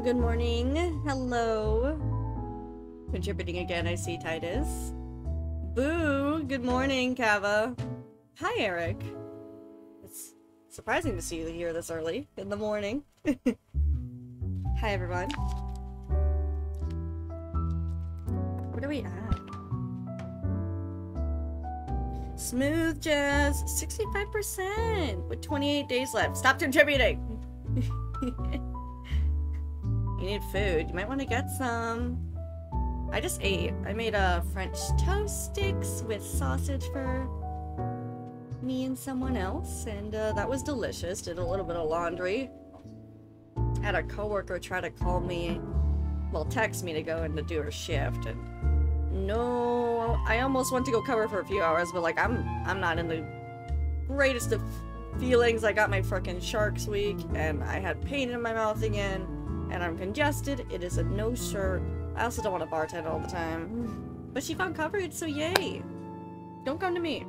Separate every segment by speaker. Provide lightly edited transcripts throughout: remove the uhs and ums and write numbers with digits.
Speaker 1: Good morning. Hello. Contributing again, I see Titus. Boo! Good morning, Kava. Hi, Eric. It's surprising to see you here this early in the morning. Hi, everyone. What are we at? Smooth Jazz, 65% with 28 days left. Stop contributing! You need food. You might want to get some. I just ate. I made French toast sticks with sausage for me and someone else, and that was delicious. Did a little bit of laundry. Had a coworker try to call me, well, text me to go in to do her shift, and no, I almost went to go cover for a few hours, but like I'm not in the greatest of feelings. I got my frickin' Sharks week, and I had pain in my mouth again, and I'm congested. It is a no shirt. I also don't want to bartend all the time. But she found coverage, so yay. Don't come to me.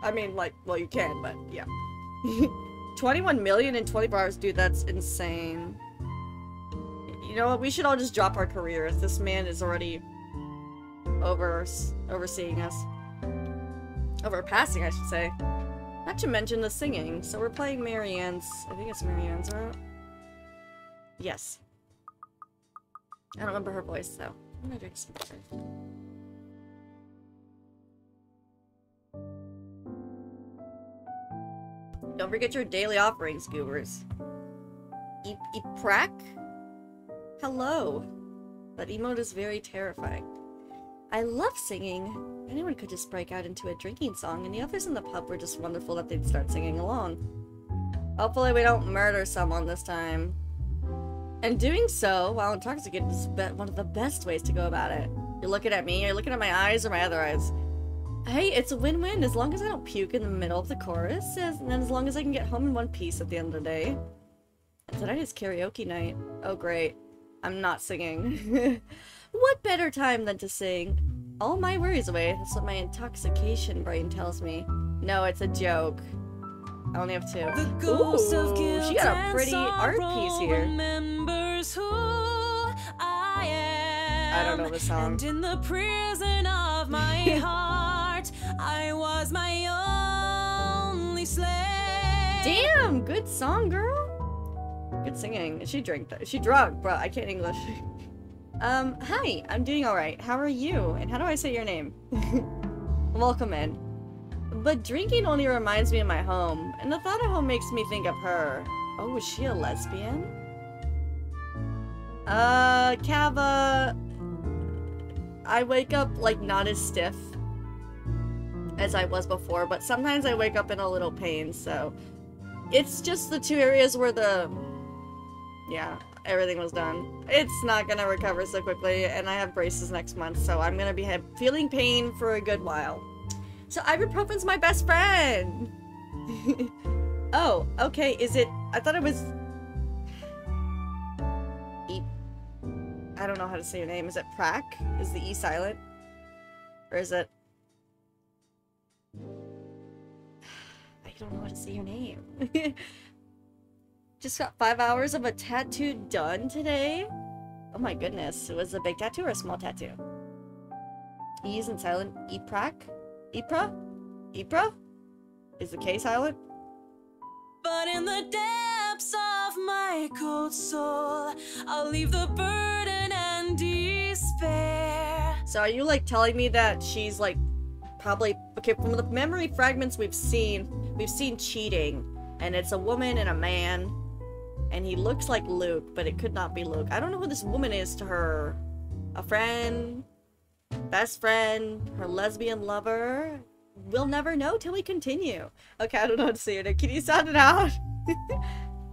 Speaker 1: I mean, like, well, you can, but yeah. 21 million in 24 hours, dude, that's insane. You know what? We should all just drop our careers. This man is already overseeing us. Overpassing, I should say. Not to mention the singing. So we're playing Marianne's. I think it's Marianne's, right? Yes. I don't remember her voice, though. I'm gonna drink some water. Don't forget your daily offerings, goobers. Iprak? Hello. That emote is very terrifying. I love singing. Anyone could just break out into a drinking song, and the others in the pub were just wonderful that they'd start singing along. Hopefully we don't murder someone this time. And doing so while intoxicated is one of the best ways to go about it. You're looking at me, you're looking at my eyes or my other eyes. Hey, it's a win-win as long as I don't puke in the middle of the chorus, and then as long as I can get home in one piece at the end of the day. And tonight is karaoke night. Oh great. I'm not singing. What better time than to sing all my worries away? That's what my intoxication brain tells me. No, it's a joke. I only have two. Ooh, she got a pretty art piece here. I don't know the song.
Speaker 2: And in the prison of my heart, I was my only slave.
Speaker 1: Damn, good song, girl. Good singing. She drunk, bro. I can't English. Hi, I'm doing alright. How are you? And how do I say your name? Welcome in. But drinking only reminds me of my home, and the thought of home makes me think of her. Oh, is she a lesbian? Kava... I wake up, like, not as stiff as I was before, but sometimes I wake up in a little pain, so... It's just the two areas where the... Yeah, everything was done. It's not gonna recover so quickly, and I have braces next month, so I'm gonna be feeling pain for a good while. So ibuprofen's my best friend! Oh, okay, is it... I thought it was... I don't know how to say your name. Is it Prak? Is the E silent? Or is it... I don't know how to say your name. Just got 5 hours of a tattoo done today? Oh my goodness. Was it a big tattoo or a small tattoo? E isn't silent. Iprak? Ipra? Ipra? Is the K silent?
Speaker 2: But in the depths of my cold soul, I'll leave the burden and despair.
Speaker 1: So are you like telling me that she's like probably... Okay, from the memory fragments we've seen cheating. And it's a woman and a man. And he looks like Luke, but it could not be Luke. I don't know who this woman is to her. A friend? Best friend, her lesbian lover. We'll never know till we continue. Okay, I don't know how to say it. Can you sound it out?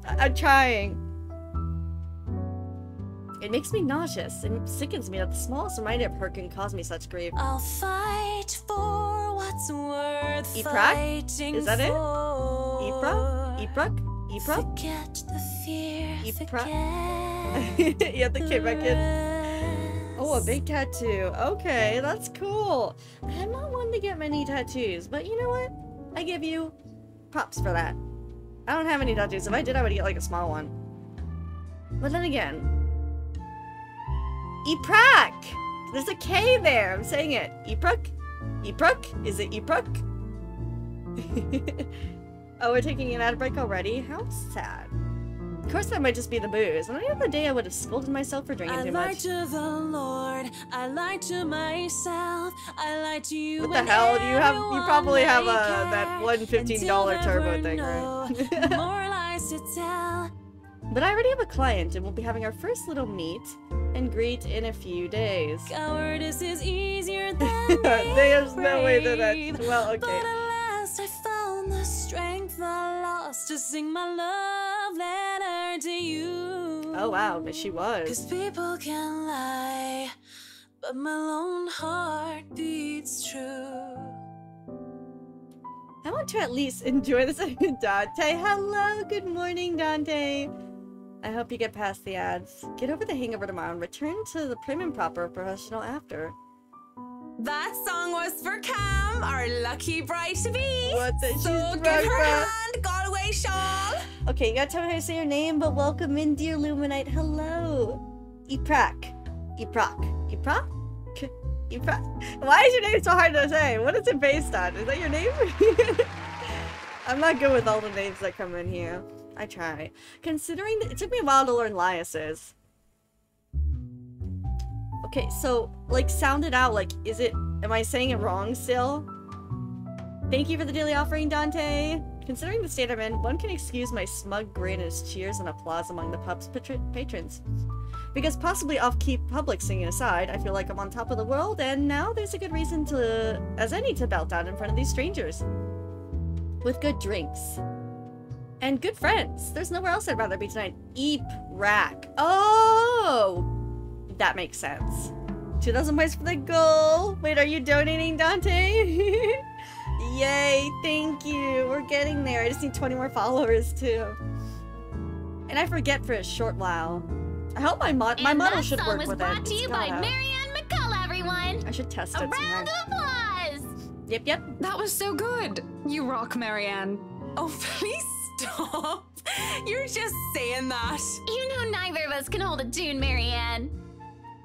Speaker 1: I'm trying. It makes me nauseous. It sickens me that the smallest reminder of her can cause me such grief.
Speaker 2: I'll fight for what's worth fighting
Speaker 1: Is that it?
Speaker 2: for.
Speaker 1: Iprak?
Speaker 2: Forget the fear.
Speaker 1: Iprak?
Speaker 2: Forget
Speaker 1: You have to kick back in.
Speaker 2: the
Speaker 1: Oh, a big tattoo. Okay, that's cool. I'm not one to get many tattoos, but you know what? I give you props for that. I don't have any tattoos. If I did, I would get like a small one. But then again, Iprak! There's a K there. I'm saying it. Iprak? Iprak? Is it Iprak? Oh, we're taking an ad break already? How sad. Of course that might just be the booze. And the other day I would have scolded myself for drinking too much.
Speaker 2: I lied to the Lord, I lied to myself, I lied to you.
Speaker 1: What the hell? You probably have that one $15 turbo thing, right?
Speaker 2: More lies to tell.
Speaker 1: But I already have a client and we'll be having our first little meet and greet in a few days.
Speaker 2: Cowardice is easier than
Speaker 1: There's no way that that's... Well, okay.
Speaker 2: But at last I found the strength I lost to sing my love letter to you.
Speaker 1: Oh wow, but she was.
Speaker 2: 'Cause people can lie, but my lone heart beats true.
Speaker 1: I want to at least enjoy this. Dante, hello, good morning, Dante. I hope you get past the ads. Get over the hangover tomorrow and return to the prim and proper professional after.
Speaker 2: That song was for Cam, our lucky bride to be.
Speaker 1: What the
Speaker 2: So
Speaker 1: she's
Speaker 2: give
Speaker 1: drunk,
Speaker 2: her
Speaker 1: bro.
Speaker 2: hand, Galway shawl.
Speaker 1: Okay, you gotta tell me how to say your name, but welcome in, dear Luminite. Hello. Iprak. Iprak. Iprak? Iprak. Why is your name so hard to say? What is it based on? Is that your name? I'm not good with all the names that come in here. I try. Considering that it took me a while to learn Lias's. Okay, so, like, sound it out. Like, is it... Am I saying it wrong still? Thank you for the daily offering, Dante. Considering the state I'm in, one can excuse my smug grin as cheers and applause among the pub's patrons. Because possibly off-key public singing aside, I feel like I'm on top of the world, and now there's a good reason to, as any, to belt out in front of these strangers. With good drinks. And good friends. There's nowhere else I'd rather be tonight. Iprak. Oh! That makes sense. 2,000 points for the goal. Wait, are you donating, Dante? Yay, thank you. We're getting there. I just need 20 more followers, too. And I forget for a short while. I hope my model should work with it.
Speaker 3: And that song was brought to you by Marianne McCullough, everyone.
Speaker 1: I should test
Speaker 3: A
Speaker 1: it sometime.
Speaker 3: round of applause.
Speaker 1: Yep.
Speaker 4: That was so good. You rock, Marianne.
Speaker 2: Oh, please stop. You're just saying that.
Speaker 3: You know neither of us can hold a tune, Marianne.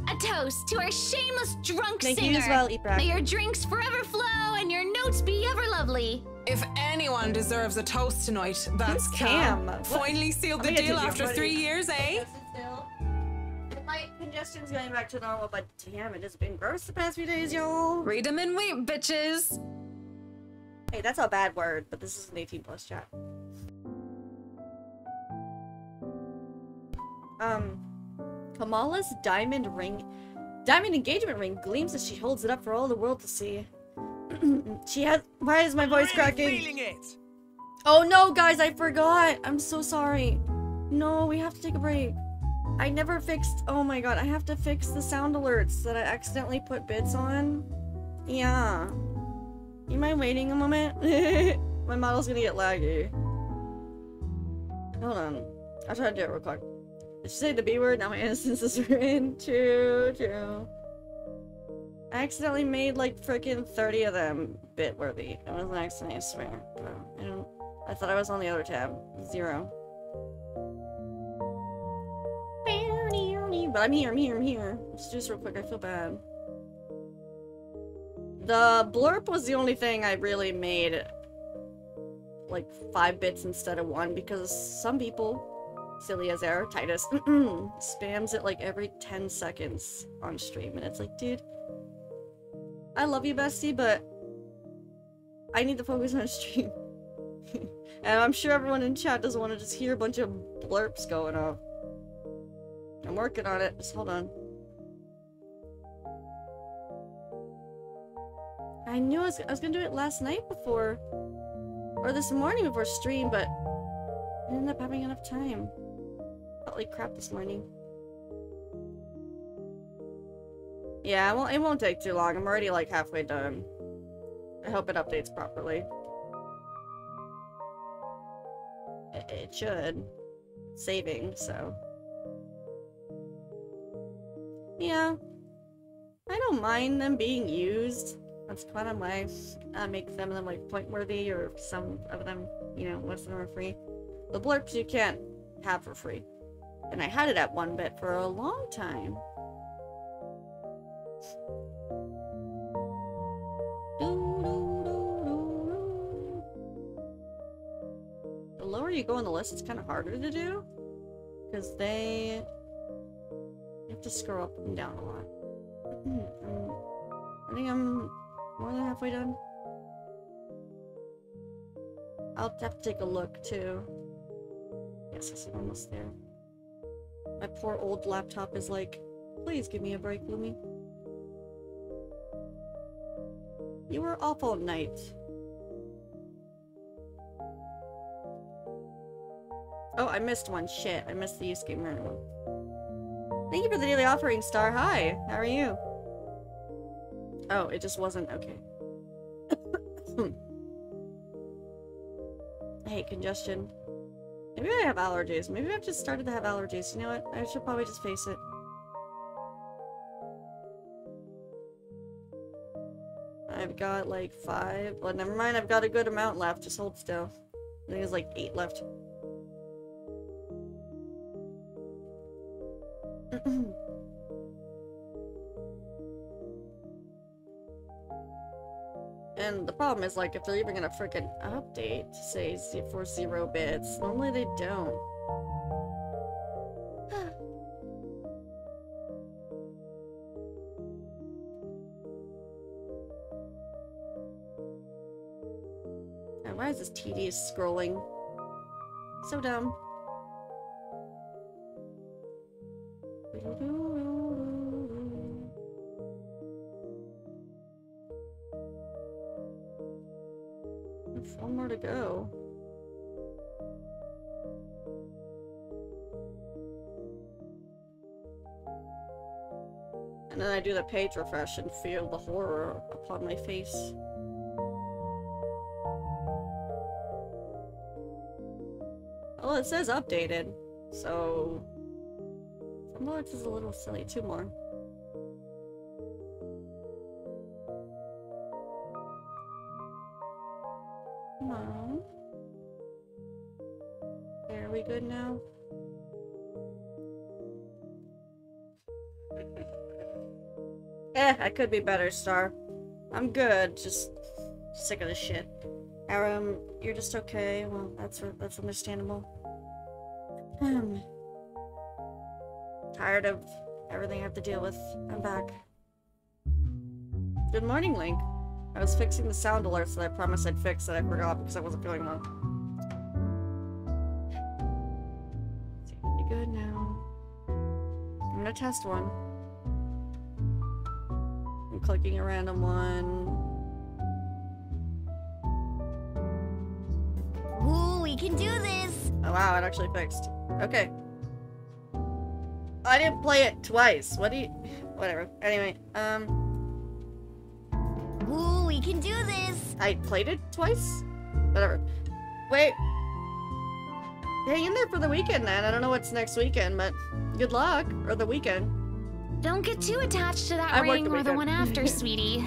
Speaker 3: A toast to our shameless drunk
Speaker 1: Thank
Speaker 3: singer.
Speaker 1: you as well, Iprak.
Speaker 3: May your drinks forever flow and your notes be ever lovely.
Speaker 2: If anyone deserves a toast tonight, that's
Speaker 1: Who's
Speaker 2: Cam.
Speaker 1: Cam? What?
Speaker 2: Finally sealed the
Speaker 1: I'm gonna
Speaker 2: deal
Speaker 1: do you,
Speaker 2: after
Speaker 1: buddy.
Speaker 2: 3 years, eh?
Speaker 1: My congestion's going back to normal, but damn, it has been gross the past few days, y'all.
Speaker 4: Read 'em and weep, bitches.
Speaker 1: Hey, that's a bad word, but this is an 18+ chat. Kamala's diamond engagement ring gleams as she holds it up for all the world to see. She has. Why is my voice cracking?
Speaker 5: Feeling it.
Speaker 1: Oh no, guys, I forgot. I'm so sorry. No, we have to take a break. I never fixed. Oh my god, I have to fix the sound alerts that I accidentally put bits on. Yeah. You mind waiting a moment? My model's gonna get laggy. Hold on. I'll try to do it real quick. Did she say the B word? Now my instances are in. True. I accidentally made like freaking 30 of them bit worthy. It was an accident, I swear. Bro, I thought I was on the other tab. 0. But I'm here. Let's do this real quick. I feel bad. The blurb was the only thing I really made like 5 bits instead of 1 because some people, silly as error, Titus, spams it like every 10 seconds on stream, and it's like, dude, I love you, bestie, but I need to focus on stream. And I'm sure everyone in chat doesn't want to just hear a bunch of blurps going off. I'm working on it. Just hold on. I knew I was gonna do it last night before, or this morning before stream, but I ended up having enough time. Felt like crap this morning. Yeah, well, it won't take too long. I'm already like halfway done. I hope it updates properly. It should. Saving, so. Yeah. I don't mind them being used. That's kind of my make some of them like point worthy, or some of them, you know, most of them are free. The blurps you can't have for free. And I had it at 1 bit for a long time. The lower you go on the list, it's kind of harder to do. Because you have to scroll up and down a lot. I think I'm more than halfway done. I'll have to take a look too. Yes, I'm almost there. My poor old laptop is like, please give me a break, Lumi. You were awful at night. Oh, I missed one. Shit, I missed the Use Gamer one. Thank you for the daily offering, Star. Hi, how are you? Oh, it just wasn't okay. I hate congestion. Maybe I have allergies. Maybe I've just started to have allergies. You know what? I should probably just face it. I've got like 5. Well, never mind. I've got a good amount left. Just hold still. I think there's like 8 left. And the problem is, like, if they're even gonna frickin' update to say for 0 bits, normally they don't. And why is this tedious scrolling? So dumb. There's 1 more to go. And then I do the page refresh and feel the horror upon my face. Well, it says updated, so... Sometimes is a little silly. 2 more. Come on. Okay, are we good now? I could be better, Star. I'm good, just sick of this shit. Aram, you're just okay. Well, that's understandable. Tired of everything I have to deal with. I'm back. Good morning, Link. I was fixing the sound alerts that I promised I'd fix that I forgot because I wasn't feeling well. You good now? I'm gonna test one. I'm clicking a random one.
Speaker 3: Ooh, we can do this!
Speaker 1: Oh wow, it actually fixed. Okay. I didn't play it twice. What do you... Whatever. Anyway,
Speaker 3: Ooh, we can do this!
Speaker 1: I played it twice? Whatever. Wait. Hang in there for the weekend, then. I don't know what's next weekend, but good luck. Or the weekend.
Speaker 3: Don't get too attached to that
Speaker 1: I work
Speaker 3: ring
Speaker 1: the
Speaker 3: or the
Speaker 1: weekend.
Speaker 3: one after, sweetie.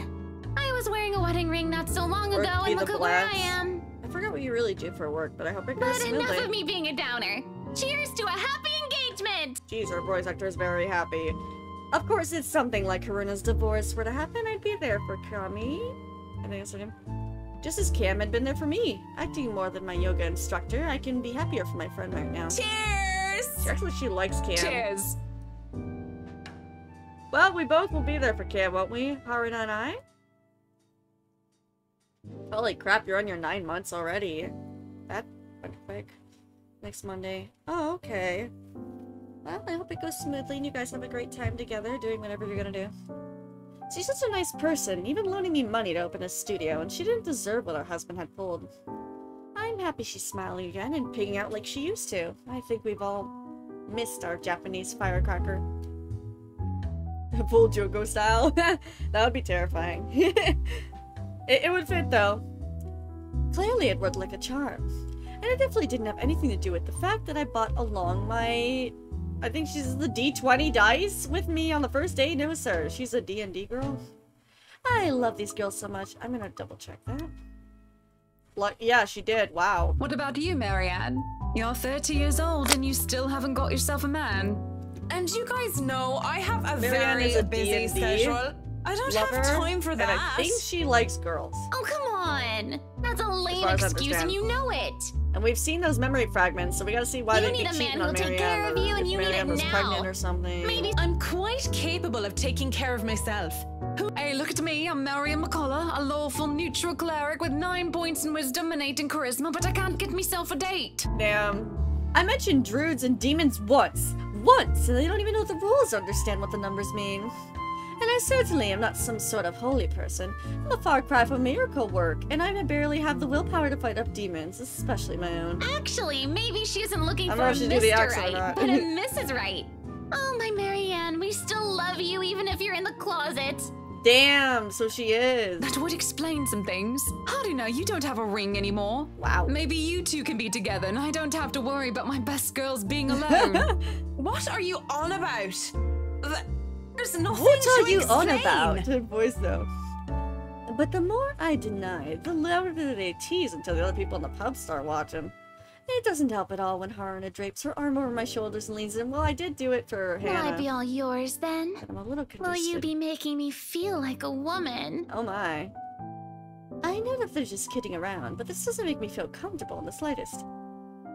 Speaker 3: I was wearing a wedding ring not so long
Speaker 1: Work
Speaker 3: ago,
Speaker 1: be
Speaker 3: and
Speaker 1: the
Speaker 3: look at where I
Speaker 1: blast.
Speaker 3: am.
Speaker 1: I forgot what you really do for work, but I hope it goes
Speaker 3: But enough
Speaker 1: smoothly.
Speaker 3: of me being a downer. Cheers to a happy engagement!
Speaker 1: Jeez, our voice actor is very happy. Of course, it's something like Karuna's divorce were to happen, I'd be there for Kami. I think that's her name. Just as Cam had been there for me. Acting more than my yoga instructor, I can be happier for my friend right now.
Speaker 2: Cheers!
Speaker 1: Actually, she likes Cam.
Speaker 4: Cheers.
Speaker 1: Well, we both will be there for Cam, won't we, Haruna and I? Holy crap, you're on your 9 months already. That went quick. Next Monday. Oh, okay. Well, I hope it goes smoothly and you guys have a great time together doing whatever you're gonna do. She's such a nice person, even loaning me money to open a studio, and she didn't deserve what her husband had pulled. I'm happy she's smiling again and pigging out like she used to. I think we've all missed our Japanese firecracker. Full Jogo style. That would be terrifying. It would fit, though. Clearly it worked like a charm. And it definitely didn't have anything to do with the fact that I bought along my... I think she's the D20 dice with me on the first day. No, sir. She's a D&D girl. I love these girls so much. I'm gonna double check that. Yeah, she did. Wow.
Speaker 4: What about you, Marianne? You're 30 years old and you still haven't got yourself a man.
Speaker 2: And you guys know I have a
Speaker 1: Marianne
Speaker 2: very
Speaker 1: is a
Speaker 2: busy
Speaker 1: D&D
Speaker 2: schedule. I don't
Speaker 1: lover,
Speaker 2: have time for that.
Speaker 1: And I think she likes girls.
Speaker 3: Oh, come on. That's a lame
Speaker 1: far as I
Speaker 3: excuse and
Speaker 1: understand.
Speaker 3: you know it.
Speaker 1: And we've seen those memory fragments, so we gotta see why
Speaker 3: You
Speaker 1: they'd
Speaker 3: need
Speaker 1: be
Speaker 3: a man
Speaker 1: cheating
Speaker 3: who'll
Speaker 1: on
Speaker 3: take
Speaker 1: Marianne,
Speaker 3: care of
Speaker 1: or
Speaker 3: you, and
Speaker 1: if
Speaker 3: you need
Speaker 1: Marianne
Speaker 3: it
Speaker 1: was
Speaker 3: now.
Speaker 1: pregnant or something.
Speaker 3: Maybe
Speaker 2: I'm quite capable of taking care of myself.
Speaker 4: Hey, look at me. I'm Marion McCullough, a lawful neutral cleric with 9 points in wisdom and 8 in charisma, but I can't get myself a date.
Speaker 1: Damn. I mentioned druids and demons once. Once! And they don't even know the rules or understand what the numbers mean. And I certainly am not some sort of holy person. I'm a far cry from miracle work, and I barely have the willpower to fight up demons, especially my own.
Speaker 3: Actually, maybe she isn't looking
Speaker 1: I
Speaker 3: for
Speaker 1: don't know
Speaker 3: a
Speaker 1: if she's gonna be
Speaker 3: Mr.
Speaker 1: accent or
Speaker 3: Right,
Speaker 1: not.
Speaker 3: but a Mrs. Right. Oh, my Marianne, we still love you even if you're in the closet.
Speaker 1: Damn, so she is.
Speaker 4: That would explain some things. Howdy now, you don't have a ring anymore.
Speaker 1: Wow.
Speaker 4: Maybe you two can be together and I don't have to worry about my best girls being alone.
Speaker 2: What are you on about? There's nothing
Speaker 1: What
Speaker 2: to
Speaker 1: are you on
Speaker 2: explain.
Speaker 1: about? Her voice though. But the more I deny, the louder they tease until the other people in the pub start watching. It doesn't help at all when Haruna drapes her arm over my shoulders and leans in. Well, I did do it for
Speaker 3: Will
Speaker 1: Hannah.
Speaker 3: I be all yours then?
Speaker 1: But I'm a little
Speaker 3: Will you
Speaker 1: congested.
Speaker 3: be making me feel like a woman?
Speaker 1: Oh my. I know that they're just kidding around, but this doesn't make me feel comfortable in the slightest.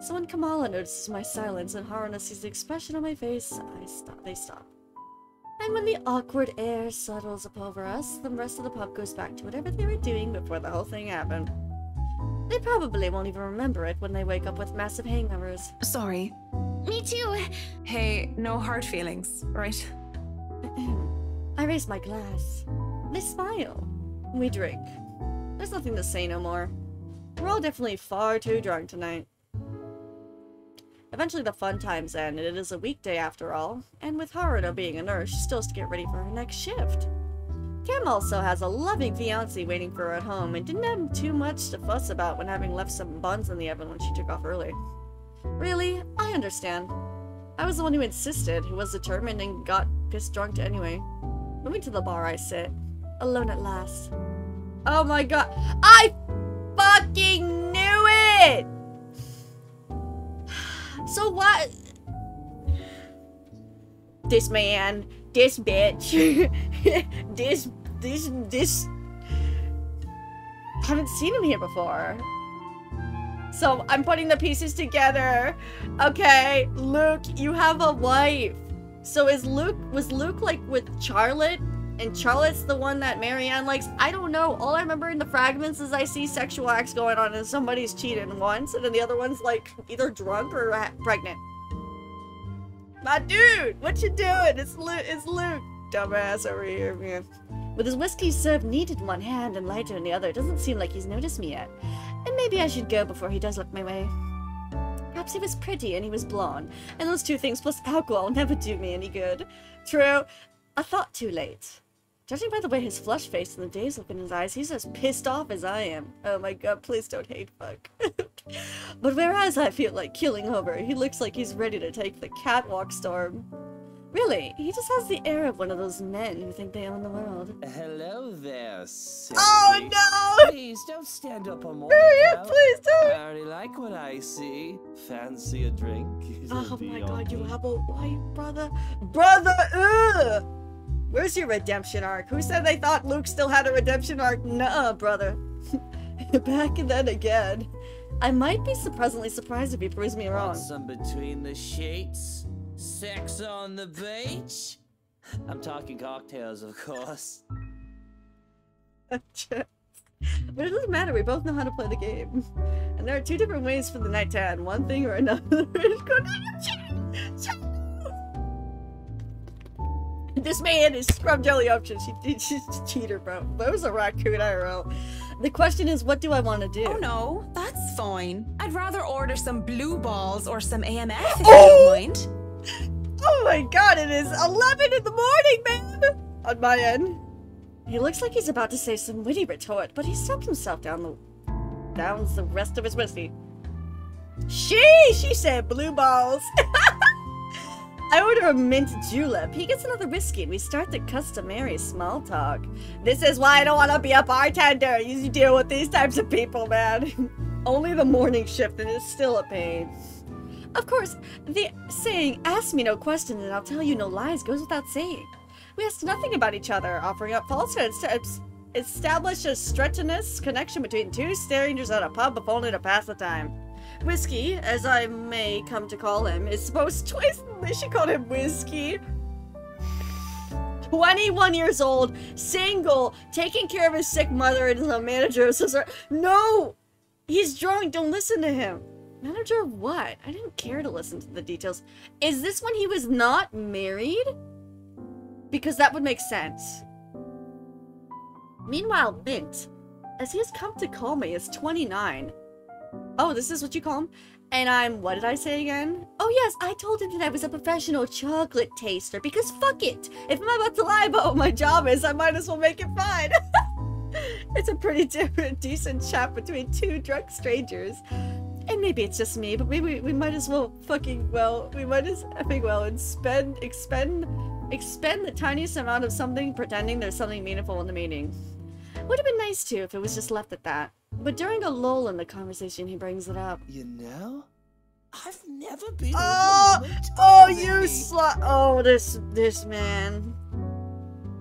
Speaker 1: So when Kamala notices my silence and Haruna sees the expression on my face, they stop. And when the awkward air settles up over us, the rest of the pub goes back to whatever they were doing before the whole thing happened. They probably won't even remember it when they wake up with massive hangovers.
Speaker 4: Sorry.
Speaker 3: Me too.
Speaker 2: Hey, no hard feelings, right?
Speaker 1: I raise my glass. They smile. We drink. There's nothing to say no more. We're all definitely far too drunk tonight. Eventually the fun times end, and it is a weekday after all, and with Haruno being a nurse, she still has to get ready for her next shift. Kim also has a loving fiancé waiting for her at home, and didn't have too much to fuss about when having left some buns in the oven when she took off early. Really, I understand. I was the one who insisted, who was determined and got pissed drunk anyway. Moving to the bar, I sit, alone at last. Oh my god, I fucking knew it! So what? This man, this bitch, this. Haven't seen him here before. So I'm putting the pieces together. Okay, Luke, you have a wife. So was Luke like with Charlotte? And Charlotte's the one that Marianne likes? I don't know. All I remember in the fragments is I see sexual acts going on and somebody's cheating once, and then the other one's like either drunk or pregnant. My dude, what you doing? It's Luke. Dumbass over here, man. With his whiskey served neat in one hand and lighter in the other, it doesn't seem like he's noticed me yet. And maybe I should go before he does look my way. Perhaps he was pretty and he was blonde, and those two things plus alcohol never do me any good. True, I thought too late. Judging by the way his flushed face and the dazed look in his eyes, he's as pissed off as I am. Oh my god, please don't hate fuck. But whereas I feel like killing over, he looks like he's ready to take the catwalk storm. Really, he just has the air of one of those men who think they own the world.
Speaker 5: Hello there, sissy.
Speaker 1: Oh no!
Speaker 5: Please don't stand up on more.
Speaker 1: Marianne, please don't!
Speaker 5: I already like what I see. Fancy a drink?
Speaker 1: Oh
Speaker 5: It'll
Speaker 1: my
Speaker 5: be
Speaker 1: god, you
Speaker 5: on me.
Speaker 1: have a wife, brother. Brother, ugh! Where's your redemption arc? Who said they thought Luke still had a redemption arc? Nuh-uh, brother. Back and then again. I might be surprisingly surprised if he proves me wrong.
Speaker 5: Want some between the sheets? Sex on the beach? I'm talking cocktails, of course.
Speaker 1: But it doesn't matter, we both know how to play the game. And there are two different ways for the night to end, one thing or another. This man is scrub jelly options. She's a cheater, bro. That was a raccoon IRL. The question is, what do I want to do?
Speaker 2: Oh no, that's fine. I'd rather order some blue balls or some AMF if you
Speaker 1: Oh!
Speaker 2: don't mind.
Speaker 1: Oh my god, it is 11 in the morning, man! On my end. He looks like he's about to say some witty retort, but he stops himself downs the rest of his whiskey. She said blue balls. I order a mint julep. He gets another whiskey, and we start the customary small talk. This is why I don't want to be a bartender. You deal with these types of people, man. Only the morning shift, and it's still a pain. Of course, the saying, ask me no questions and I'll tell you no lies goes without saying. We asked nothing about each other, offering up falsehoods to establish a strenuous connection between two strangers at a pub if only to pass the time. Whiskey, as I may come to call him, is supposed twice. They should call him Whiskey. 21 years old, single, taking care of his sick mother, and is a manager of some sort. No! He's drunk, don't listen to him. Manager of what? I didn't care to listen to the details. Is this when he was not married? Because that would make sense. Meanwhile, Mint, as he has come to call me, is 29. Oh, this is what you call him? And I'm, what did I say again? Oh yes, I told him that I was a professional chocolate taster, because fuck it! If I'm about to lie about what my job is, I might as well make it fun. It's a pretty decent chat between two drunk strangers. And maybe it's just me, but maybe we might as well we might as effing well and expend the tiniest amount of something pretending there's something meaningful in the meeting. Would have been nice too if it was just left at that. But during a lull in the conversation, he brings it up.
Speaker 5: You know, I've never been.
Speaker 1: This man.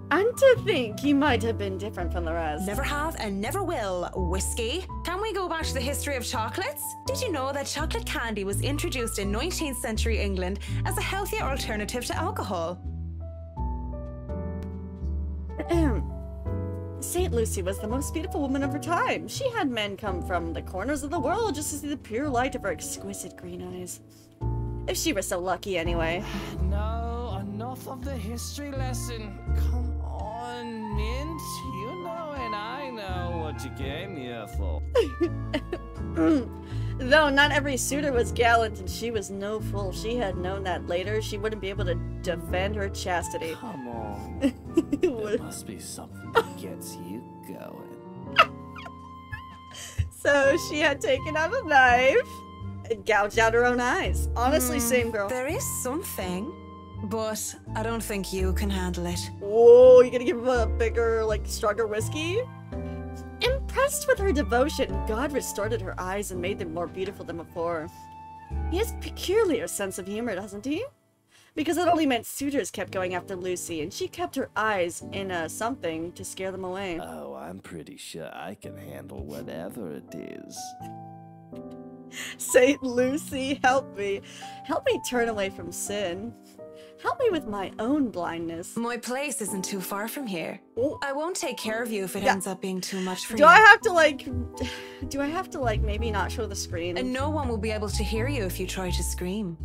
Speaker 1: And to think he might have been different from the rest.
Speaker 2: Never have and never will, Whiskey. Can we go back to the history of chocolates? Did you know that chocolate candy was introduced in 19th century England as a healthier alternative to alcohol?
Speaker 1: St. Lucy was the most beautiful woman of her time. She had men come from the corners of the world just to see the pure light of her exquisite green eyes. If she were so lucky, anyway.
Speaker 5: No, enough of the history lesson. Come on, Mint. You know and I know what you came here for.
Speaker 1: Though not every suitor was gallant, and she was no fool. She had known that later she wouldn't be able to defend her chastity.
Speaker 5: Come on. There must be something that gets you going.
Speaker 1: So she had taken out a knife and gouged out her own eyes. Honestly, same girl.
Speaker 2: There is something, but I don't think you can handle it.
Speaker 1: Whoa, you gonna give him a bigger, like, stronger whiskey? Impressed with her devotion, God restored her eyes and made them more beautiful than before. He has peculiar sense of humor, doesn't he? Because it only meant suitors kept going after Lucy, and she kept her eyes in something to scare them away.
Speaker 5: Oh, I'm pretty sure I can handle whatever it is.
Speaker 1: Saint Lucy, help me. Help me turn away from sin. Help me with my own blindness.
Speaker 2: My place isn't too far from here.
Speaker 1: Oh.
Speaker 2: I won't take care of you if it ends up being too much for you.
Speaker 1: Do I have to, like, maybe not show the screen?
Speaker 2: And no one will be able to hear you if you try to scream.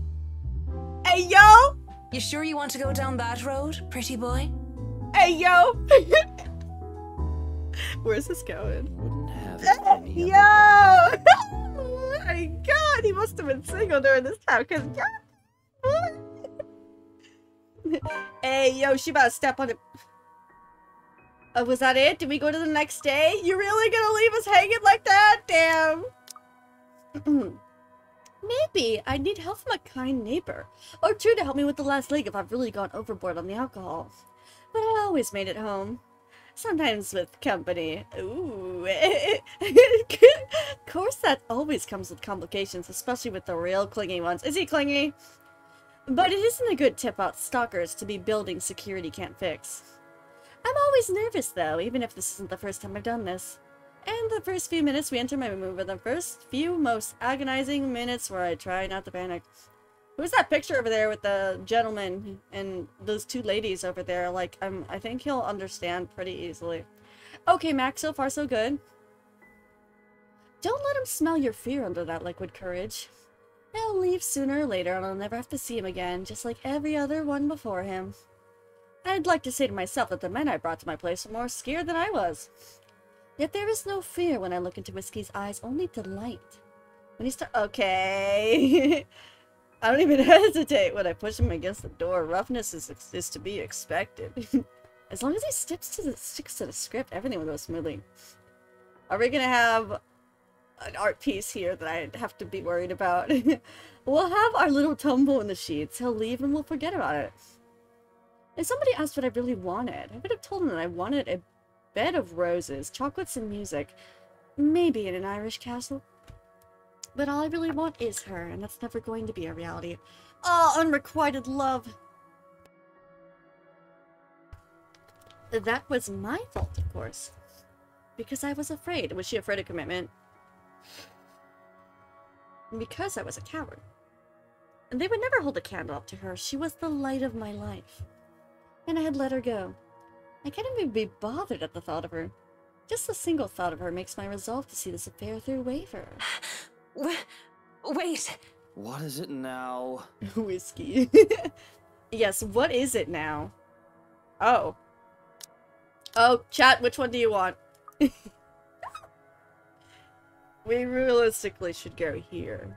Speaker 1: Hey, yo!
Speaker 2: You sure you want to go down that road, pretty boy?
Speaker 1: Hey, yo! Where's this going?
Speaker 5: Wouldn't have it any
Speaker 1: Yo!
Speaker 5: other
Speaker 1: Oh my god, he must have been single during this time, because hey, yo, she about to step on it. Was that it? Did we go to the next day? You really gonna leave us hanging like that? Damn. Maybe I need help from a kind neighbor, or two to help me with the last leg if I've really gone overboard on the alcohol. But I always made it home. Sometimes with company. Ooh. Of course, that always comes with complications, especially with the real clingy ones. Is he clingy? But it isn't a good tip out stalkers to be building security can't fix. I'm always nervous though, even if this isn't the first time I've done this. And the first few minutes we enter my room were the first few most agonizing minutes where I try not to panic. Who's that picture over there with the gentleman and those two ladies over there? Like, I think he'll understand pretty easily. Okay, Max, so far so good. Don't let him smell your fear under that liquid courage. He'll leave sooner or later and I'll never have to see him again, just like every other one before him. I'd like to say to myself that the men I brought to my place were more scared than I was. Yet there is no fear when I look into Whiskey's eyes, only delight. When he okay. I don't even hesitate when I push him against the door. Roughness is to be expected. As long as he sticks to the script, everything will go smoothly. Are we gonna have an art piece here that I have to be worried about? We'll have our little tumble in the sheets. He'll leave and we'll forget about it. If somebody asked what I really wanted, I would have told them that I wanted a bed of roses, chocolates, and music. Maybe in an Irish castle. But all I really want is her, and that's never going to be a reality. Oh, unrequited love! That was my fault, of course. Because I was afraid. Was she afraid of commitment? Because I was a coward. And they would never hold a candle up to her. She was the light of my life. And I had let her go. I can't even be bothered at the thought of her. Just the single thought of her makes my resolve to see this affair through waver.
Speaker 2: Wait.
Speaker 5: What is it now?
Speaker 1: Whiskey. Yes, what is it now? Oh. Oh, chat, which one do you want? We realistically should go here.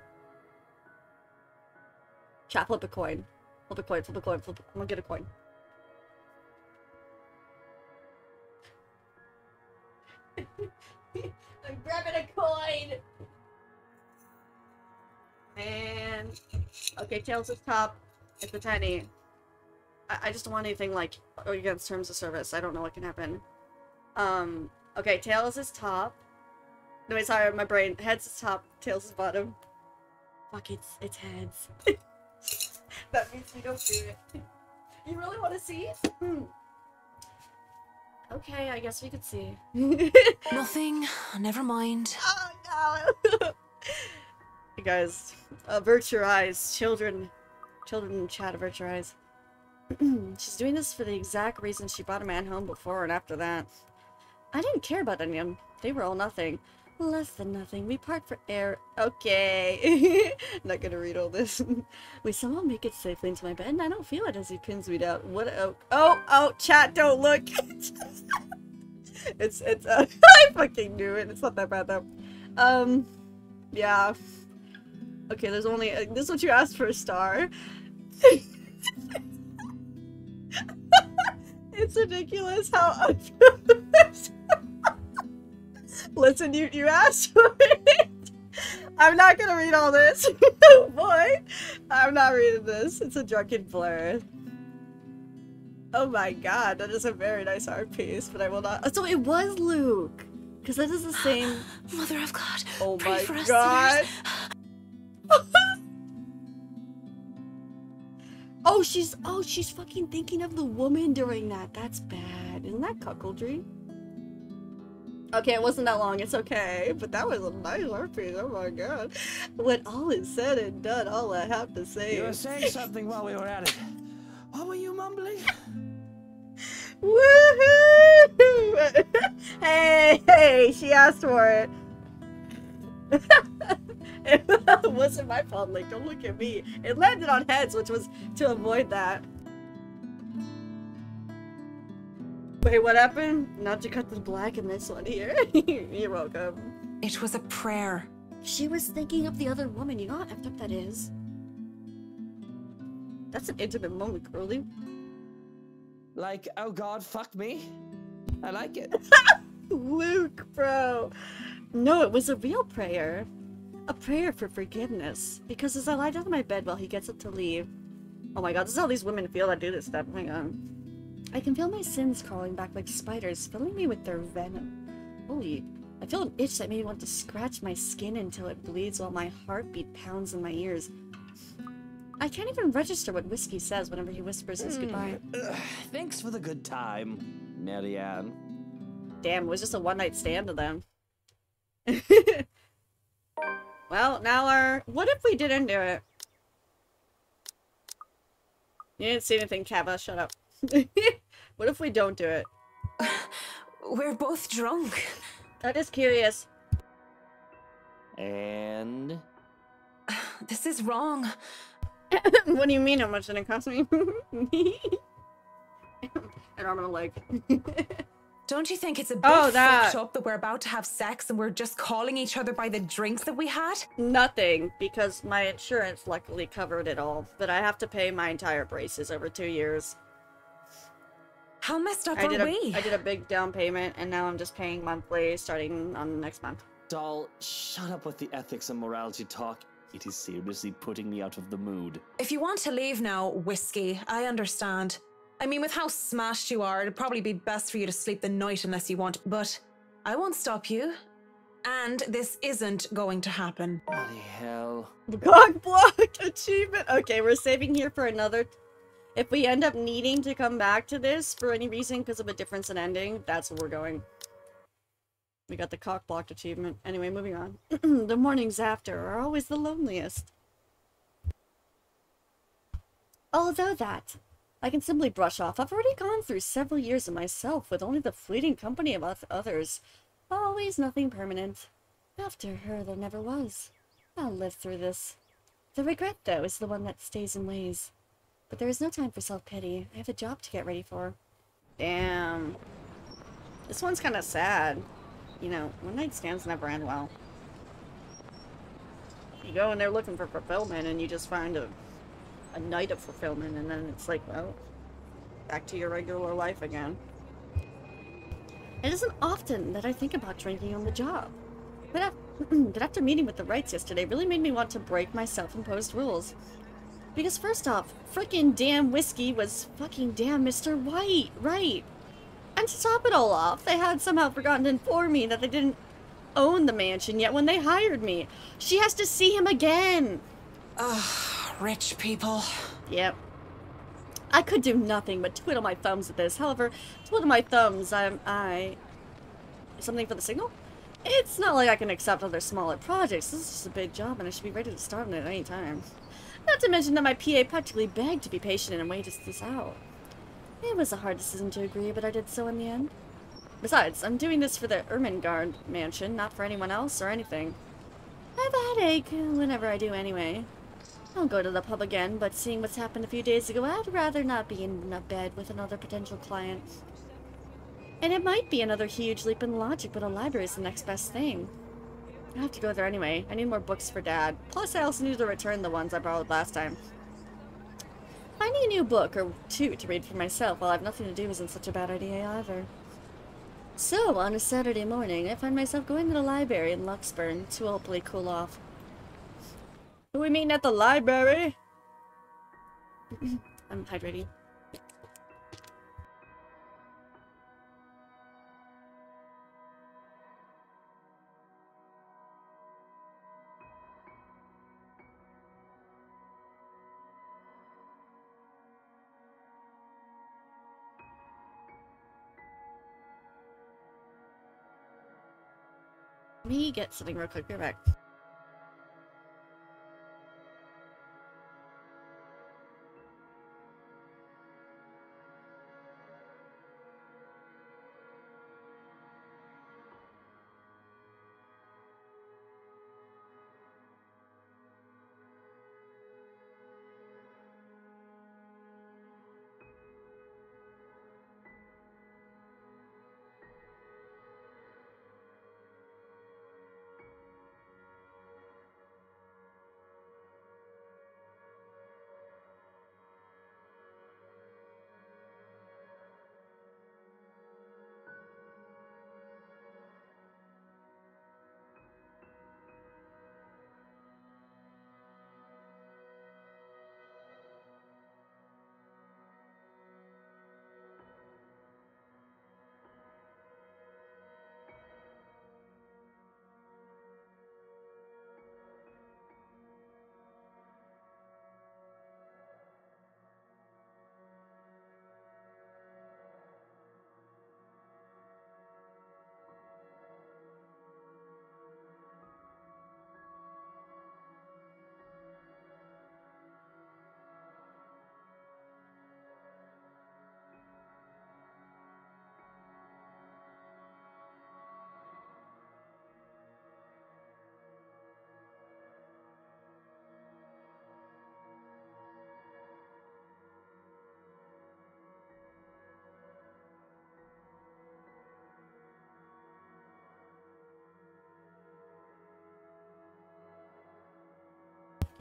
Speaker 1: Chat, flip a coin. Flip a coin, flip a coin, flip a... I'm gonna get a coin. I'm grabbing a coin! And... Okay, tails is top. It's a penny. I just don't want anything like against terms of service. I don't know what can happen. Okay, tails is top. No, wait, sorry, my brain. Heads is top, tails is bottom. Fuck, it's heads. That means we don't do it. You really want to see it? Okay, I guess we could see.
Speaker 2: Nothing. Never mind.
Speaker 1: Oh no! You guys, avert your eyes. Children in chat, avert your eyes. She's doing this for the exact reason she brought a man home before and after that. I didn't care about any of them. They were all nothing. Less than nothing. We part for air. Okay. Not gonna read all this. We somehow make it safely into my bed and I don't feel it as he pins me down. What? Oh, chat, don't look. it's, I fucking knew it. It's not that bad though. Yeah. Okay, there's only, this is what you asked for, a star. It's ridiculous how Listen, you asked for it. I'm not gonna read all this. Oh boy. I'm not reading this. It's a drunken blur. Oh my god, that is a very nice art piece, but I will not. So it was Luke. Because this is the same.
Speaker 2: Mother of God.
Speaker 1: Oh
Speaker 2: pray
Speaker 1: my
Speaker 2: for us
Speaker 1: god. she's fucking thinking of the woman during that. That's bad. Isn't that cuckoldry? Okay, it wasn't that long. It's okay. But that was a nice art piece. Oh my god. When all is said and done, all I have to say
Speaker 5: You were
Speaker 1: is...
Speaker 5: saying something while we were at it. What were you mumbling?
Speaker 1: Woohoo! Hey, she asked for it. It wasn't my fault, like, don't look at me. It landed on heads, which was to avoid that. Wait, what happened? Not to cut the black in this one here. You're welcome.
Speaker 2: It was a prayer.
Speaker 1: She was thinking of the other woman. You know how effed up that is? That's an intimate moment, Curly.
Speaker 5: Like, oh god, fuck me? I like it.
Speaker 1: Luke, bro. No, it was a real prayer. A prayer for forgiveness. Because as I lie down in my bed while he gets up to leave... Oh my god, this is how these women feel that do this stuff. Hang on. I can feel my sins crawling back like spiders, filling me with their venom. Holy... I feel an itch that made me want to scratch my skin until it bleeds while my heartbeat pounds in my ears. I can't even register what Whiskey says whenever he whispers his goodbye.
Speaker 5: Thanks for the good time, Marianne.
Speaker 1: Damn, it was just a one-night stand to them. Well, now our... What if we didn't do it? You didn't see anything, Kava. Shut up. What if we don't do it?
Speaker 2: We're both drunk.
Speaker 1: I'm just curious.
Speaker 5: And...
Speaker 2: This is wrong.
Speaker 1: What do you mean how much did it cost me? An arm and a leg.
Speaker 2: Don't you think it's a bit
Speaker 1: Oh, that.
Speaker 2: fucked up that we're about to have sex and we're just calling each other by the drinks that we had?
Speaker 1: Nothing, because my insurance luckily covered it all. But I have to pay my entire braces over 2 years.
Speaker 2: How messed up
Speaker 1: I
Speaker 2: are
Speaker 1: did
Speaker 2: we?
Speaker 1: a big down payment, and now I'm just paying monthly starting on next month.
Speaker 5: Doll, shut up with the ethics and morality talk. It is seriously putting me out of the mood.
Speaker 2: If you want to leave now, Whiskey, I understand. I mean, with how smashed you are, it'd probably be best for you to sleep the night unless you want, but I won't stop you. And this isn't going to happen.
Speaker 5: Bloody hell.
Speaker 1: Cock blocked achievement. Okay, we're saving here for another. If we end up needing to come back to this for any reason because of a difference in ending, that's where we're going. We got the cock blocked achievement. Anyway, moving on. The mornings after are always the loneliest. Although that, I can simply brush off. I've already gone through several years of myself with only the fleeting company of others. Always nothing permanent. After her, there never was. I'll live through this. The regret, though, is the one that stays and weighs. But there is no time for self-pity. I have a job to get ready for. Damn. This one's kind of sad. You know, one-night stands never end well. You go in there looking for fulfillment and you just find a night of fulfillment, and then it's like, well, back to your regular life again. It isn't often that I think about drinking on the job. But after meeting with the Wrights yesterday really made me want to break my self-imposed rules. Because first off, frickin' damn whiskey was fucking damn Mr. White, right? And to top it all off, they had somehow forgotten to inform me that they didn't own the mansion yet when they hired me. She has to see him again.
Speaker 2: Ugh, rich people.
Speaker 1: Yep. I could do nothing but twiddle my thumbs at this. However, twiddle my thumbs, Something for the signal? It's not like I can accept other smaller projects. This is just a big job and I should be ready to start on it at any time. Not to mention that my PA practically begged to be patient and wait this out. It was a hard decision to agree, but I did so in the end. Besides, I'm doing this for the Ermengarde mansion, not for anyone else or anything. I have a headache whenever I do anyway. I'll go to the pub again, but seeing what's happened a few days ago, I'd rather not be in a bed with another potential client. And it might be another huge leap in logic, but a library is the next best thing. I have to go there anyway. I need more books for Dad. Plus, I also need to return the ones I borrowed last time. Finding a new book or two to read for myself while I have nothing to do isn't such a bad idea either. So, on a Saturday morning, I find myself going to the library in Luxburn to hopefully cool off. Who are we meeting at the library? I'm hydrating. Let me get something real quick. Be right back.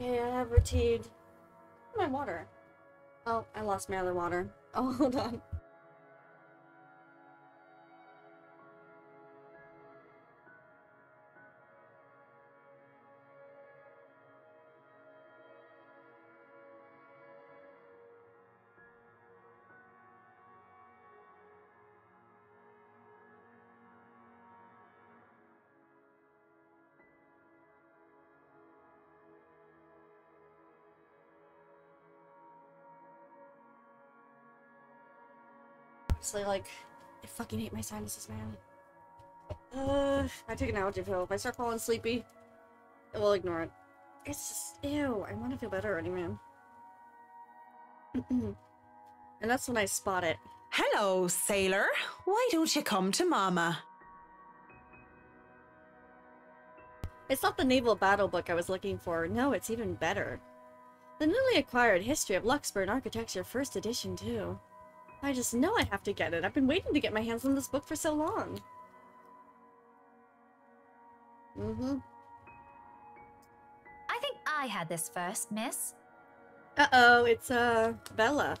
Speaker 1: Okay, I have retrieved my water. Oh, I lost my other water. Oh, hold on. Honestly, like, I fucking hate my sinuses, man. I take an allergy pill. If I start falling sleepy, I will ignore it. It's just, ew, I want to feel better already, man. And that's when I spot it.
Speaker 2: Hello, sailor. Why don't you come to Mama?
Speaker 1: It's not the naval battle book I was looking for. No, it's even better. The newly acquired History of Luxburn Architecture First Edition, too. I just know I have to get it. I've been waiting to get my hands on this book for so long.
Speaker 3: I think I had this first, miss.
Speaker 1: Uh-oh, it's, Bella.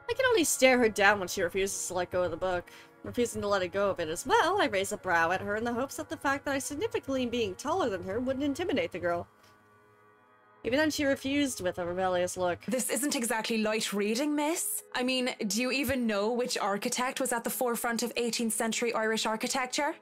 Speaker 1: I can only stare her down when she refuses to let go of the book. Refusing to let it go of it as well, I raise a brow at her in the hopes that the fact that I significantly being taller than her wouldn't intimidate the girl. Even then, she refused with a rebellious look.
Speaker 2: This isn't exactly light reading, miss. I mean, do you even know which architect was at the forefront of 18th century Irish architecture?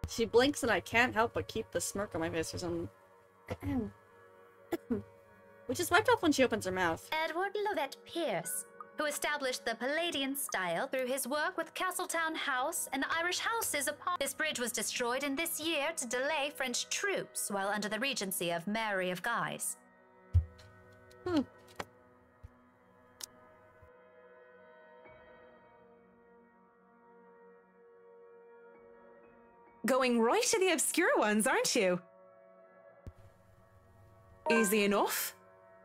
Speaker 1: She blinks and I can't help but keep the smirk on my face or something. Which is wiped off when she opens her mouth.
Speaker 3: Edward Lovett Pierce, who established the Palladian style through his work with Castletown House and Irish houses upon. This bridge was destroyed in this year to delay French troops while under the regency of Mary of Guise.
Speaker 2: Going right to the obscure ones, aren't you? Easy enough.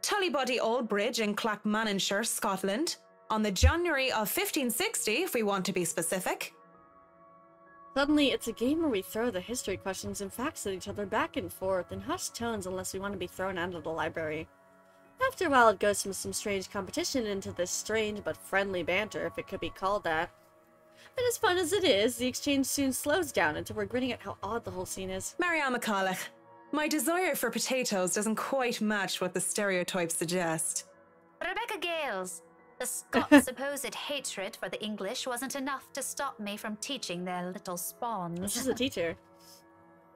Speaker 2: Tullybody Old Bridge in Clackmannanshire, Scotland, on the January of 1560, if we want to be specific.
Speaker 1: Suddenly, it's a game where we throw the history questions and facts at each other back and forth in hushed tones unless we want to be thrown out of the library. After a while, it goes from some strange competition into this strange but friendly banter, if it could be called that. And as fun as it is, the exchange soon slows down until we're grinning at how odd the whole scene is.
Speaker 2: Marianne McCulloch, my desire for potatoes doesn't quite match what the stereotypes suggest.
Speaker 3: Rebecca Gales, the Scots' supposed hatred for the English wasn't enough to stop me from teaching their little spawns.
Speaker 1: She's a teacher.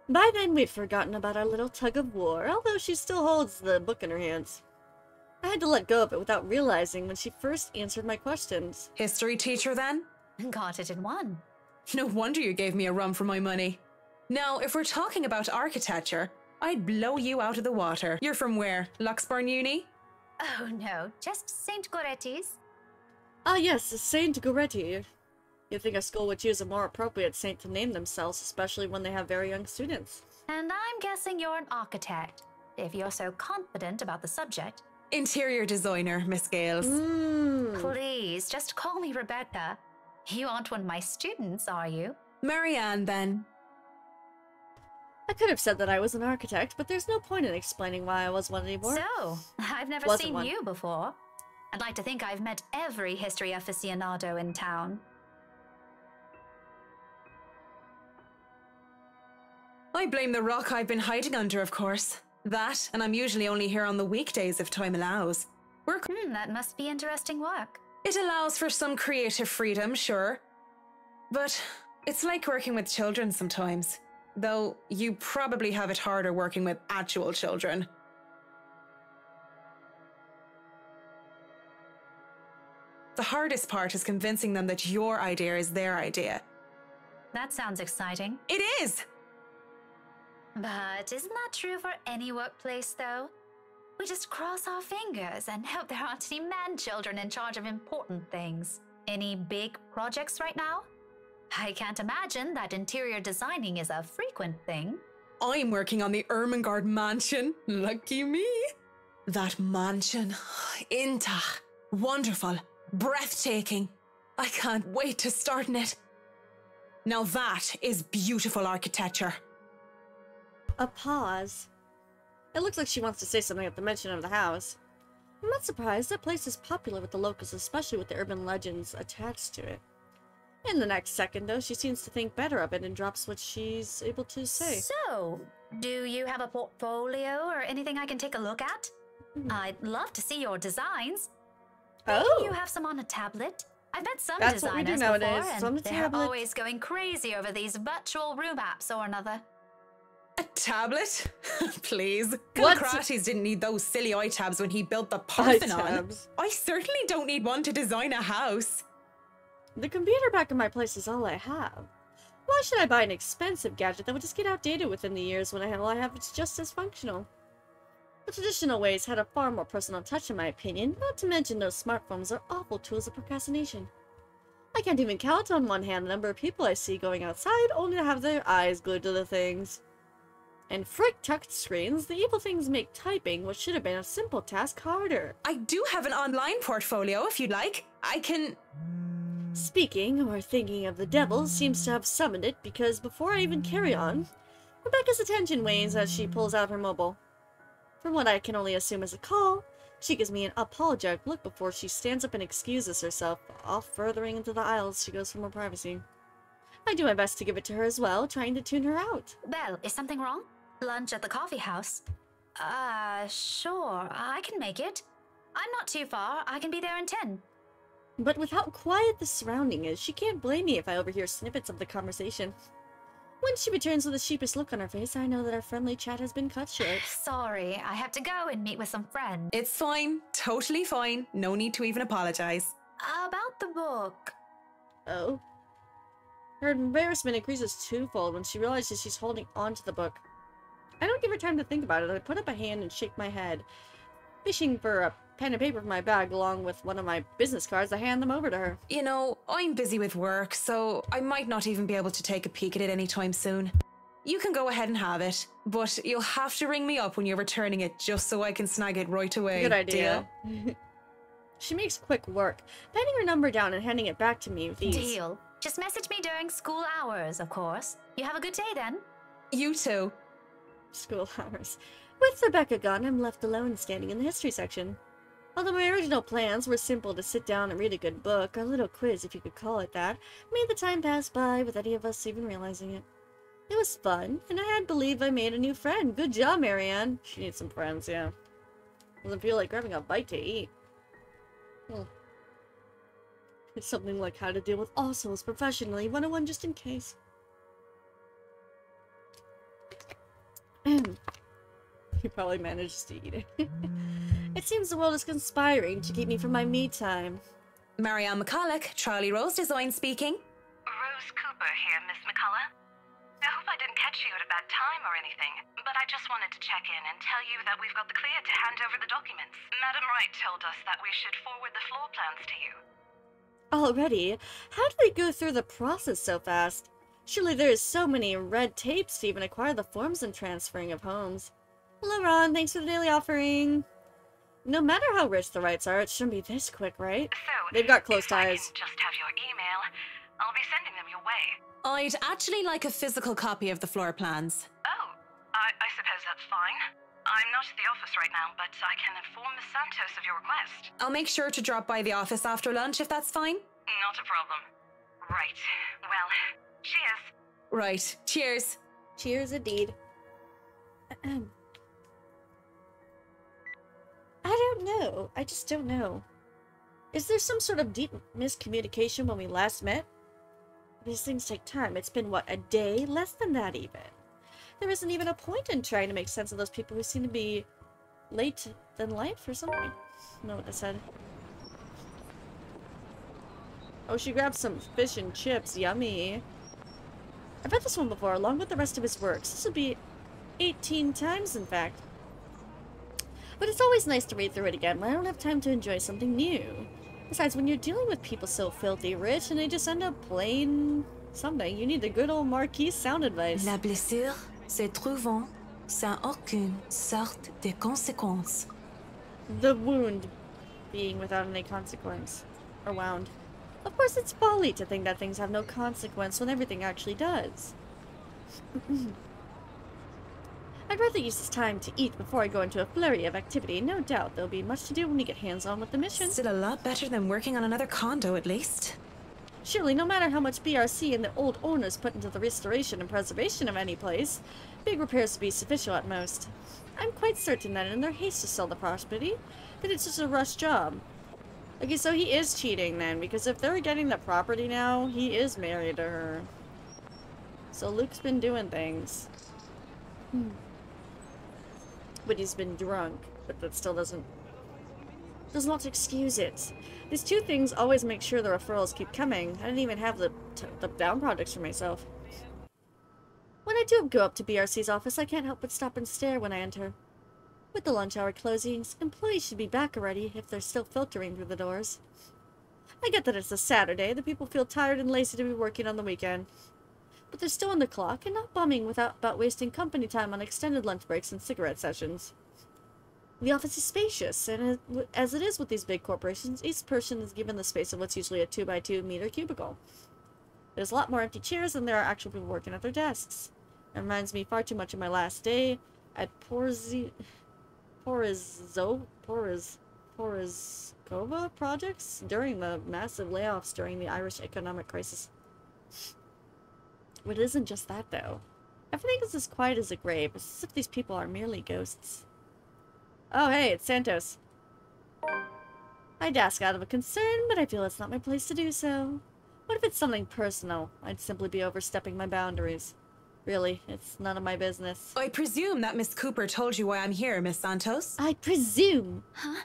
Speaker 1: By then, we'd forgotten about our little tug of war, although she still holds the book in her hands. I had to let go of it without realizing when she first answered my questions.
Speaker 2: History teacher, then?
Speaker 3: Got it in one.
Speaker 2: No wonder you gave me a run for my money. Now, if we're talking about architecture, I'd blow you out of the water. You're from where? Luxburn Uni?
Speaker 3: Oh no, just St. Goretti's.
Speaker 1: Ah yes, Saint Goretti. You'd think a school would choose a more appropriate saint to name themselves, especially when they have very young students.
Speaker 3: And I'm guessing you're an architect, if you're so confident about the subject.
Speaker 2: Interior designer, Miss Gales.
Speaker 3: Please, just call me Rebecca. You aren't one of my students, are you?
Speaker 2: Marianne, then.
Speaker 1: I could have said that I was an architect, but there's no point in explaining why I was one anymore.
Speaker 3: So, I've never
Speaker 1: Wasn't
Speaker 3: seen
Speaker 1: one.
Speaker 3: you before. I'd like to think I've met every history aficionado in town.
Speaker 2: I blame the rock I've been hiding under, of course. That, and I'm usually only here on the weekdays if time allows.
Speaker 3: That must be interesting work.
Speaker 2: It allows for some creative freedom, sure. But it's like working with children sometimes. Though you probably have it harder working with actual children. The hardest part is convincing them that your idea is their idea.
Speaker 3: That sounds exciting.
Speaker 2: It is!
Speaker 3: But isn't that true for any workplace, though? We just cross our fingers and hope there aren't any man-children in charge of important things. Any big projects right now? I can't imagine that interior designing is a frequent thing.
Speaker 2: I'm working on the Ermengarde mansion. Lucky me. That mansion. Intach. Wonderful. Breathtaking. I can't wait to start in it. Now that is beautiful architecture.
Speaker 1: A pause. It looks like she wants to say something at the mention of the house. I'm not surprised. That place is popular with the locals, especially with the urban legends attached to it. In the next second, though, she seems to think better of it and drops what she's able to say.
Speaker 3: So, do you have a portfolio or anything I can take a look at? I'd love to see your designs. Maybe
Speaker 1: Oh!
Speaker 3: you have some on a tablet? I've met some
Speaker 1: That's what we
Speaker 3: designers
Speaker 1: do nowadays.
Speaker 3: before,
Speaker 1: Some
Speaker 3: and they're
Speaker 1: tablets.
Speaker 3: always going crazy over these virtual room apps or another.
Speaker 2: A tablet? Please.
Speaker 1: What's-
Speaker 2: Calcrates didn't need those silly iTabs when he built the Parthenon.
Speaker 1: iTabs.
Speaker 2: I certainly don't need one to design a house.
Speaker 1: The computer back in my place is all I have. Why should I buy an expensive gadget that would just get outdated within the years when all I have is just as functional? The traditional ways had a far more personal touch in my opinion, not to mention those smartphones are awful tools of procrastination. I can't even count on one hand the number of people I see going outside only to have their eyes glued to the things. And frick touch screens, the evil things make typing what should have been a simple task harder.
Speaker 2: I do have an online portfolio if you'd like. I can...
Speaker 1: Speaking, or thinking of the devil, seems to have summoned it because before I even carry on, Rebecca's attention wanes as she pulls out her mobile. From what I can only assume is a call, she gives me an apologetic look before she stands up and excuses herself, off furthering into the aisles she goes for more privacy. I do my best to give it to her as well, trying to tune her out.
Speaker 3: Belle, is something wrong? Lunch at the coffee house? Sure, I can make it. I'm not too far. I can be there in 10.
Speaker 1: But with how quiet the surrounding is, she can't blame me if I overhear snippets of the conversation. When she returns with a sheepish look on her face, I know that our friendly chat has been cut short.
Speaker 3: Sorry, I have to go and meet with some friends.
Speaker 2: It's fine. Totally fine. No need to even apologize.
Speaker 3: About the book.
Speaker 1: Oh? Her embarrassment increases twofold when she realizes she's holding onto the book. I don't give her time to think about it. I put up a hand and shake my head. Fishing for a pen and paper from my bag along with one of my business cards, I hand them over to her.
Speaker 2: You know, I'm busy with work, so I might not even be able to take a peek at it anytime soon. You can go ahead and have it, but you'll have to ring me up when you're returning it just so I can snag it right away.
Speaker 1: Good idea.
Speaker 2: Deal?
Speaker 1: She makes quick work, penning her number down and handing it back to me with ease.
Speaker 3: Deal. Just message me during school hours, of course. You have a good day then.
Speaker 2: You too.
Speaker 1: School hours. With Rebecca gone, I'm left alone standing in the history section. Although my original plans were simple to sit down and read a good book, a little quiz if you could call it that, made the time pass by with any of us even realizing it. It was fun, and I had believed I made a new friend. Good job, Marianne. She needs some friends, yeah. Doesn't feel like grabbing a bite to eat. It's something like how to deal with assholes professionally, 101 just in case. He probably manages to eat it. It seems the world is conspiring to keep me from my me time.
Speaker 2: Marianne McCulloch, Charlie Rose Design speaking.
Speaker 6: Rose Cooper here, Miss McCullough. I hope I didn't catch you at a bad time or anything, but I just wanted to check in and tell you that we've got the clear to hand over the documents. Madam Wright told us that we should forward the floor plans to you.
Speaker 1: Already? How did they go through the process so fast? Surely there is so many red tapes to even acquire the forms and transferring of homes. Hello, Ron. Thanks for the daily offering. No matter how rich the Wrights are, it shouldn't be this quick, right?
Speaker 6: So,
Speaker 1: They've got close
Speaker 6: if I
Speaker 1: ties.
Speaker 6: can just have your email, I'll be sending them your way.
Speaker 2: I'd actually like a physical copy of the floor plans.
Speaker 6: Oh, I suppose that's fine. I'm not at the office right now, but I can inform Miss Santos of your request.
Speaker 2: I'll make sure to drop by the office after lunch if that's fine.
Speaker 6: Not a problem. Right. Well, cheers.
Speaker 2: Right. Cheers.
Speaker 1: Cheers, indeed. I don't know. I just don't know. Is there some sort of deep miscommunication when we last met? These things take time. It's been, what, a day? Less than that, even. There isn't even a point in trying to make sense of those people who seem to be late than life or something. I don't know what I said. Oh, she grabbed some fish and chips. Yummy. I've read this one before, along with the rest of his works. This would be 18 times, in fact. But it's always nice to read through it again when I don't have time to enjoy something new. Besides, when you're dealing with people so filthy rich and they just end up plain something, you need the good old Marquis sound advice.
Speaker 2: La blessure se trouvant sans aucune sorte de conséquence.
Speaker 1: The wound being without any consequence. Or wound. Of course, it's folly to think that things have no consequence when everything actually does. I'd rather use this time to eat before I go into a flurry of activity. No doubt there'll be much to do when we get hands-on with the mission.
Speaker 2: Still a lot better than working on another condo, at least.
Speaker 1: Surely, no matter how much BRC and the old owners put into the restoration and preservation of any place, big repairs would be sufficient at most. I'm quite certain that in their haste to sell the property, that it's just a rush job. Okay, so he is cheating then, because if they're getting the property now, he is married to her. So Luke's been doing things. But he's been drunk. But that still does not excuse it. These two things always make sure the referrals keep coming. I didn't even have the down projects for myself. When I do go up to BRC's office, I can't help but stop and stare when I enter. With the lunch hour closings, employees should be back already if they're still filtering through the doors. I get that it's a Saturday, the people feel tired and lazy to be working on the weekend. But they're still on the clock and not bumming about wasting company time on extended lunch breaks and cigarette sessions. The office is spacious, and as it is with these big corporations, each person is given the space of what's usually a 2x2 meter cubicle. There's a lot more empty chairs than there are actual people working at their desks. It reminds me far too much of my last day at Porizkova projects during the massive layoffs during the Irish economic crisis. But it isn't just that, though. Everything is as quiet as a grave, as if these people are merely ghosts. Oh, hey, it's Santos. I'd ask out of a concern, but I feel it's not my place to do so. What if it's something personal? I'd simply be overstepping my boundaries. Really, it's none of my business.
Speaker 2: I presume that Miss Cooper told you why I'm here, Miss Santos?
Speaker 1: I presume.
Speaker 7: Huh?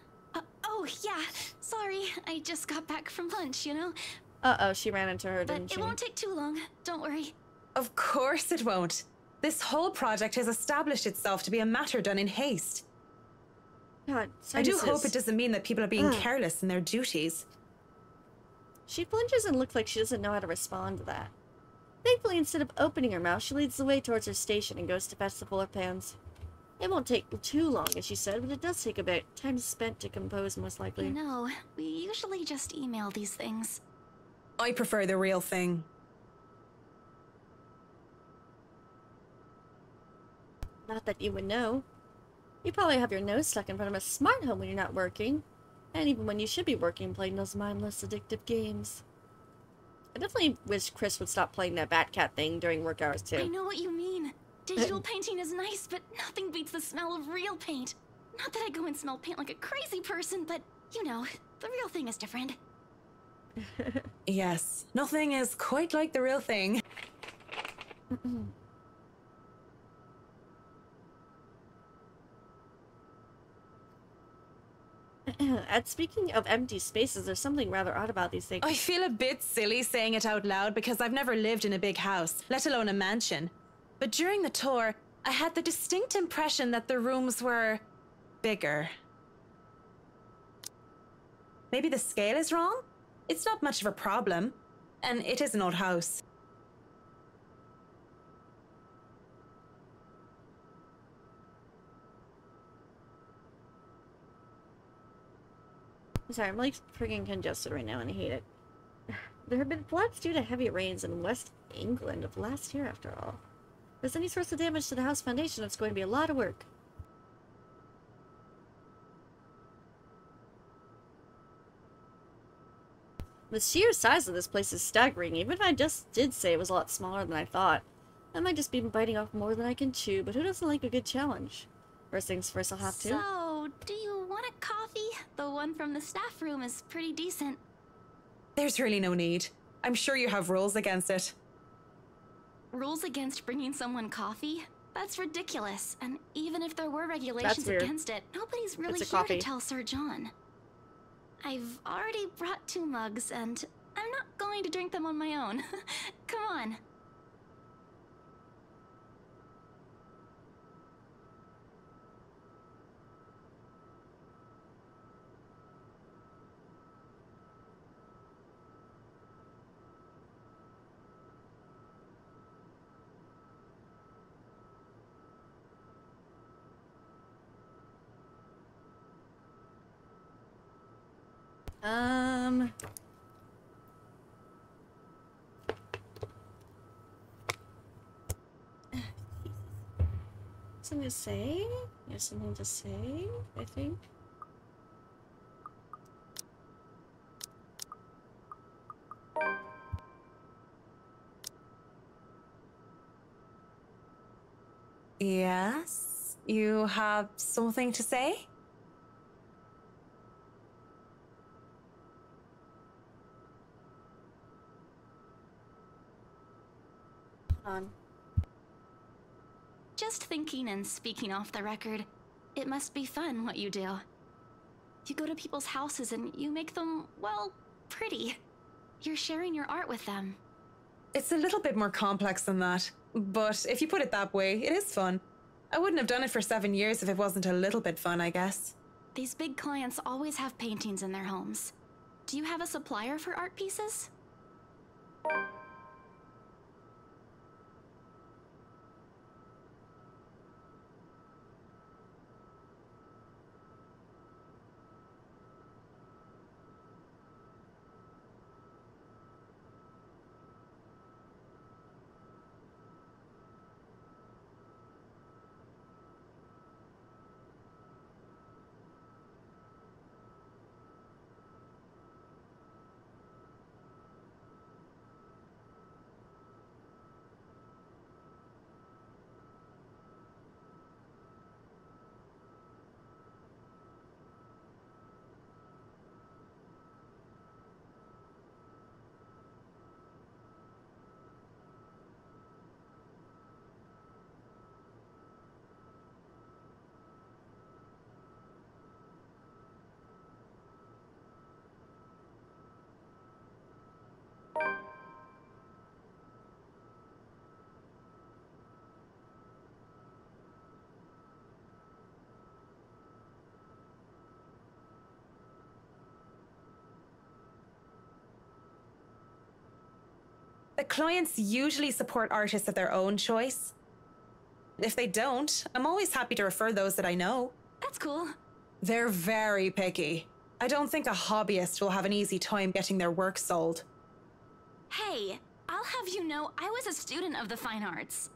Speaker 7: Oh, yeah. Sorry, I just got back from lunch, you know?
Speaker 1: Uh-oh, she ran into her, didn't
Speaker 7: But
Speaker 1: she?
Speaker 7: it won't take too long. Don't worry.
Speaker 2: Of course it won't. This whole project has established itself to be a matter done in haste.
Speaker 1: God,
Speaker 2: I do hope it doesn't mean that people are being careless in their duties.
Speaker 1: She flinches and looks like she doesn't know how to respond to that. Thankfully, instead of opening her mouth, she leads the way towards her station and goes to fetch the fuller pans. It won't take too long, as she said, but it does take a bit. Time spent to compose, most likely.
Speaker 7: You know, we usually just email these things.
Speaker 2: I prefer the real thing.
Speaker 1: Not that you would know. You probably have your nose stuck in front of a smart home when you're not working. And even when you should be working, playing those mindless, addictive games. I definitely wish Chris would stop playing that Batcat thing during work hours, too.
Speaker 7: I know what you mean. Digital painting is nice, but nothing beats the smell of real paint. Not that I go and smell paint like a crazy person, but, you know, the real thing is different.
Speaker 2: Yes, nothing is quite like the real thing.
Speaker 1: And speaking of empty spaces, there's something rather odd about these things.
Speaker 2: I feel a bit silly saying it out loud because I've never lived in a big house, let alone a mansion. But during the tour, I had the distinct impression that the rooms were bigger. Maybe the scale is wrong? It's not much of a problem, and it is an old house.
Speaker 1: Sorry, I'm like freaking congested right now and I hate it. There have been floods due to heavy rains in West England of last year, after all. If there's any source of damage to the house foundation, it's going to be a lot of work. The sheer size of this place is staggering, even if I just did say it was a lot smaller than I thought. I might just be biting off more than I can chew, but who doesn't like a good challenge? First things first, I'll have to.
Speaker 7: So, do you want a coffee? The one from the staff room is pretty decent.
Speaker 2: There's really no need. I'm sure you have rules against it.
Speaker 7: Rules against bringing someone coffee? That's ridiculous. And even if there were regulations against it, nobody's really here to tell Sir John. I've already brought 2 mugs, and I'm not going to drink them on my own. Come on.
Speaker 1: Something to say? You have something to say, I think.
Speaker 2: Yes? You have something to say?
Speaker 1: on.
Speaker 7: Just thinking and speaking off the record, it must be fun what you do. You go to people's houses and you make them, well, pretty. You're sharing your art with them.
Speaker 2: It's a little bit more complex than that, but if you put it that way, it is fun. I wouldn't have done it for 7 years if it wasn't a little bit fun, I guess.
Speaker 7: These big clients always have paintings in their homes. Do you have a supplier for art pieces?
Speaker 2: The clients usually support artists of their own choice. If they don't, I'm always happy to refer those that I know.
Speaker 7: That's cool.
Speaker 2: They're very picky. I don't think a hobbyist will have an easy time getting their work sold.
Speaker 7: Hey, I'll have you know I was a student of the fine arts.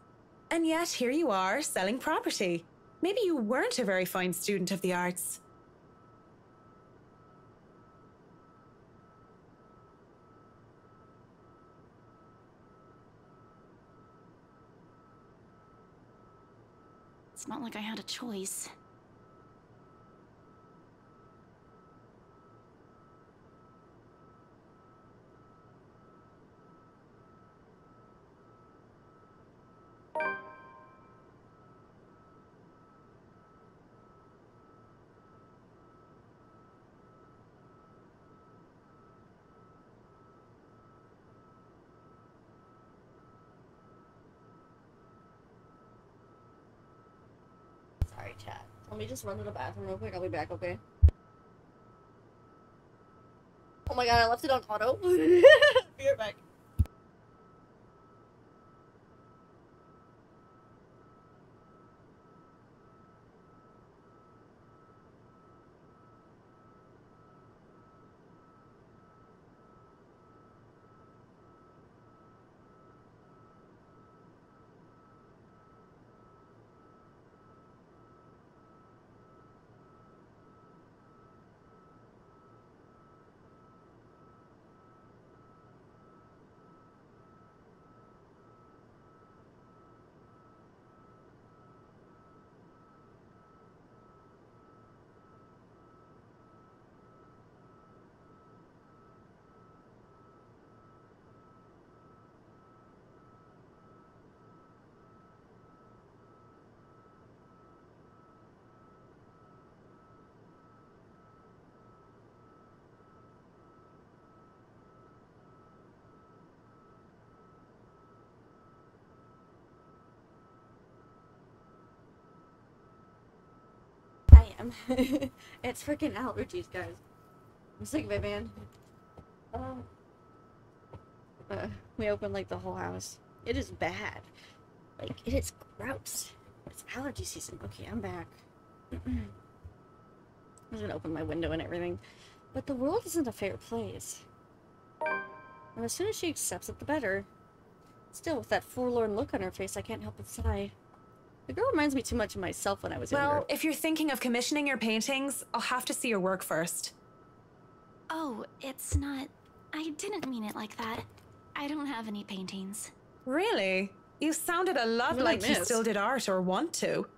Speaker 2: And yet here you are, selling property. Maybe you weren't a very fine student of the arts.
Speaker 7: It's not like I had a choice.
Speaker 1: Sorry, chat. Let me just run to the bathroom real quick. I'll be back, okay? Oh my god, I left it on auto. Be right back. It's freaking allergies, guys. I'm sick of it, man. We opened like the whole house. It is bad. Like, it is gross. It's allergy season. Okay, I'm back. I'm just gonna open my window and everything. But the world isn't a fair place. And as soon as she accepts it, the better. Still, with that forlorn look on her face, I can't help but sigh. The girl reminds me too much of myself when I was younger.
Speaker 2: Well, if you're thinking of commissioning your paintings, I'll have to see your work first.
Speaker 7: Oh, it's not... I didn't mean it like that. I don't have any paintings.
Speaker 2: Really? You sounded a lot like you still did art or want to.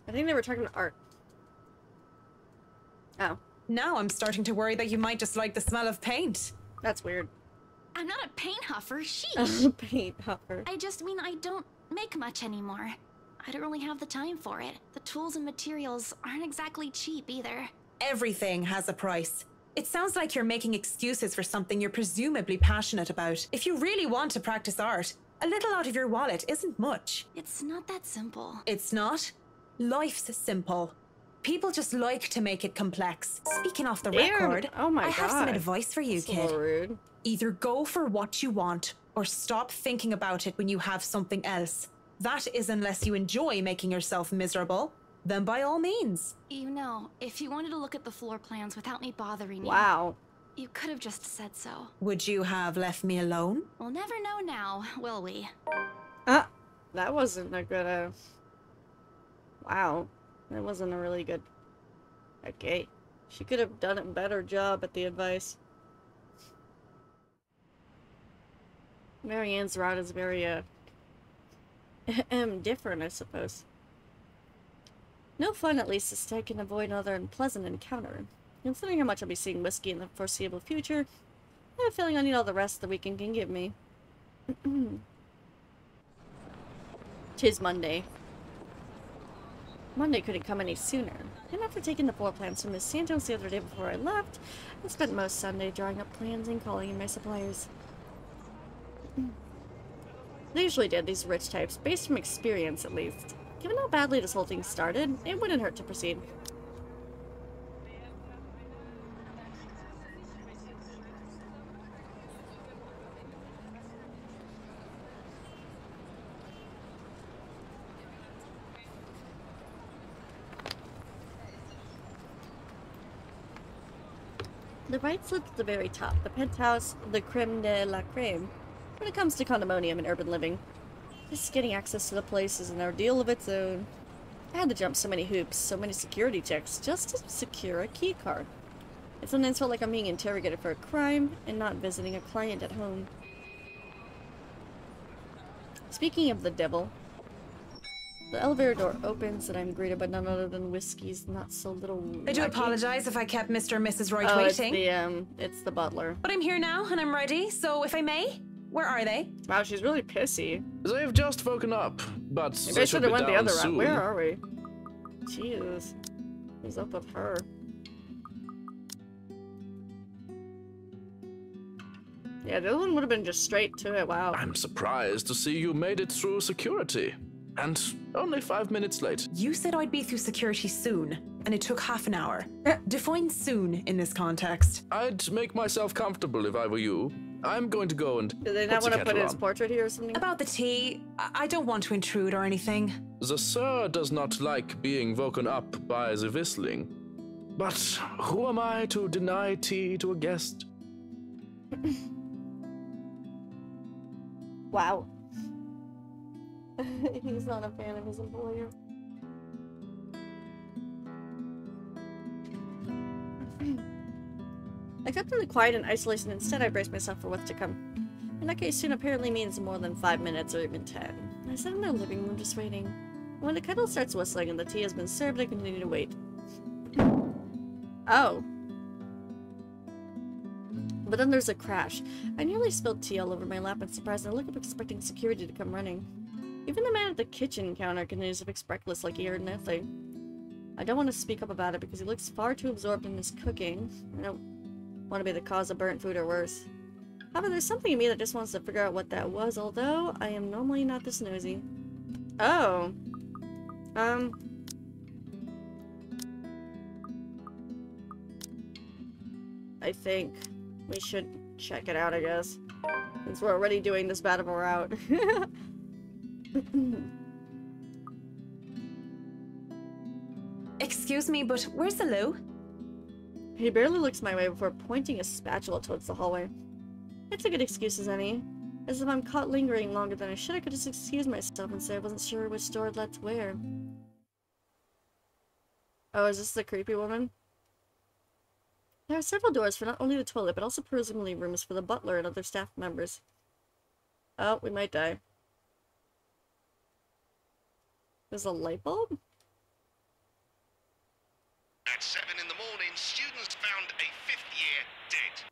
Speaker 1: I think they were talking about art. Oh.
Speaker 2: Now I'm starting to worry that you might just like the smell of paint.
Speaker 1: That's weird.
Speaker 7: I'm not a paint huffer, sheesh.
Speaker 1: Paint huffer.
Speaker 7: I just mean I don't make much anymore. I don't really have the time for it. The tools and materials aren't exactly cheap either.
Speaker 2: Everything has a price. It sounds like you're making excuses for something you're presumably passionate about. If you really want to practice art, a little out of your wallet isn't much.
Speaker 7: It's not that simple.
Speaker 2: It's not? Life's simple. People just like to make it complex. Speaking off the record,
Speaker 1: oh my
Speaker 2: I have some advice for you,
Speaker 1: That's
Speaker 2: kid.
Speaker 1: a little rude.
Speaker 2: Either go for what you want, or stop thinking about it when you have something else. That is unless you enjoy making yourself miserable, then by all means.
Speaker 7: You know, if you wanted to look at the floor plans without me bothering
Speaker 1: Wow.
Speaker 7: you could have just said so.
Speaker 2: Would you have left me alone?
Speaker 7: We'll never know now, will we?
Speaker 1: That wasn't a good, wow. That wasn't a really good... Okay. She could have done a better job at the advice. Marianne's route is very, different, I suppose. No fun, at least, as I can avoid another unpleasant encounter. Considering how much I'll be seeing whiskey in the foreseeable future, I have a feeling I need all the rest the weekend can give me. 'Tis Monday. Monday couldn't come any sooner. And after taking the floor plans from Miss Santos the other day before I left, I spent most Sunday drawing up plans and calling in my suppliers. They usually did, these rich types, based from experience at least. Given how badly this whole thing started, it wouldn't hurt to proceed. The right slip at the very top, the penthouse, the creme de la creme, when it comes to condominium and urban living. Just getting access to the place is an ordeal of its own. I had to jump so many hoops, so many security checks, just to secure a key card. It sometimes felt like I'm being interrogated for a crime, and not visiting a client at home. Speaking of the devil, the elevator door opens and I'm greeted by none other than Whiskey's not so little
Speaker 2: I do
Speaker 1: lucky.
Speaker 2: apologize if I kept Mr. and Mrs. Wright waiting.
Speaker 1: It's the butler.
Speaker 2: But I'm here now and I'm ready, so if I may, where are they?
Speaker 1: Wow, she's really pissy.
Speaker 5: They've just woken up, but
Speaker 1: Maybe I
Speaker 5: they
Speaker 1: should
Speaker 5: should
Speaker 1: have
Speaker 5: be
Speaker 1: went the
Speaker 5: down
Speaker 1: other route.
Speaker 5: soon.
Speaker 1: Where are we? Jesus. What's up with her? Yeah, the other one would have been just straight to it. Wow.
Speaker 5: I'm surprised to see you made it through security. And only 5 minutes late.
Speaker 2: You said I'd be through security soon, and it took half an hour. Define soon in this context.
Speaker 5: I'd make myself comfortable if I were you. I'm going to go and
Speaker 1: Do they not
Speaker 5: put
Speaker 1: want
Speaker 5: the
Speaker 1: to put
Speaker 5: kettle
Speaker 1: his
Speaker 5: on.
Speaker 1: portrait here or something?
Speaker 2: About the tea, I don't want to intrude or anything.
Speaker 5: The sir does not like being woken up by the whistling. But who am I to deny tea to a guest?
Speaker 1: Wow. He's not a fan of his employer. I kept in the quiet and isolation. Instead, I braced myself for what's to come. In that case, soon apparently means more than 5 minutes or even 10. I sat in my living room just waiting. When the kettle starts whistling and the tea has been served, I continue to wait. Oh. But then there's a crash. I nearly spilled tea all over my lap in surprise, and I look up expecting security to come running. Even the man at the kitchen counter continues to fix breakfast like he heard nothing. I don't want to speak up about it because he looks far too absorbed in his cooking. I don't want to be the cause of burnt food or worse. However, there's something in me that just wants to figure out what that was, although I am normally not this nosy. Oh. I think we should check it out, I guess. Since we're already doing this bad of a route.
Speaker 2: Excuse me, but where's the loo?
Speaker 1: He barely looks my way before pointing a spatula towards the hallway. It's a good excuse as any. As if I'm caught lingering longer than I should, I could just excuse myself and say I wasn't sure which door it led to where. Oh, is this the creepy woman? There are several doors for not only the toilet, but also presumably rooms for the butler and other staff members. Oh, we might die. There's a light bulb?
Speaker 8: At 7 in the morning, students found a 5th year dead.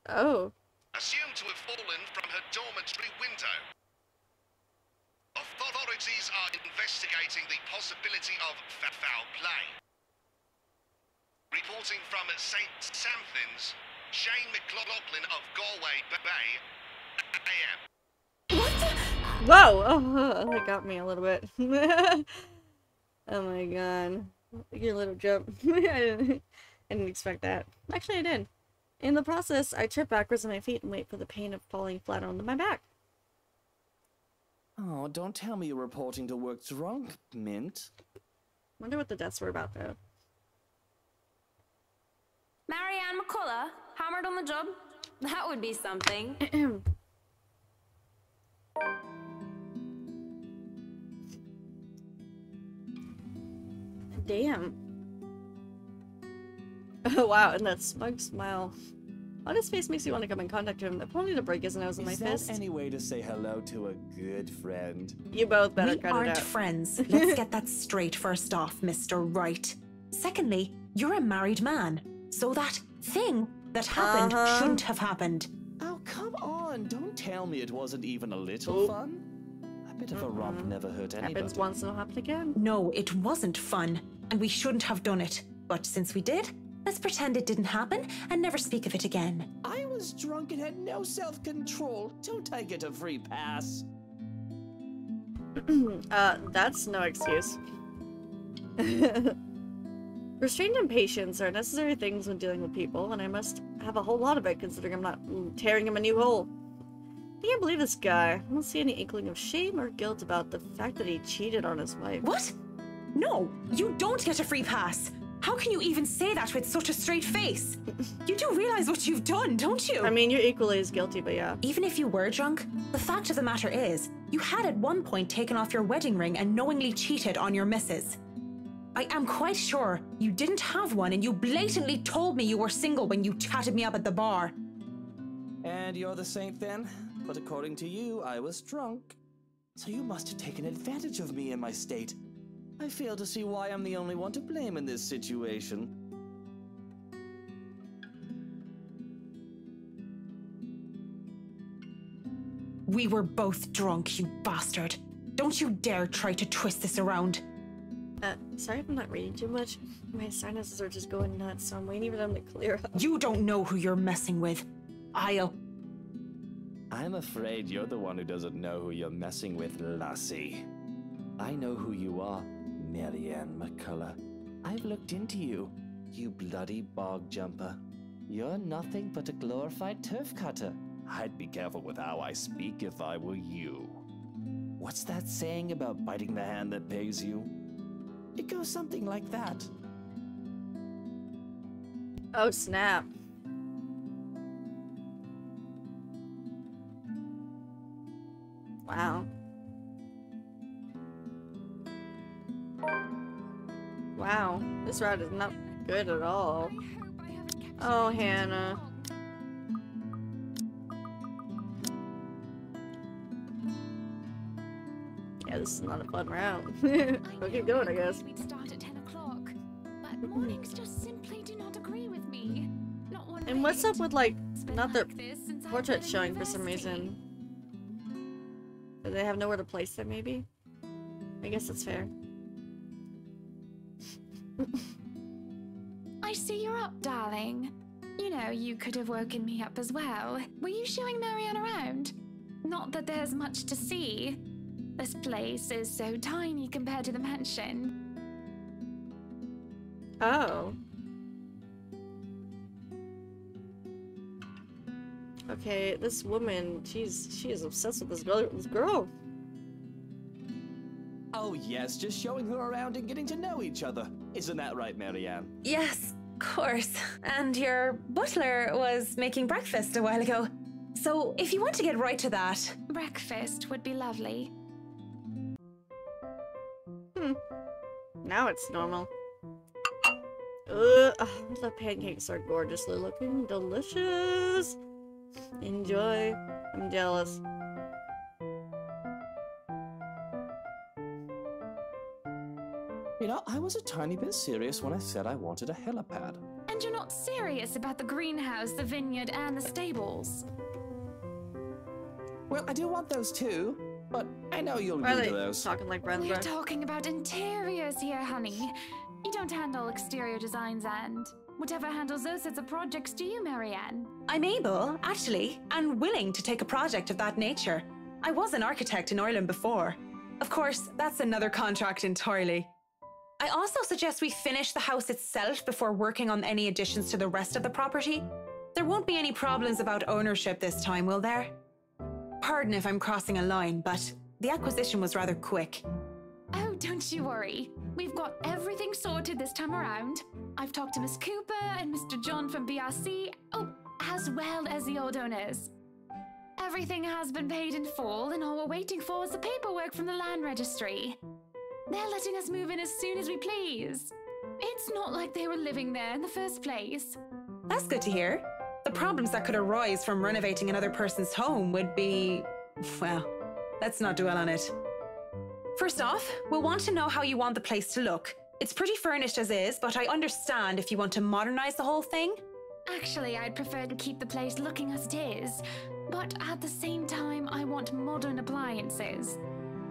Speaker 1: Oh.
Speaker 8: Assumed Toronto. Authorities are investigating the possibility of foul play. Reporting from St. Samthins, Shane McLaughlin of Galway Bay, AM.
Speaker 2: What the?
Speaker 1: Whoa! Oh, that got me a little bit. Oh my god. Your little jump. I didn't expect that. Actually, I did. In the process, I trip backwards on my feet and wait for the pain of falling flat onto my back.
Speaker 5: Oh, don't tell me you're reporting to work drunk, Mint.
Speaker 1: Wonder what the deaths were about, though.
Speaker 4: Marianne McCullough, hammered on the job? That would be something.
Speaker 1: Damn. Oh wow, and that smug smile. On his face makes you want to come in contact with him, if only to break his nose with my fist.
Speaker 5: Is that any way to say hello to a good friend?
Speaker 1: You both better cut it out.
Speaker 2: We aren't friends. Let's get that straight first off, Mr. Wright. Secondly, you're a married man, so that thing that happened shouldn't have happened.
Speaker 5: Oh, come on. Don't tell me it wasn't even a little fun. A bit of a romp never hurt anybody.
Speaker 1: Happens once and it'll happen again.
Speaker 2: No, it wasn't fun, and we shouldn't have done it. But since we did, let's pretend it didn't happen and never speak of it again.
Speaker 5: I was drunk and had no self-control. Don't I get a free pass?
Speaker 1: That's no excuse. Restraint and patience are necessary things when dealing with people, and I must have a whole lot of it considering I'm not tearing him a new hole. I can't believe this guy. I don't see any inkling of shame or guilt about the fact that he cheated on his wife.
Speaker 2: What? No, you don't get a free pass. How can you even say that with such a straight face? You do realize what you've done, don't you?
Speaker 1: I mean, you're equally as guilty, but yeah.
Speaker 2: Even if you were drunk, the fact of the matter is, you had at one point taken off your wedding ring and knowingly cheated on your missus. I am quite sure you didn't have one and you blatantly told me you were single when you chatted me up at the bar.
Speaker 5: And you're the saint then? But according to you, I was drunk. So you must have taken advantage of me in my state. I fail to see why I'm the only one to blame in this situation.
Speaker 2: We were both drunk, you bastard. Don't you dare try to twist this around.
Speaker 1: Sorry if I'm not reading too much. My sinuses are just going nuts, so I'm waiting for them to clear up.
Speaker 2: You don't know who you're messing with.
Speaker 5: I'm afraid you're the one who doesn't know who you're messing with, lassie. I know who you are, Marianne McCullough. I've looked into you, you bloody bog jumper. You're nothing but a glorified turf cutter. I'd be careful with how I speak if I were you. What's that saying about biting the hand that pays you? It goes something like that.
Speaker 1: Oh, snap. Wow. Wow, this route is not good at all. Oh, Hannah. Yeah, this is not a fun route. We'll keep going, I guess.
Speaker 7: We'd start at 10 o'clock, but mornings just simply do not agree with me. Not one
Speaker 1: And what's up
Speaker 7: bit.
Speaker 1: with, like,
Speaker 7: It's been
Speaker 1: not their
Speaker 7: like this since I've
Speaker 1: portrait
Speaker 7: been in
Speaker 1: showing for some
Speaker 7: university.
Speaker 1: reason? Do they have nowhere to place them, maybe? I guess that's fair.
Speaker 7: I see you're up, darling. You know, you could have woken me up as well. Were you showing Marianne around? Not that there's much to see. This place is so tiny compared to the mansion.
Speaker 1: Oh. Okay, this woman, she is obsessed with this girl.
Speaker 5: Oh yes, just showing her around and getting to know each other. Isn't that right, Marianne?
Speaker 2: Yes, of course. And your butler was making breakfast a while ago. So if you want to get right to that...
Speaker 7: Breakfast would be lovely.
Speaker 1: Now it's normal. The pancakes are gorgeously looking. Delicious. Enjoy. I'm jealous.
Speaker 5: You know, I was a tiny bit serious when I said I wanted a helipad.
Speaker 7: And you're not serious about the greenhouse, the vineyard, and the stables.
Speaker 5: Well, I do want those too, but I know you'll agree to those.
Speaker 1: Talking like friends.
Speaker 7: We're talking about interiors here, honey. You don't handle exterior designs and whatever handles those sorts of projects do you, Marianne?
Speaker 2: I'm able, actually, and willing to take a project of that nature. I was an architect in Ireland before. Of course, that's another contract entirely. I also suggest we finish the house itself before working on any additions to the rest of the property. There won't be any problems about ownership this time, will there? Pardon if I'm crossing a line, but the acquisition was rather quick.
Speaker 7: Oh, don't you worry. We've got everything sorted this time around. I've talked to Miss Cooper and Mr. John from BRC, as well as the old owners. Everything has been paid in full, and all we're waiting for is the paperwork from the land registry. They're letting us move in as soon as we please. It's not like they were living there in the first place.
Speaker 2: That's good to hear. The problems that could arise from renovating another person's home would be... well, let's not dwell on it. First off, we'll want to know how you want the place to look. It's pretty furnished as is, but I understand if you want to modernize the whole thing.
Speaker 7: Actually, I'd prefer to keep the place looking as it is, but at the same time, I want modern appliances.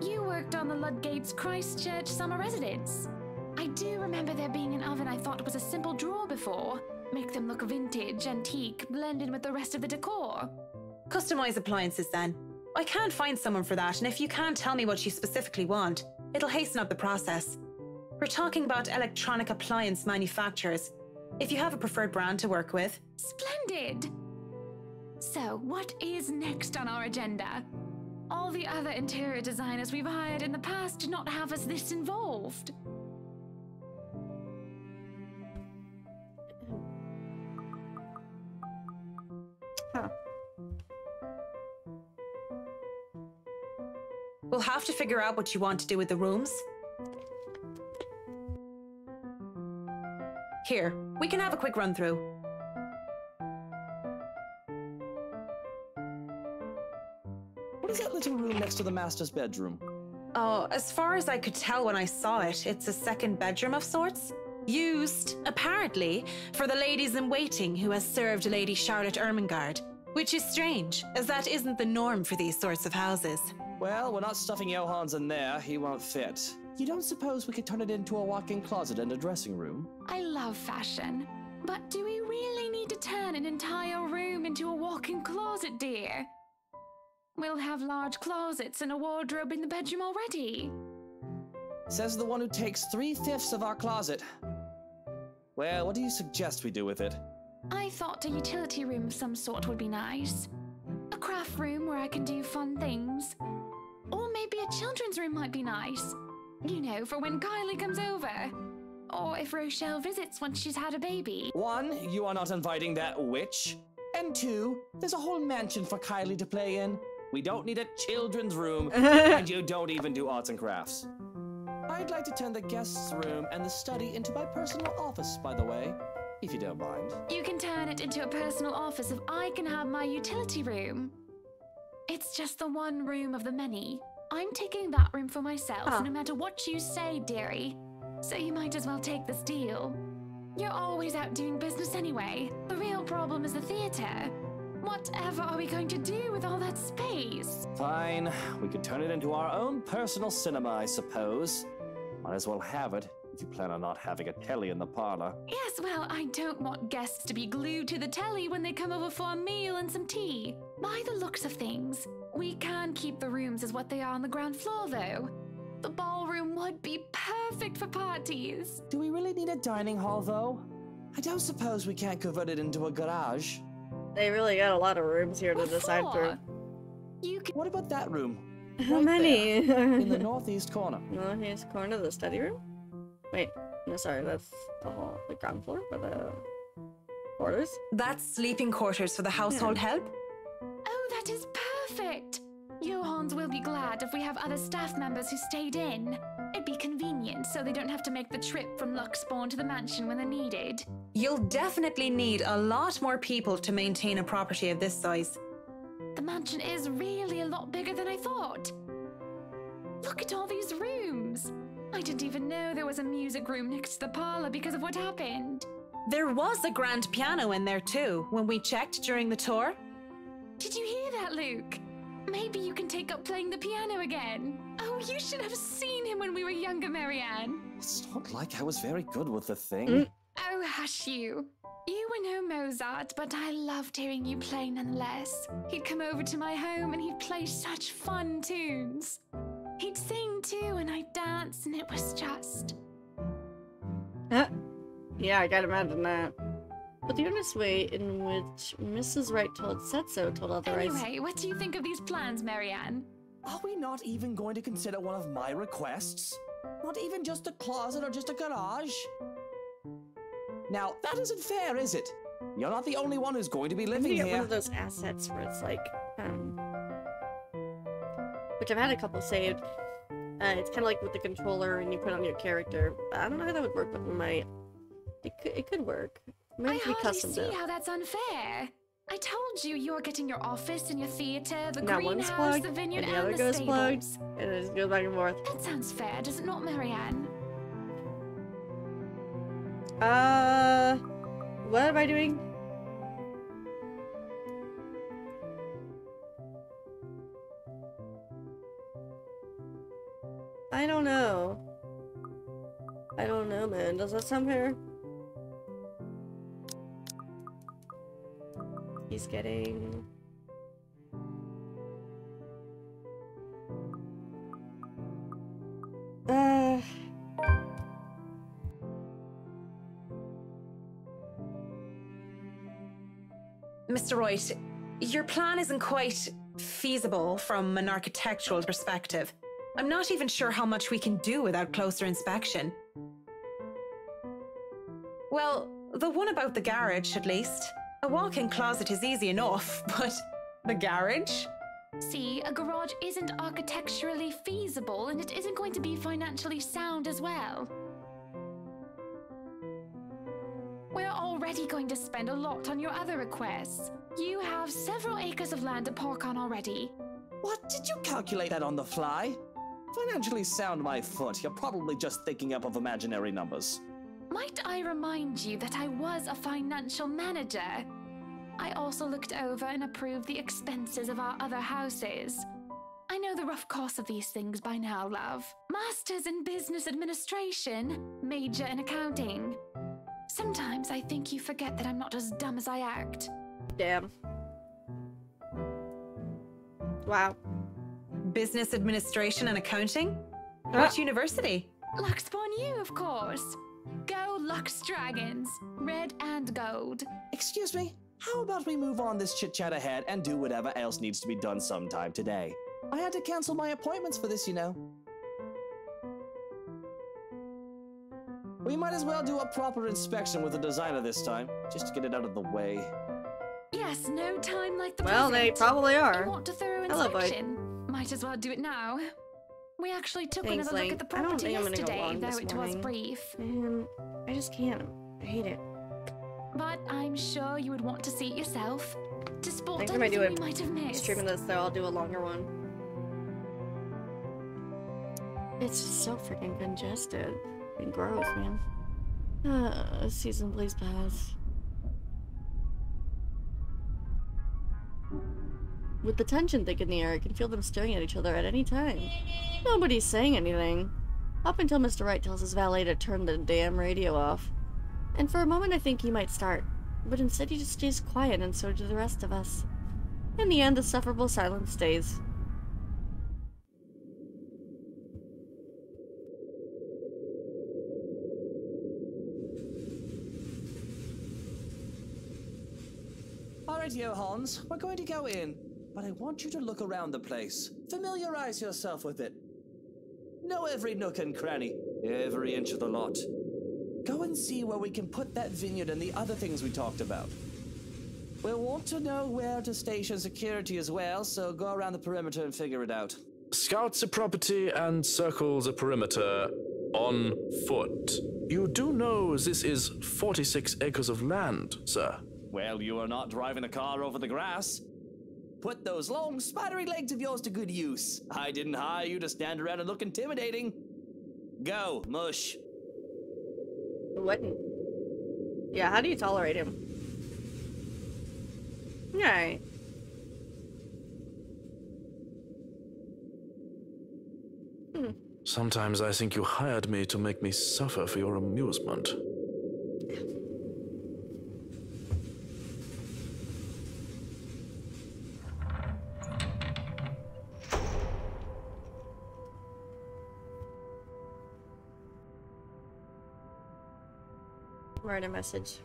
Speaker 7: You worked on the Ludgates Christchurch summer residence. I do remember there being an oven I thought was a simple drawer before. Make them look vintage, antique, blended with the rest of the decor.
Speaker 2: Customize appliances then. I can't find someone for that, and if you can't tell me what you specifically want, it'll hasten up the process. We're talking about electronic appliance manufacturers. If you have a preferred brand to work with.
Speaker 7: Splendid! So, what is next on our agenda? All the other interior designers we've hired in the past did not have us this involved.
Speaker 1: Huh.
Speaker 2: We'll have to figure out what you want to do with the rooms. Here, we can have a quick run through.
Speaker 5: What is that little room next to the master's bedroom?
Speaker 2: Oh, as far as I could tell when I saw it, it's a second bedroom of sorts. Used, apparently, for the ladies-in-waiting who has served Lady Charlotte Ermengarde. Which is strange, as that isn't the norm for these sorts of houses.
Speaker 5: Well, we're not stuffing Johans in there. He won't fit. You don't suppose we could turn it into a walk-in closet and a dressing room?
Speaker 7: I love fashion, but do we really need to turn an entire room into a walk-in closet, dear? We'll have large closets and a wardrobe in the bedroom already.
Speaker 5: Says the one who takes 3/5 of our closet. Well, what do you suggest we do with it?
Speaker 7: I thought a utility room of some sort would be nice. A craft room where I can do fun things. Or maybe a children's room might be nice. You know, for when Kylie comes over. Or if Rochelle visits once she's had a baby.
Speaker 5: 1, you are not inviting that witch. And 2, there's a whole mansion for Kylie to play in. We don't need a children's room, and you don't even do arts and crafts. I'd like to turn the guest's room and the study into my personal office, by the way, if you don't mind.
Speaker 7: You can turn it into a personal office if I can have my utility room. It's just the one room of the many. I'm taking that room for myself, no matter what you say, dearie. So you might as well take this deal. You're always out doing business anyway. The real problem is the theater. Whatever are we going to do with all that space?
Speaker 5: Fine. We could turn it into our own personal cinema, I suppose. Might as well have it, if you plan on not having a telly in the parlor.
Speaker 7: Yes, well, I don't want guests to be glued to the telly when they come over for a meal and some tea. By the looks of things, we can keep the rooms as what they are on the ground floor, though. The ballroom would be perfect for parties.
Speaker 5: Do we really need a dining hall, though? I don't suppose we can't convert it into a garage.
Speaker 1: They really got a lot of rooms here to decide through.
Speaker 5: What about that room?
Speaker 1: How
Speaker 5: Right
Speaker 1: many?
Speaker 5: there, in the northeast corner.
Speaker 1: Northeast corner, the study room? Wait, no, sorry, that's the ground floor for the quarters?
Speaker 2: That's sleeping quarters for the household help?
Speaker 7: Oh, that is perfect! Johans will be glad if we have other staff members who stayed in. It'd be convenient so they don't have to make the trip from Luxbourne to the mansion when they're needed.
Speaker 2: You'll definitely need a lot more people to maintain a property of this size.
Speaker 7: The mansion is really a lot bigger than I thought. Look at all these rooms. I didn't even know there was a music room next to the parlor because of what happened.
Speaker 2: There was a grand piano in there too, when we checked during the tour.
Speaker 7: Did you hear that, Luke?
Speaker 4: Maybe you can take up playing the piano again. Oh, you should have seen him when we were younger, Marianne.
Speaker 5: It's not like I was very good with the thing.
Speaker 4: Oh, hush you. You were no Mozart, but I loved hearing you play nonetheless. He'd come over to my home and he'd play such fun tunes. He'd sing too, and I'd dance, and it was just...
Speaker 1: Yeah, I gotta imagine that. But the earnest way in which Mrs. Wright said so told otherwise.
Speaker 4: Anyway, what do you think of these plans, Marianne?
Speaker 5: Are we not even going to consider one of my requests? Not even just a closet or just a garage? Now, that isn't fair, is it? You're not the only one who's going to be living here.
Speaker 1: One of those assets where it's like, which I've had a couple saved. It's kind of like with the controller and you put on your character. I don't know how that would work, but it could work.
Speaker 4: I hardly see how that's unfair. I told you you're getting your office and your theater, the greenhouse, the vineyard,
Speaker 1: and the other goes plugged, and it just goes back and forth.
Speaker 4: That sounds fair, does it not, Marianne?
Speaker 1: What am I doing? I don't know. I don't know, man. Does that sound fair? He's getting...
Speaker 2: Mr. Wright, your plan isn't quite feasible from an architectural perspective. I'm not even sure how much we can do without closer inspection. Well, the one about the garage, at least. A walk-in closet is easy enough, but the garage?
Speaker 4: See, a garage isn't architecturally feasible, and it isn't going to be financially sound as well. We're already going to spend a lot on your other requests. You have several acres of land to park on already.
Speaker 5: What? Did you calculate that on the fly? Financially sound my foot. You're probably just thinking up of imaginary numbers.
Speaker 4: Might I remind you that I was a financial manager? I also looked over and approved the expenses of our other houses. I know the rough costs of these things by now, love. Masters in business administration, major in accounting. Sometimes I think you forget that I'm not as dumb as I act.
Speaker 1: Damn. Wow.
Speaker 2: Business administration and accounting? What university?
Speaker 4: Luxborn U, of course. Go Lux Dragons. Red and gold.
Speaker 5: Excuse me? How about we move on this chit-chat ahead and do whatever else needs to be done sometime today? I had to cancel my appointments for this, you know. We might as well do a proper inspection with the designer this time, just to get it out of the way.
Speaker 4: Yes, no time like the
Speaker 1: present. Well, they probably are.
Speaker 4: You want a thorough inspection? Might as well do it now. We actually took another look at the property yesterday, though it was brief.
Speaker 1: Man, I just can't. I hate it.
Speaker 4: But I'm sure you would want to see it yourself. To spot anything we might have missed.
Speaker 1: Streaming this, though, I'll do a longer one. It's just so freaking congested and gross, man. Season, please pass. With the tension thick in the air, I can feel them staring at each other at any time. Nobody's saying anything. Up until Mr. Wright tells his valet to turn the damn radio off. And for a moment I think he might start, but instead he just stays quiet, and so do the rest of us. In the end, the sufferable silence stays.
Speaker 5: Alright, Johans, we're going to go in. But I want you to look around the place. Familiarize yourself with it. Know every nook and cranny, every inch of the lot. Go and see where we can put that vineyard and the other things we talked about. We'll want to know where to station security as well, so go around the perimeter and figure it out.
Speaker 9: Scouts a property and circles a perimeter on foot. You do know this is 46 acres of land, sir.
Speaker 5: Well, you are not driving a car over the grass. Put those long, spidery legs of yours to good use. I didn't hire you to stand around and look intimidating. Go, mush.
Speaker 1: What? Yeah, how do you tolerate him? Alright.
Speaker 9: Sometimes I think you hired me to make me suffer for your amusement.
Speaker 1: Write a message.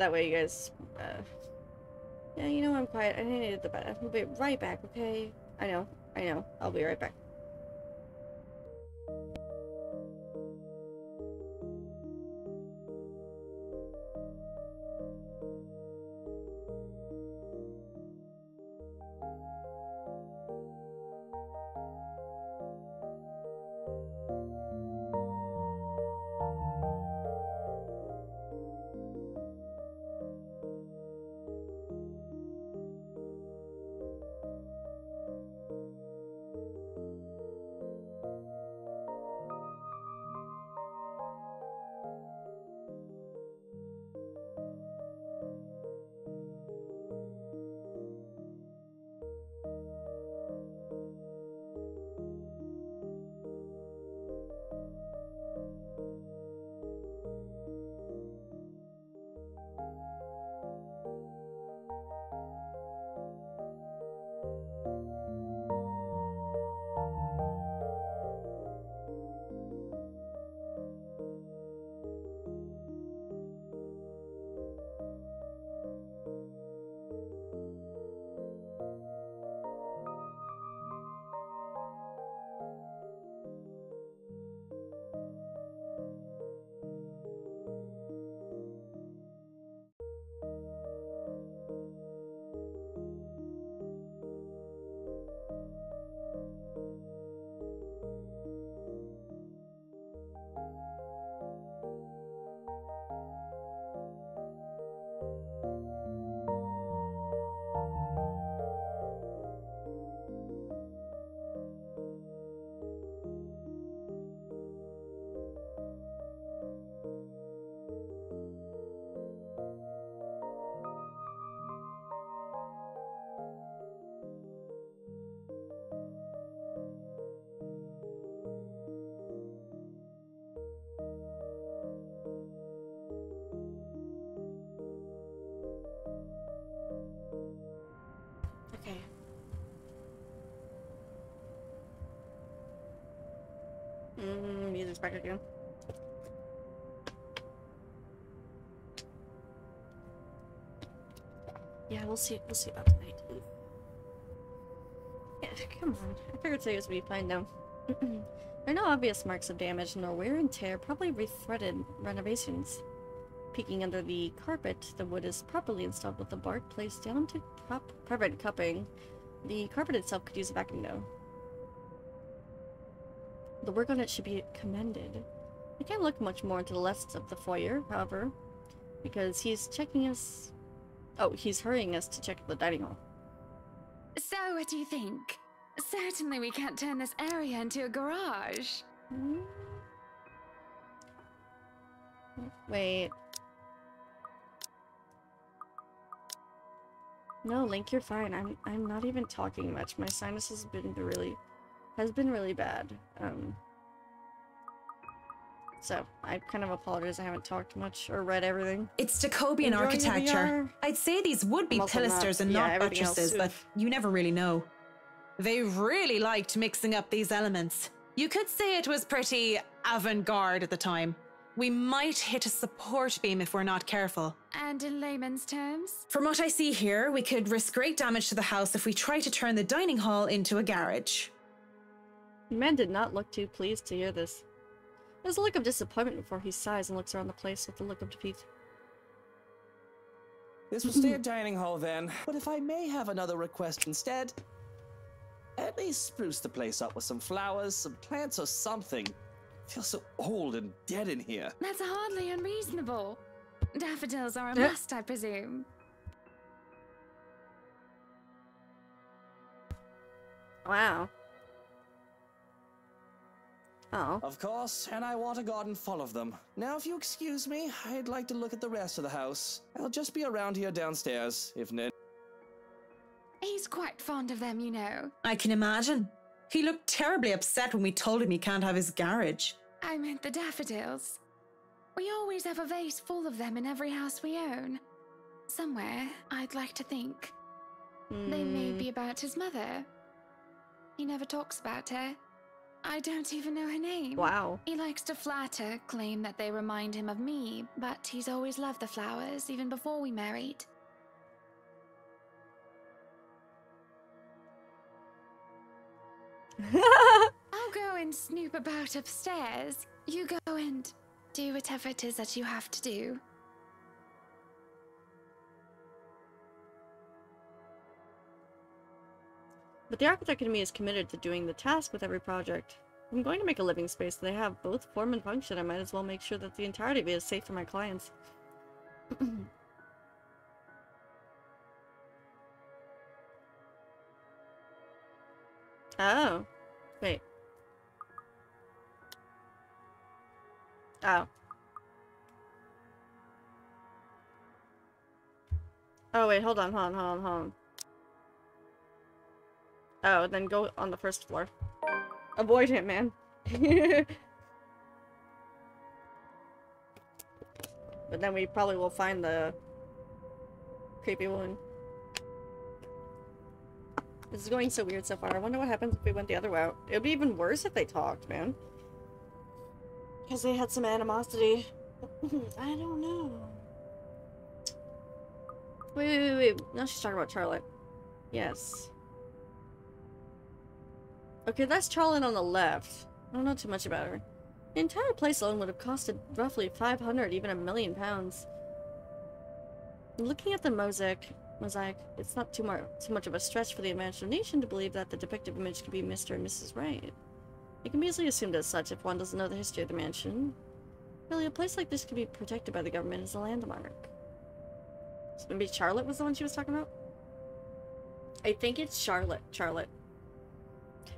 Speaker 1: that way you guys yeah, you know, I'm quiet. I needed the bed. I'll be right back, okay? I know. I'll be right back. Okay. Music's back again. Yeah, we'll see about tonight. Yeah, come on. I figured today was gonna be fine now. There are no obvious marks of damage, nor wear and tear, probably rethreaded renovations. Peeking under the carpet, the wood is properly installed with the bark placed down to prevent cupping. The carpet itself could use a vacuum though. The work on it should be commended. I can't look much more into the rest of the foyer, however, because he's checking us... Oh, he's hurrying us to check the dining hall.
Speaker 4: So, what do you think? Certainly we can't turn this area into a garage.
Speaker 1: Wait. No, Link, you're fine. I'm not even talking much. My sinus has been really bad. So I kind of apologize. I haven't talked much or read everything.
Speaker 2: It's Jacobian architecture. I'd say these would be pilasters and not buttresses, but you never really know. They really liked mixing up these elements. You could say it was pretty avant-garde at the time. We might hit a support beam if we're not careful.
Speaker 4: And in layman's terms?
Speaker 2: From what I see here, we could risk great damage to the house if we try to turn the dining hall into a garage.
Speaker 1: The man did not look too pleased to hear this. There's a look of disappointment before he sighs and looks around the place with a look of defeat.
Speaker 5: This will stay a dining hall then, but if I may have another request instead, at least spruce the place up with some flowers, some plants or something. It feels so old and dead in here.
Speaker 4: That's hardly unreasonable. Daffodils are a must, I presume.
Speaker 1: Wow. Oh.
Speaker 5: Of course, and I want a garden full of them. Now, if you excuse me, I'd like to look at the rest of the house. I'll just be around here downstairs, if Ned.
Speaker 4: He's quite fond of them, you know.
Speaker 2: I can imagine. He looked terribly upset when we told him he can't have his garage.
Speaker 4: I meant the daffodils. We always have a vase full of them in every house we own. Somewhere, I'd like to think. They may be about his mother. He never talks about her. I don't even know her name.
Speaker 1: Wow.
Speaker 4: He likes to flatter, claim that they remind him of me, but he's always loved the flowers, even before we married. I'll go and snoop about upstairs. You go and do whatever it is that you have to do.
Speaker 1: But the Architect Academy is committed to doing the task with every project. If I'm going to make a living space that they have both form and function, I might as well make sure that the entirety of it is safe for my clients. Oh. Wait. Oh. Oh wait, hold on. Oh, then go on the first floor. Avoid him, man. But then we probably will find the creepy woman. This is going so weird so far. I wonder what happens if we went the other route. It would be even worse if they talked, man. Because they had some animosity. I don't know. Wait. Now she's talking about Charlotte. Yes. Okay, that's Charlotte on the left. I don't know too much about her. The entire place alone would have costed roughly 500, even £1 million. Looking at the mosaic, it's not too much of a stretch for the imagination to believe that the depictive image could be Mr. and Mrs. Wright. It can be easily assumed as such if one doesn't know the history of the mansion. Really, a place like this could be protected by the government as a landmark. So maybe Charlotte was the one she was talking about? I think it's Charlotte.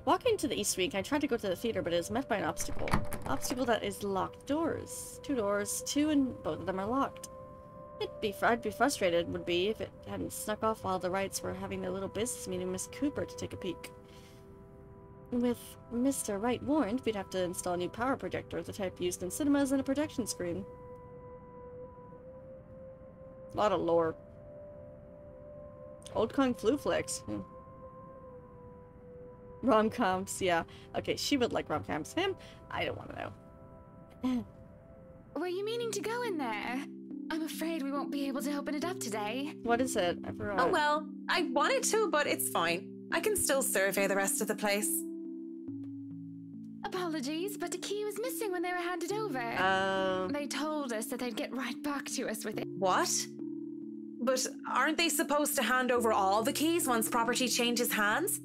Speaker 1: Walking to the East Wing, I tried to go to the theater, but it is met by an obstacle. Obstacle that is locked doors. 2 doors, and both of them are locked. I'd be frustrated, would be, if it hadn't snuck off while the Wrights were having their little business meeting with Miss Cooper to take a peek. With Mr. Wright warned, we'd have to install a new power projector, the type used in cinemas, and a projection screen. A lot of lore. Old Kong Flu Flicks. Rom-coms, yeah. Okay, she would like rom-coms. Him? I don't want to know.
Speaker 4: Were you meaning to go in there? I'm afraid we won't be able to open it up today.
Speaker 1: What is it? I forgot.
Speaker 2: Oh well, I wanted to, but it's fine. I can still survey the rest of the place.
Speaker 4: Apologies, but the key was missing when they were handed over. They told us that they'd get right back to us with it.
Speaker 2: What? But aren't they supposed to hand over all the keys once property changes hands?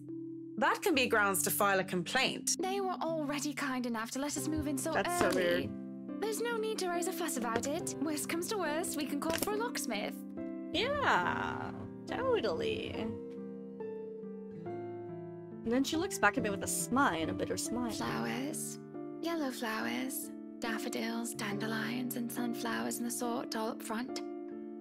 Speaker 2: That can be grounds to file a complaint.
Speaker 4: They were already kind enough to let us move in so early.
Speaker 1: That's so weird.
Speaker 4: There's no need to raise a fuss about it. Worst comes to worst, we can call for a locksmith.
Speaker 1: Yeah, totally. And then she looks back at me with a smile and a bitter smile.
Speaker 4: Flowers. Yellow flowers. Daffodils, dandelions, and sunflowers and the sort all up front.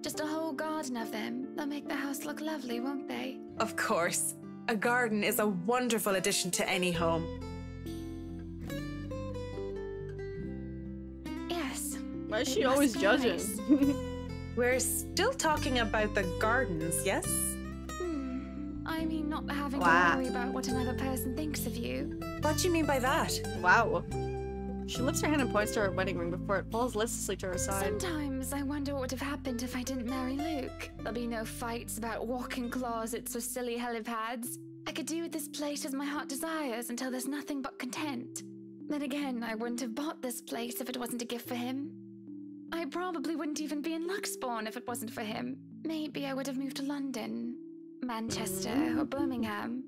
Speaker 4: Just a whole garden of them. They'll make the house look lovely, won't they?
Speaker 2: Of course. A garden is a wonderful addition to any home.
Speaker 4: Yes.
Speaker 1: Why is she always judging?
Speaker 4: Nice.
Speaker 2: We're still talking about the gardens, yes?
Speaker 4: I mean, not having to worry about what another person thinks of you.
Speaker 2: What do you mean by that?
Speaker 1: Wow. She lifts her hand and points to her wedding ring before it falls listlessly to her side.
Speaker 4: Sometimes I wonder what would have happened if I didn't marry Luke. There'll be no fights about walk-in closets or silly helipads. I could do with this place as my heart desires until there's nothing but content. Then again, I wouldn't have bought this place if it wasn't a gift for him. I probably wouldn't even be in Luxbourne if it wasn't for him. Maybe I would have moved to London, Manchester, or Birmingham.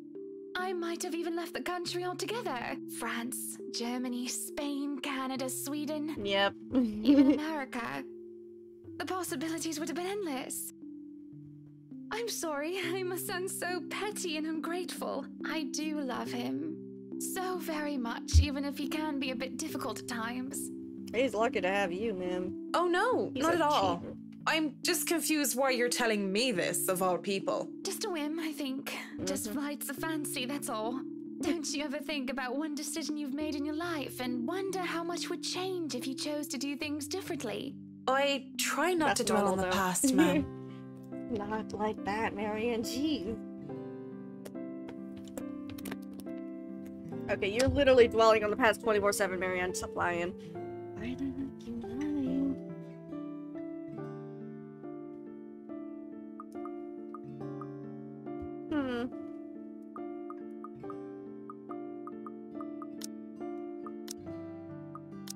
Speaker 4: I might have even left the country altogether. France, Germany, Spain, Canada, Sweden.
Speaker 1: Yep.
Speaker 4: Even America. The possibilities would have been endless. I'm sorry, I must sound so petty and ungrateful. I do love him. so very much, even if he can be a bit difficult at times.
Speaker 1: He's lucky to have you, ma'am.
Speaker 2: Oh no,
Speaker 1: He's
Speaker 2: not
Speaker 1: a
Speaker 2: at all.
Speaker 1: cheater.
Speaker 2: I'm just confused why you're telling me this, of all people.
Speaker 4: Just a whim, I think. Just flights of fancy, that's all. Don't you ever think about one decision you've made in your life and wonder how much would change if you chose to do things differently?
Speaker 2: I try not
Speaker 1: That's
Speaker 2: to dwell on
Speaker 1: normal,
Speaker 2: the
Speaker 1: though.
Speaker 2: past, ma'am.
Speaker 1: Not like that, Marianne. Jeez. Okay, you're literally dwelling on the past 24/7, Marianne. Stop lying. Why did I keep lying?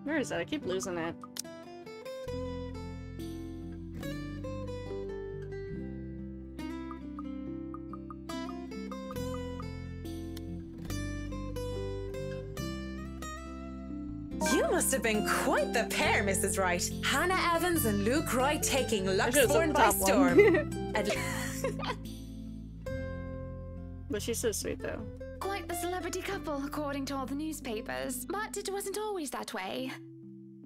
Speaker 1: Where is that? I keep losing it.
Speaker 2: You must have been quite the pair, Mrs. Wright. Hannah Evans and Luke Wright taking Luxbourne by storm.
Speaker 1: But she's so sweet, though.
Speaker 4: Quite the celebrity couple, according to all the newspapers. But it wasn't always that way.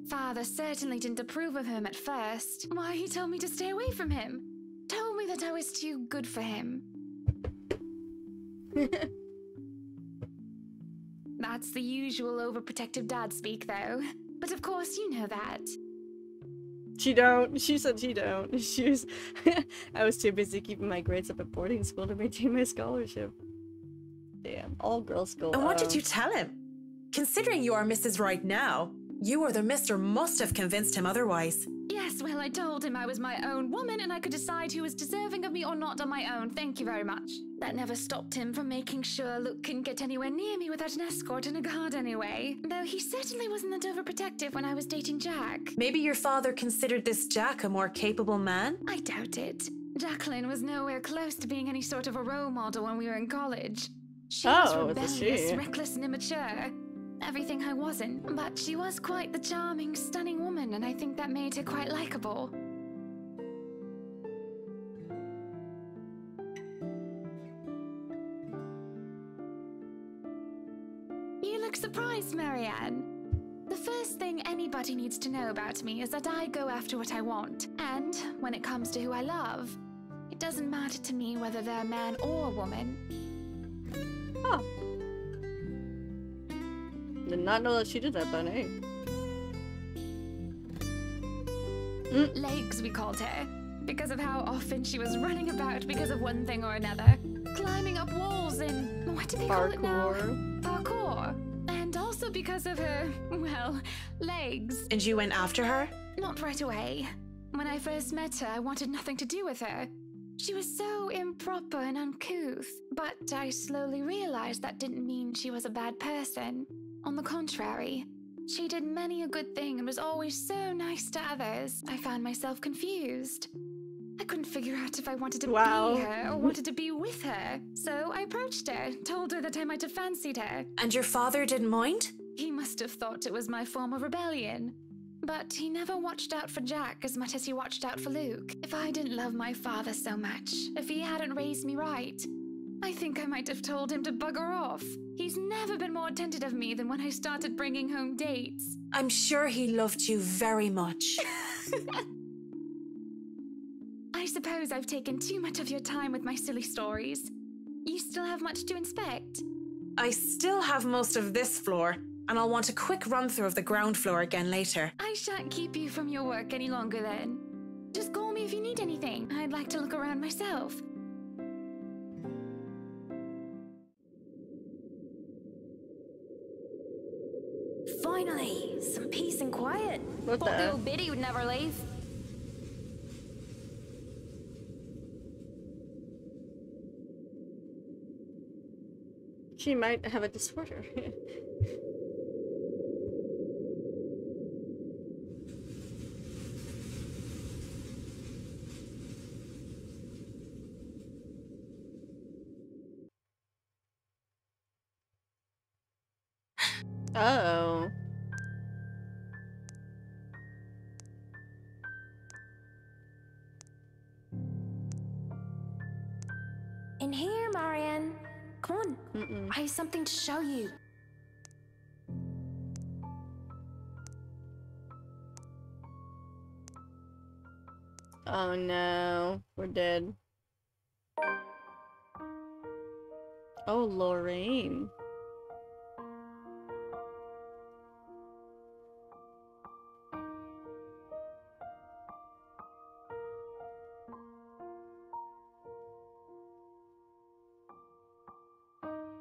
Speaker 4: Father certainly didn't approve of him at first. Why, he told me to stay away from him. Told me that I was too good for him. That's the usual overprotective dad speak, though. But of course, you know that.
Speaker 1: She don't. She said she don't. She was. I was too busy keeping my grades up at boarding school to maintain my scholarship. Damn, all girls school.
Speaker 2: And what did you tell him? Considering you are Mrs. Wright now, you or the mister must have convinced him otherwise.
Speaker 4: Yes, well, I told him I was my own woman and I could decide who was deserving of me or not on my own. Thank you very much. That never stopped him from making sure Luke couldn't get anywhere near me without an escort and a guard anyway. Though he certainly wasn't that overprotective when I was dating Jack.
Speaker 2: Maybe your father considered this Jack a more capable man?
Speaker 4: I doubt it. Jacqueline was nowhere close to being any sort of a role model when we were in college. She was rebellious, reckless, and immature. Everything I wasn't, but she was quite the charming, stunning woman, and I think that made her quite likable. You look surprised, Marianne. The first thing anybody needs to know about me is that I go after what I want, and when it comes to who I love, it doesn't matter to me whether they're a man or a woman.
Speaker 1: Oh. Did not know that she did that then, eh?
Speaker 4: Legs, we called her, because of how often she was running about because of one thing or another. Climbing up walls and, what do they call it now? Parkour. And also because of her, well, legs.
Speaker 2: And you went after her?
Speaker 4: Not right away. When I first met her, I wanted nothing to do with her. She was so improper and uncouth, but I slowly realized that didn't mean she was a bad person. On the contrary, she did many a good thing and was always so nice to others. I found myself confused. I couldn't figure out if I wanted to be her or wanted to be with her. So I approached her, told her that I might have fancied her.
Speaker 2: And your father didn't mind?
Speaker 4: He must have thought it was my form of rebellion. But he never watched out for Jack as much as he watched out for Luke. If I didn't love my father so much, if he hadn't raised me right, I think I might have told him to bugger off. He's never been more attentive of me than when I started bringing home dates.
Speaker 2: I'm sure he loved you very much.
Speaker 4: I suppose I've taken too much of your time with my silly stories. You still have much to inspect?
Speaker 2: I still have most of this floor, and I'll want a quick run-through of the ground floor again later.
Speaker 4: I shan't keep you from your work any longer then. Just call me if you need anything. I'd like to look around myself.
Speaker 10: Finally, some peace and quiet.
Speaker 1: What
Speaker 10: Thought
Speaker 1: the?
Speaker 10: the old biddy would never leave.
Speaker 1: She might have a disorder. Oh.
Speaker 10: In here, Marianne. Come on. I have something to show you.
Speaker 1: Oh no, we're dead. Oh, Lorraine.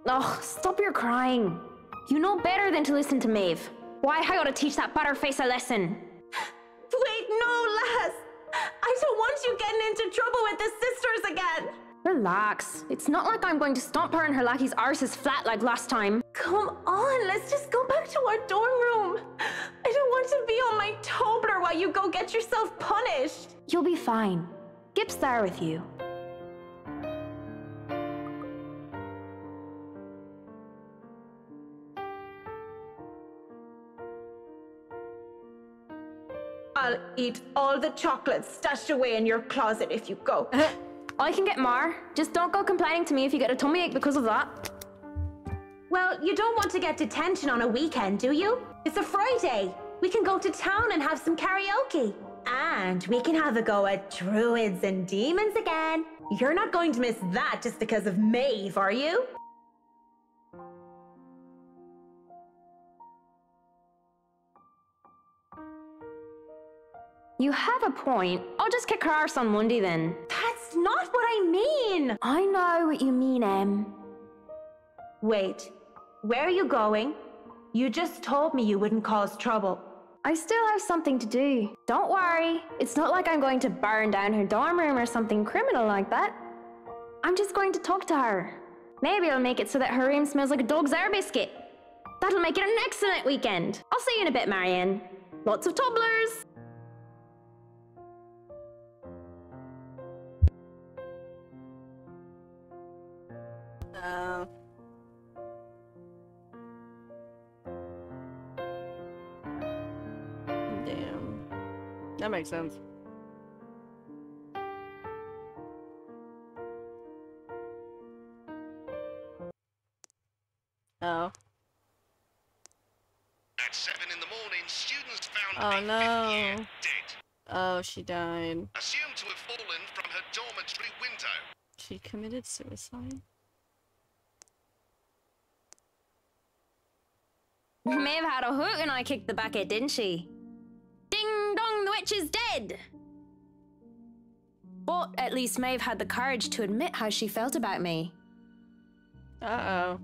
Speaker 10: Ugh, stop your crying. You know better than to listen to Maeve. Why, I gotta teach that butterface a lesson.
Speaker 2: Wait, no, lass! I don't want you getting into trouble with the sisters again!
Speaker 10: Relax. It's not like I'm going to stomp her and her lackey's arses flat like last time.
Speaker 2: Come on, let's just go back to our dorm room. I don't want to be on my Tobler while you go get yourself punished.
Speaker 10: You'll be fine. Gip's there with you.
Speaker 2: I'll eat all the chocolates stashed away in your closet if you go.
Speaker 10: I can get more. Just don't go complaining to me if you get a tummy ache because of that.
Speaker 2: Well, you don't want to get detention on a weekend, do you? It's a Friday. We can go to town and have some karaoke. And we can have a go at druids and demons again. You're not going to miss that just because of Maeve, are you?
Speaker 10: You have a point. I'll just kick her arse on Monday then.
Speaker 2: That's not what I mean.
Speaker 10: I know what you mean, Em.
Speaker 2: Wait, where are you going? You just told me you wouldn't cause trouble.
Speaker 10: I still have something to do. Don't worry. It's not like I'm going to burn down her dorm room or something criminal like that. I'm just going to talk to her. Maybe I'll make it so that her room smells like a dog's air biscuit. That'll make it an excellent weekend. I'll see you in a bit, Marianne. Lots of Toblers.
Speaker 1: Damn. That makes sense. Oh.
Speaker 8: At 7 in the morning, students found
Speaker 1: Oh
Speaker 8: a
Speaker 1: no.
Speaker 8: fifth-year dead.
Speaker 1: Oh, she died.
Speaker 8: Assumed to have fallen from her dormitory window.
Speaker 1: She committed suicide?
Speaker 10: Maeve had a hoot when I kicked the bucket, didn't she? Ding dong, the witch is dead! But at least Maeve had the courage to admit how she felt about me.
Speaker 1: Uh-oh.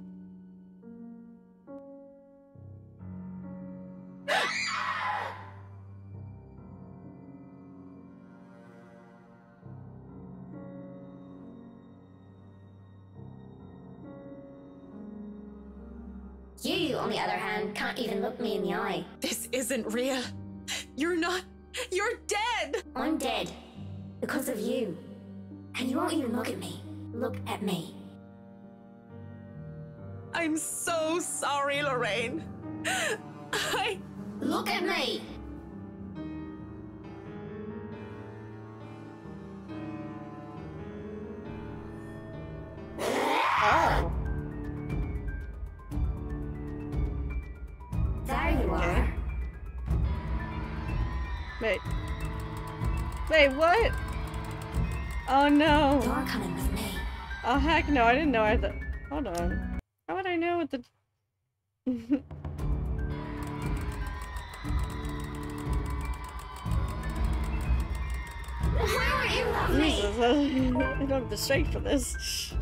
Speaker 10: You, on the other hand, can't even look me in the eye.
Speaker 2: This isn't real. You're not. You're dead!
Speaker 10: I'm dead. Because of you. And you won't even look at me. Look at me.
Speaker 2: I'm so sorry, Lorraine.
Speaker 10: Look at me!
Speaker 1: Oh.
Speaker 10: There you are.
Speaker 1: Wait. Wait, what? Oh no.
Speaker 10: You're coming with me.
Speaker 1: Oh heck no, I didn't know I had the... Hold on. How would I know what the...
Speaker 10: Why aren't you with me?
Speaker 1: Jesus, I don't have the strength for this.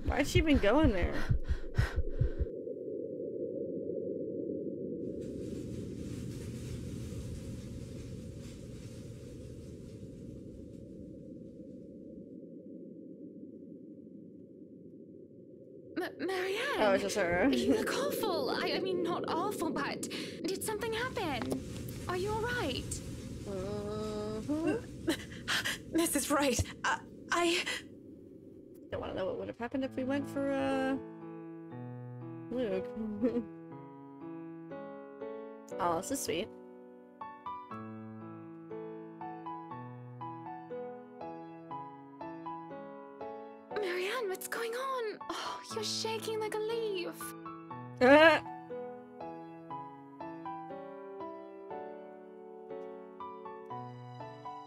Speaker 1: Why'd she even go in there?
Speaker 4: Marianne!
Speaker 1: Oh, it's just her.
Speaker 4: You look awful. I mean, not awful, but did something happen? Are you alright?
Speaker 2: This is right. I
Speaker 1: don't want to know what would have happened if we went for, Luke. Oh, this is sweet.
Speaker 4: Marianne, what's going on? Oh, you're shaking like a leaf.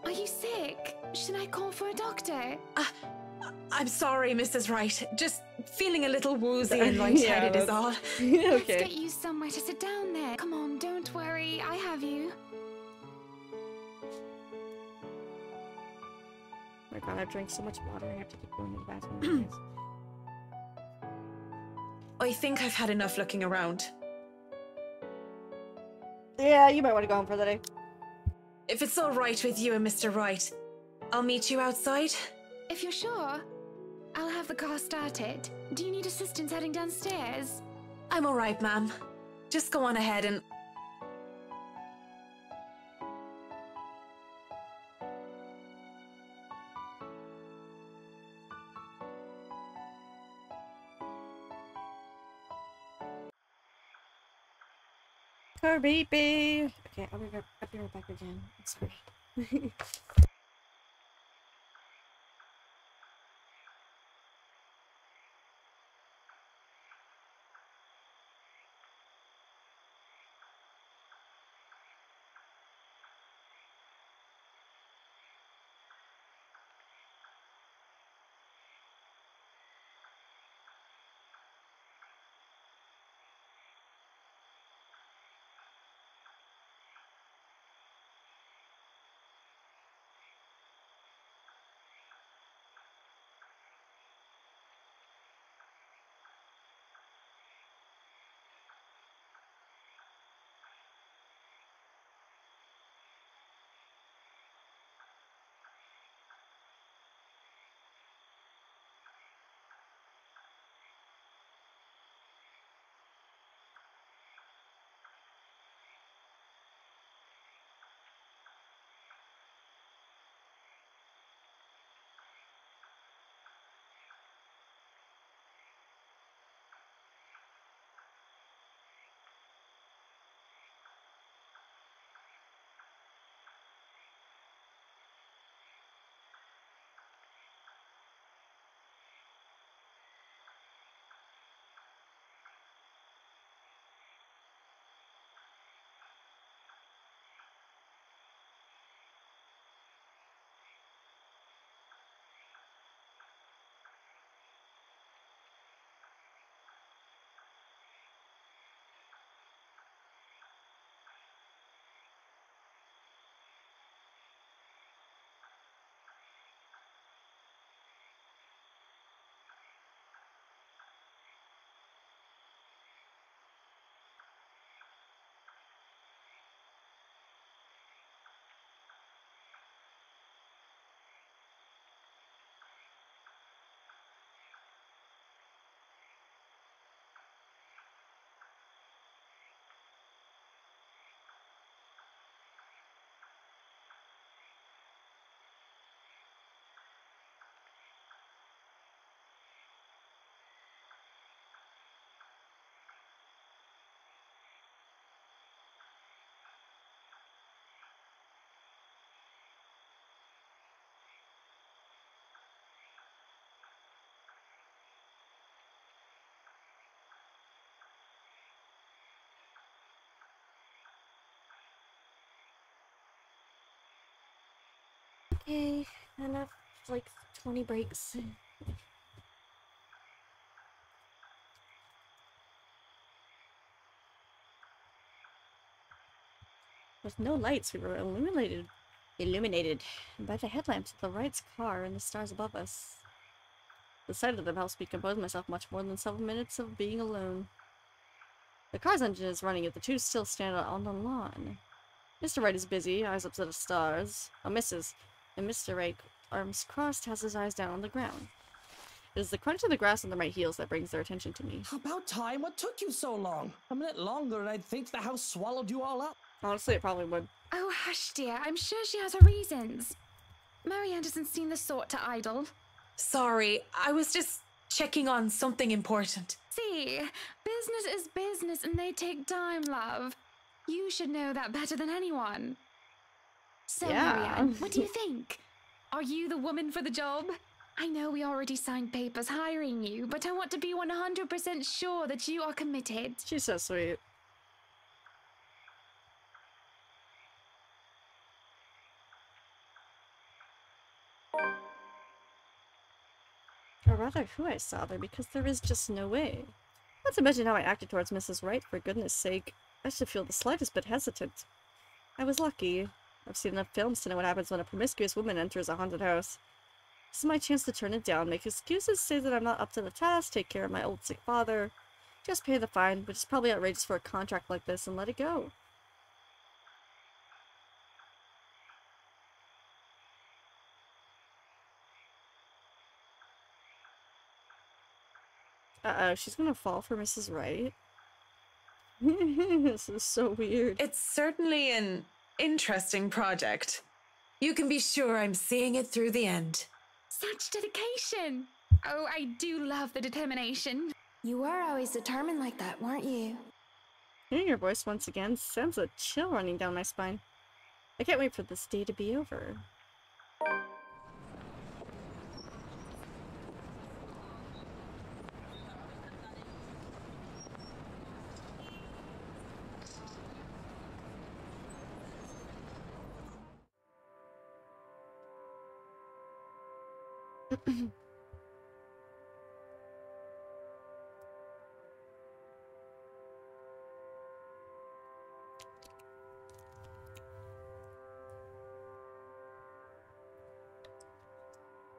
Speaker 4: Are you sick? Should I call for a doctor?
Speaker 2: I'm sorry, Mrs. Wright. Just feeling a little woozy and lightheaded is all.
Speaker 4: Okay. Let's get you somewhere to sit down there. Come on, don't worry. I have you.
Speaker 1: Oh my god, I've drank so much water I have to keep going to the bathroom.
Speaker 2: I think I've had enough looking around.
Speaker 1: Yeah, you might want to go home for the day.
Speaker 2: If it's all right with you and Mr. Wright, I'll meet you outside.
Speaker 4: If you're sure, I'll have the car started. Do you need assistance heading downstairs?
Speaker 2: I'm all right, ma'am. Just go on ahead and...
Speaker 1: Car baby. Okay, I'll be right back again. Sorry. Okay, enough, like 20 breaks. With no lights, we were illuminated by the headlamps of the Wright's car and the stars above us. The sight of them helps me compose myself much more than several minutes of being alone. The car's engine is running, yet the two still stand on the lawn. Mr. Wright is busy, eyes up to the stars. And Mr. Wright, arms crossed, has his eyes down on the ground. It is the crunch of the grass on the right heels that brings their attention to me.
Speaker 5: About time. What took you so long? A minute longer and I'd think the house swallowed you all up.
Speaker 1: Honestly, it probably would.
Speaker 4: Oh, hush, dear. I'm sure she has her reasons. Marianne doesn't seem the sort to idle.
Speaker 2: Sorry, I was just checking on something important.
Speaker 4: See, business is business and they take time, love. You should know that better than anyone. So, yeah. Marianne, what do you think? Are you the woman for the job? I know we already signed papers hiring you, but I want to be 100% sure that you are committed.
Speaker 1: She's so sweet. Or rather, who I saw there, because there is just no way. Let's imagine how I acted towards Mrs. Wright, for goodness sake. I should feel the slightest bit hesitant. I was lucky. I've seen enough films to know what happens when a promiscuous woman enters a haunted house. This is my chance to turn it down, make excuses, say that I'm not up to the task, take care of my old sick father. Just pay the fine, which is probably outrageous for a contract like this, and let it go. Uh-oh, she's gonna fall for Mrs. Wright. This is so weird.
Speaker 2: It's certainly an interesting project. You can be sure I'm seeing it through the end.
Speaker 4: Such dedication! Oh, I do love the determination.
Speaker 10: You were always determined like that, weren't you?
Speaker 1: Hearing your voice once again sends a chill running down my spine. I can't wait for this day to be over.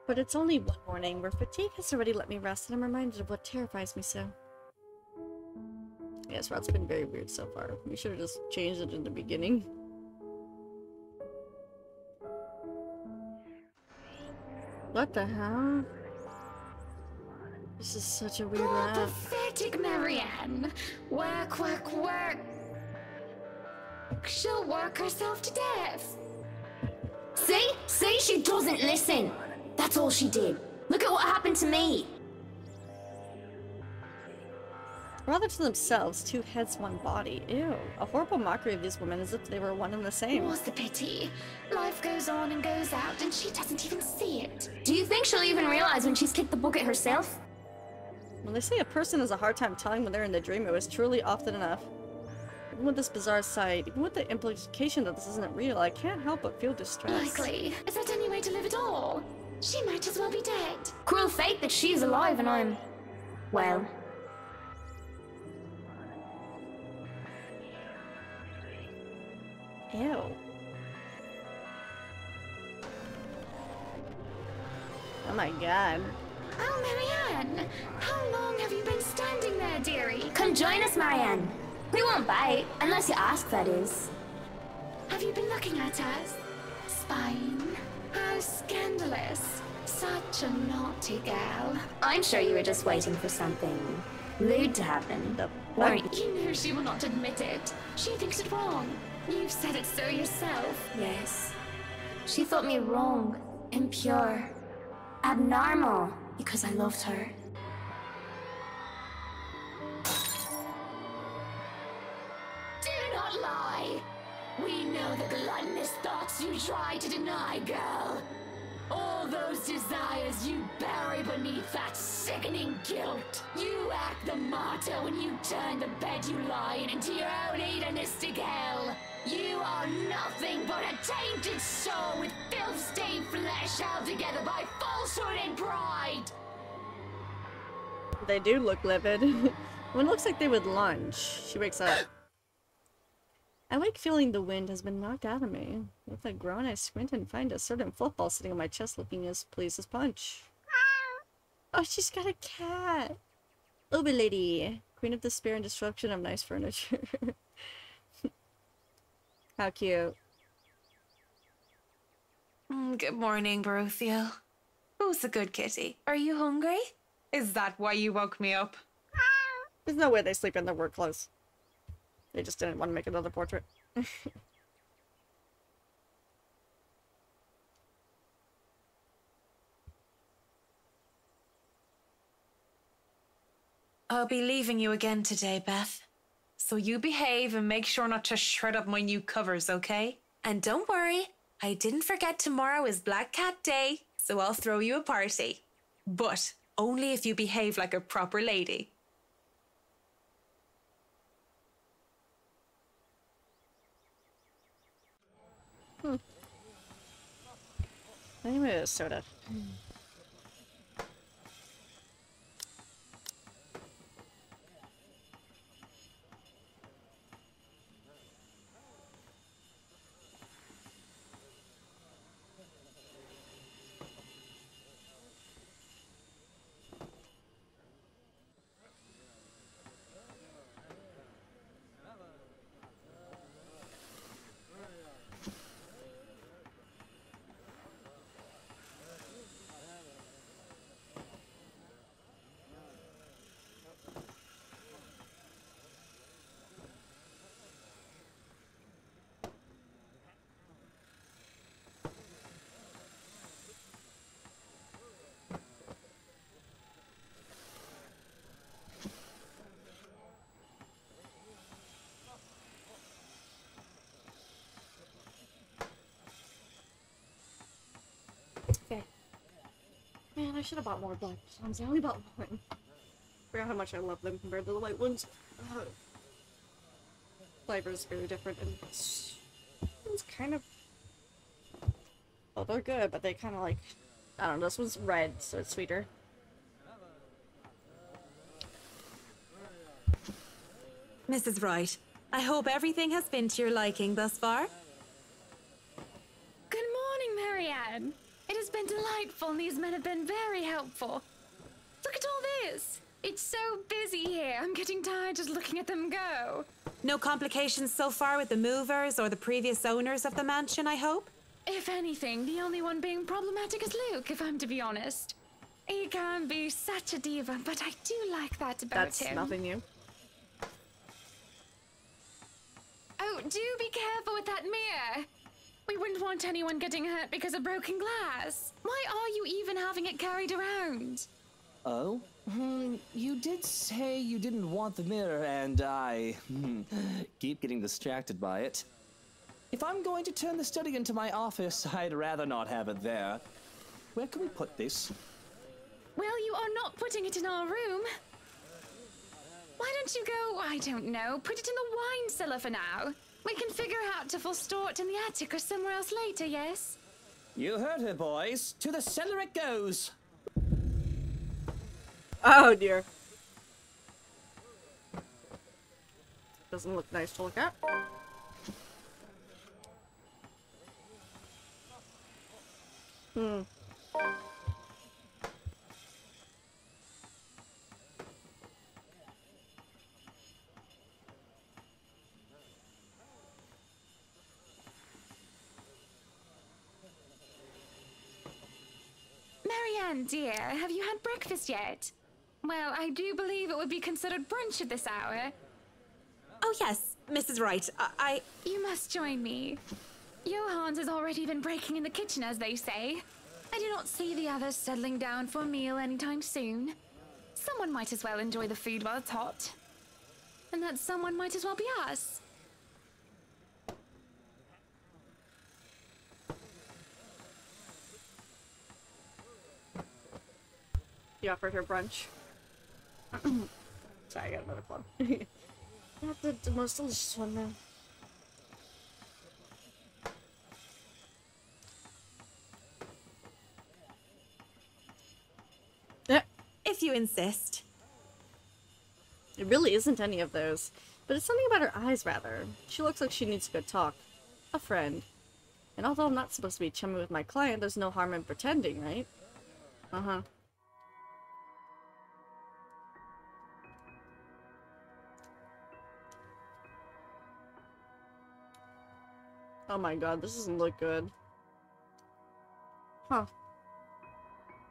Speaker 1: But it's only one morning where fatigue has already let me rest, and I'm reminded of what terrifies me so. Yes, Rod's been very weird so far. We should have just changed it in the beginning. What the hell? This is such a weird rap.
Speaker 4: Pathetic Marianne! Work, work, work! She'll work herself to death!
Speaker 10: See? See? She doesn't listen! That's all she did. Look at what happened to me!
Speaker 1: Rather to themselves, two heads, one body. Ew. A horrible mockery of these women as if they were one and the same.
Speaker 4: What's the pity? Life goes on and goes out and she doesn't even see it.
Speaker 10: Do you think she'll even realize when she's kicked the bucket herself?
Speaker 1: When they say a person has a hard time telling when they're in the dream, it was truly often enough. Even with this bizarre sight, even with the implication that this isn't real, I can't help but feel distressed.
Speaker 4: Likely. Is that any way to live at all? She might as well be dead.
Speaker 10: Cruel fate that she's alive and I'm... well...
Speaker 1: Ew. Oh my god.
Speaker 4: Oh, Marianne! How long have you been standing there, dearie?
Speaker 10: Come join us, Marianne. We won't bite, unless you ask, that is.
Speaker 4: Have you been looking at us? Spying? How scandalous. Such a naughty gal.
Speaker 10: I'm sure you were just waiting for something lewd to happen, weren't you?
Speaker 4: You know she will not admit it. She thinks it wrong. You've said it so yourself.
Speaker 10: Yes. She thought me wrong, impure, abnormal, because I loved her.
Speaker 4: Do not lie. We know the gluttonous thoughts you try to deny, girl. All those desires you bury beneath that sickening guilt. You act the martyr when you turn the bed you lie in into your own hedonistic hell. You are nothing but a tainted soul with filth-stained flesh held together by falsehood and pride.
Speaker 1: They do look livid. One looks like they would lunge. She wakes up. I wake feeling the wind has been knocked out of me. With a groan, I squint and find a certain football sitting on my chest looking as pleased as punch. Oh, she's got a cat! Uber lady! Queen of despair and disruption of nice furniture. How cute.
Speaker 2: Good morning, Baruthiel. Who's the good kitty? Are you hungry? Is that why you woke me up?
Speaker 1: There's no way they sleep in their work clothes. They just didn't want to make another portrait.
Speaker 2: I'll be leaving you again today, Beth. So you behave and make sure not to shred up my new covers, okay? And don't worry, I didn't forget tomorrow is Black Cat Day, so I'll throw you a party. but only if you behave like a proper lady.
Speaker 1: Anyway, a soda. Man, I should have bought more black ones. I only bought one. Forgot how much I love them compared to the white ones. Flavor is very different, and it's kind of... Well, they're good, but they kind of like... I don't know, this one's red, so it's sweeter.
Speaker 2: Mrs. Wright, I hope everything has been to your liking thus far.
Speaker 4: Good morning, Marianne. It has been delightful, and these men have been very helpful. Look at all this. It's so busy here. I'm getting tired just looking at them go.
Speaker 2: No complications so far with the movers or the previous owners of the mansion, I hope?
Speaker 4: If anything, the only one being problematic is Luke, if I'm to be honest. He can be such a diva, but I do like that about him.
Speaker 1: That's nothing new.
Speaker 4: Oh, do be careful with that mirror. We wouldn't want anyone getting hurt because of broken glass. Why are you even having it carried around?
Speaker 5: Oh? You did say you didn't want the mirror, and I keep getting distracted by it. If I'm going to turn the study into my office, I'd rather not have it there. Where can we put this?
Speaker 4: Well, you are not putting it in our room. Why don't you go, I don't know, put it in the wine cellar for now? We can figure out if we'll store it in the attic or somewhere else later, yes?
Speaker 5: You heard her, boys. To the cellar it goes.
Speaker 1: Oh dear. Doesn't look nice to look at.
Speaker 4: Marianne, dear, have you had breakfast yet? Well, I do believe it would be considered brunch at this hour.
Speaker 2: Oh yes, Mrs. Wright,
Speaker 4: You must join me. Johans has already been breaking in the kitchen, as they say. I do not see the others settling down for a meal anytime soon. Someone might as well enjoy the food while it's hot. And that someone might as well be us.
Speaker 1: You offered her brunch. Sorry, I got another plum. Not the most delicious one, though.
Speaker 2: If you insist.
Speaker 1: It really isn't any of those. But it's something about her eyes, rather. She looks like she needs a good talk. A friend. And although I'm not supposed to be chummy with my client, there's no harm in pretending, right? Uh-huh. Oh my god, this doesn't look good. Huh.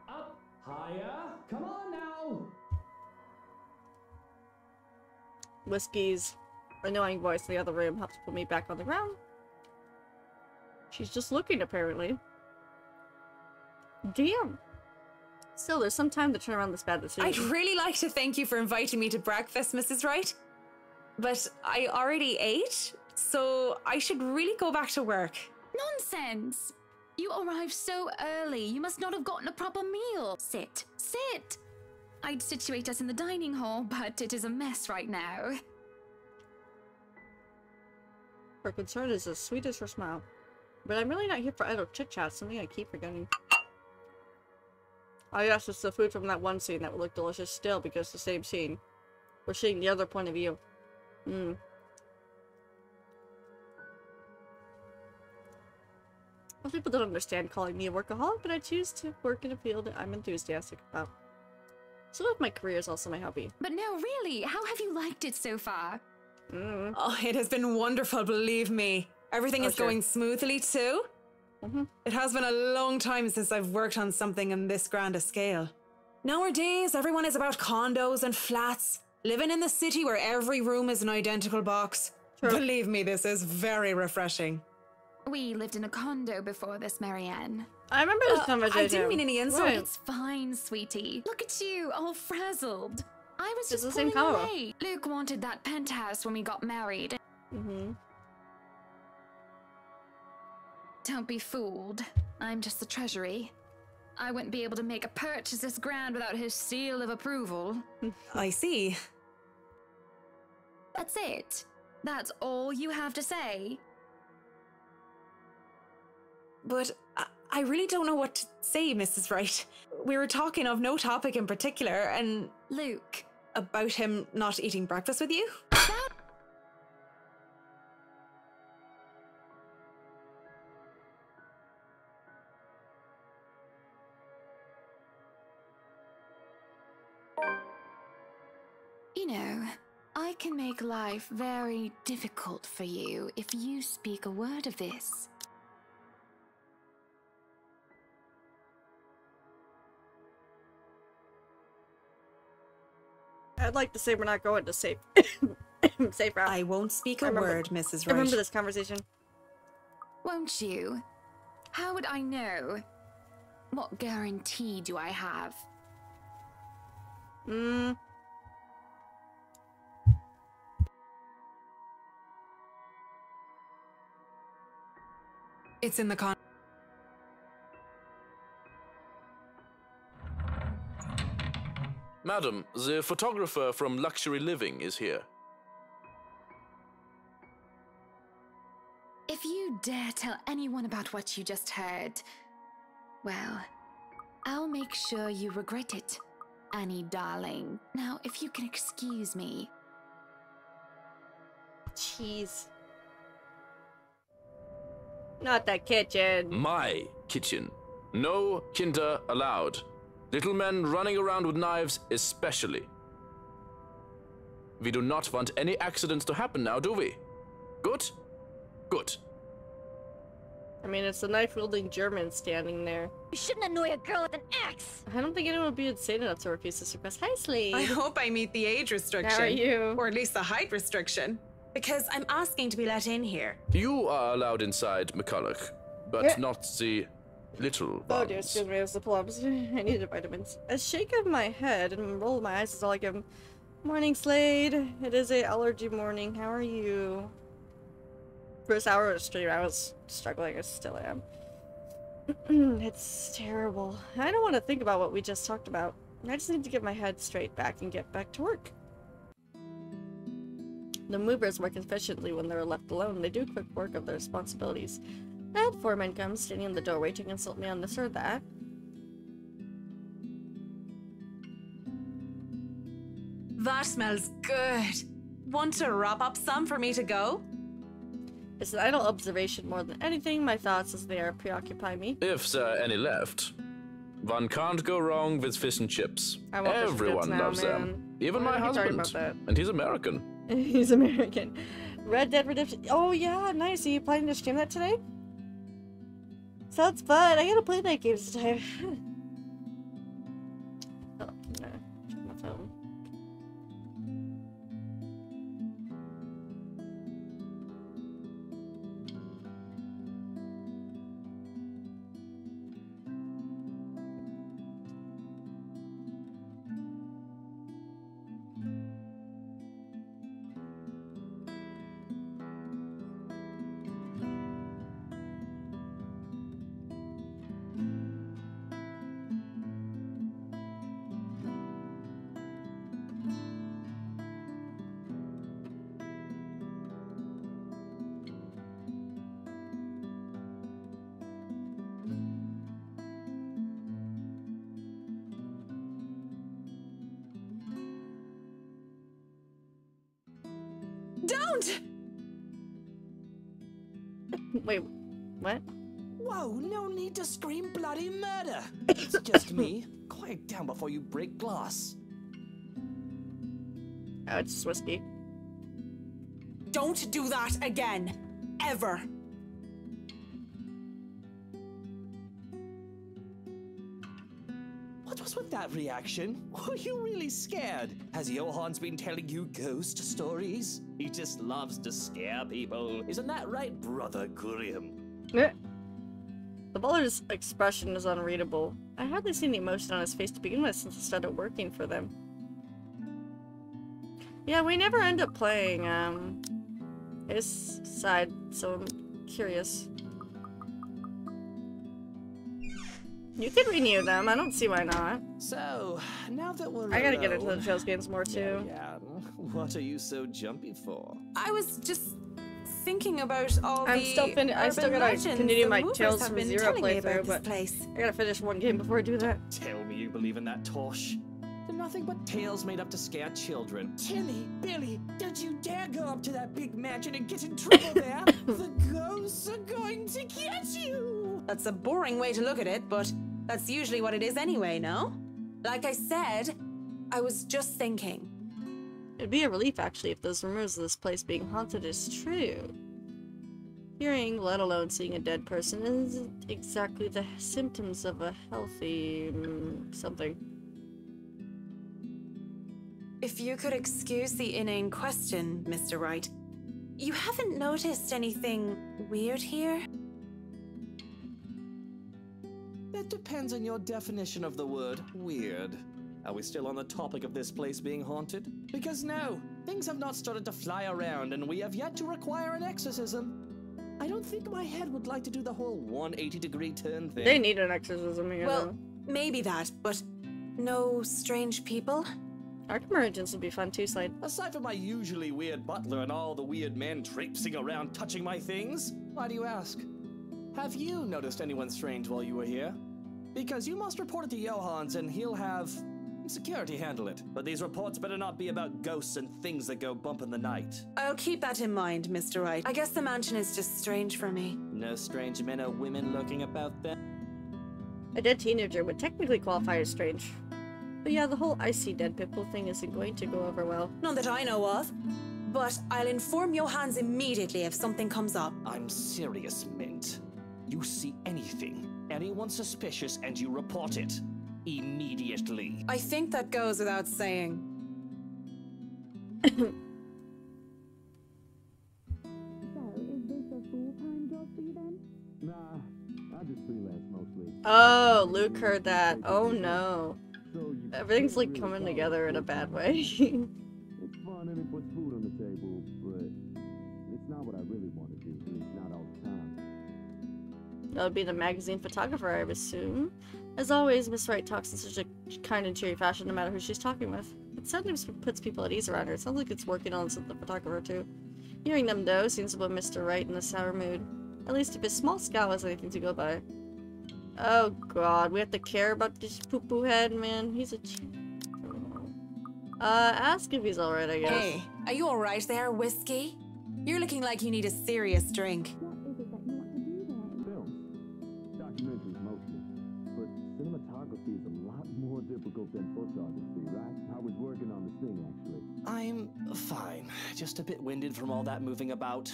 Speaker 5: Up, higher, come on now!
Speaker 1: Whiskey's annoying voice in the other room helps put me back on the ground. She's just looking, apparently. Damn. Still, there's some time to turn around this bad decision.
Speaker 2: I'd really like to thank you for inviting me to breakfast, Mrs. Wright. But I already ate, so I should really go back to work.
Speaker 4: Nonsense! You arrived so early. You must not have gotten a proper meal. Sit. Sit! I'd situate us in the dining hall, but it is a mess right now.
Speaker 1: Her concern is as sweet as her smile. But I'm really not here for idle chit-chat, something I keep forgetting. Oh yes, it's the food from that one scene that would look delicious still because it's the same scene. We're seeing the other point of view. Most people don't understand calling me a workaholic, but I choose to work in a field that I'm enthusiastic about. Some of my career is also my hobby.
Speaker 4: But no, really, how have you liked it so far?
Speaker 2: Oh, it has been wonderful, believe me. Everything is going smoothly too. It has been a long time since I've worked on something on this grand a scale. Nowadays, everyone is about condos and flats, living in the city where every room is an identical box. Believe me, this is very refreshing.
Speaker 4: We lived in a condo before this, Marianne.
Speaker 1: I remember this conversation.
Speaker 2: I didn't mean any insult.
Speaker 4: Right. It's fine, sweetie. Look at you, all frazzled. I was just
Speaker 1: the same
Speaker 4: pulling away. Luke wanted that penthouse when we got married. Don't be fooled. I'm just the treasury. I wouldn't be able to make a purchase this grand without his seal of approval.
Speaker 2: I see.
Speaker 4: That's it. That's all you have to say.
Speaker 2: But I really don't know what to say, Mrs. Wright. We were talking of no topic in particular, and...
Speaker 4: Luke.
Speaker 2: About him not eating breakfast with you?
Speaker 4: You know, I can make life very difficult for you if you speak a word of this.
Speaker 1: I'd like to say we're not going to safe safe route.
Speaker 2: I won't speak a word, Mrs. Wright.
Speaker 1: I remember this conversation.
Speaker 4: Won't you? How would I know? What guarantee do I have?
Speaker 2: It's in the con.
Speaker 9: Madam, the photographer from Luxury Living is here.
Speaker 4: If you dare tell anyone about what you just heard, well, I'll make sure you regret it, Annie darling. Now, if you can excuse me.
Speaker 1: Jeez. Not that kitchen.
Speaker 9: My kitchen. No kinder allowed. Little men running around with knives especially. We do not want any accidents to happen now, do we? Good? Good.
Speaker 1: I mean, it's a knife-wielding German standing there.
Speaker 11: You shouldn't annoy a girl with an axe!
Speaker 1: I don't think anyone would be insane enough to refuse this request. Hi, Slade!
Speaker 2: I hope I meet the age restriction.
Speaker 1: How are you?
Speaker 2: Or at least the height restriction. Because I'm asking to be let in here.
Speaker 9: You are allowed inside, McCulloch, but not the little ones.
Speaker 1: Oh dear, excuse me, it was the plums. I needed vitamins. A shake of my head and roll of my eyes is all I give him. Morning, Slade. It is a allergy morning. How are you? First hour of the stream, I was struggling. I still am. It's terrible. I don't want to think about what we just talked about. I just need to get my head straight back and get back to work. The movers work efficiently when they're left alone. They do quick work of their responsibilities. That foreman comes, standing in the doorway to consult me on this or that.
Speaker 2: That smells good. Want to wrap up some for me to go?
Speaker 1: It's an idle observation more than anything. My thoughts as they are preoccupy me.
Speaker 9: If there are any left. One can't go wrong with fish and chips. Everyone loves them. Even my husband. And he's American.
Speaker 1: He's American. Red Dead Redemption. Oh yeah, nice. Are you planning to stream that today? Sounds fun. I gotta play night games today. Oh, no. Check my phone. Wait, what?
Speaker 5: Whoa, no need to scream bloody murder. It's just me. Quiet down before you break glass.
Speaker 1: Oh, it's just whiskey.
Speaker 2: Don't do that again. Ever.
Speaker 5: What was with that reaction? Were you really scared? Has Johans been telling you ghost stories? He just loves to scare people. Isn't that right, Brother Gurium?
Speaker 1: The butler's expression is unreadable. I hardly see any emotion on his face to begin with since I started working for them. Yeah, we never end up playing his side, so I'm curious. You could renew them. I don't see why not.
Speaker 5: So, now that we're
Speaker 1: I gotta get into the Tales games more too.
Speaker 5: Yeah. What are you so jumpy for?
Speaker 2: I was just thinking about all
Speaker 1: I still gotta continue my Tales from Zero playthrough, but I gotta finish one game before I do that.
Speaker 5: Tell me you believe in that tosh. They're nothing but tales made up to scare children. Tilly, Billy, don't you dare go up to that big mansion and get in trouble there. The ghosts are going to get you.
Speaker 2: That's a boring way to look at it, but that's usually what it is anyway, no? Like I said, I was just thinking.
Speaker 1: It'd be a relief, actually, if those rumors of this place being haunted is true. Hearing, let alone seeing a dead person, isn't exactly the symptoms of a healthy... something.
Speaker 2: If you could excuse the inane question, Mr. Wright, you haven't noticed anything weird here?
Speaker 5: That depends on your definition of the word weird. Are we still on the topic of this place being haunted? Because no, things have not started to fly around and we have yet to require an exorcism. I don't think my head would like to do the whole 180-degree turn thing.
Speaker 1: They need an exorcism, you know.
Speaker 2: Maybe that, but no strange people?
Speaker 1: Arkham Origins would be fun too, Slide.
Speaker 5: Aside from my usually weird butler and all the weird men traipsing around touching my things, why do you ask? Have you noticed anyone strange while you were here? Because you must report it to Johans and he'll have security handle it. But these reports better not be about ghosts and things that go bump in the night.
Speaker 2: I'll keep that in mind, Mr. Wright. I guess the mansion is just strange for me.
Speaker 5: No strange men or women lurking about there?
Speaker 1: A dead teenager would technically qualify as strange. But yeah, the whole I see dead people thing isn't going to go over well.
Speaker 2: None that I know of. But I'll inform Johans immediately if something comes up.
Speaker 5: I'm serious, Mint. You see anything, anyone suspicious, and you report it. Immediately.
Speaker 2: I think that goes without saying.
Speaker 4: So, is this a full-time job for you then?
Speaker 12: Nah, I just freelance mostly.
Speaker 1: Oh, Luke heard that. Oh no. Everything's like coming together in a bad way.
Speaker 12: It's fun and it puts food on the table, but it's not what I really want to do, at least not all the time.
Speaker 1: That would be the magazine photographer, I would assume. As always, Miss Wright talks in such a kind and cheery fashion no matter who she's talking with. It sometimes puts people at ease around her. It sounds like it's working on the photographer too. Hearing them though seems to put Mr. Wright in a sour mood. At least if his small scowl has anything to go by. Oh god, we have to care about this poo-poo head, man. He's a ask if he's alright, I guess.
Speaker 2: Hey, are you alright there, Whiskey? You're looking like you need a serious drink.
Speaker 12: Cinematography is a lot more difficult than photography, right? I was working on this thing, actually.
Speaker 5: I'm fine. Just a bit winded from all that moving about.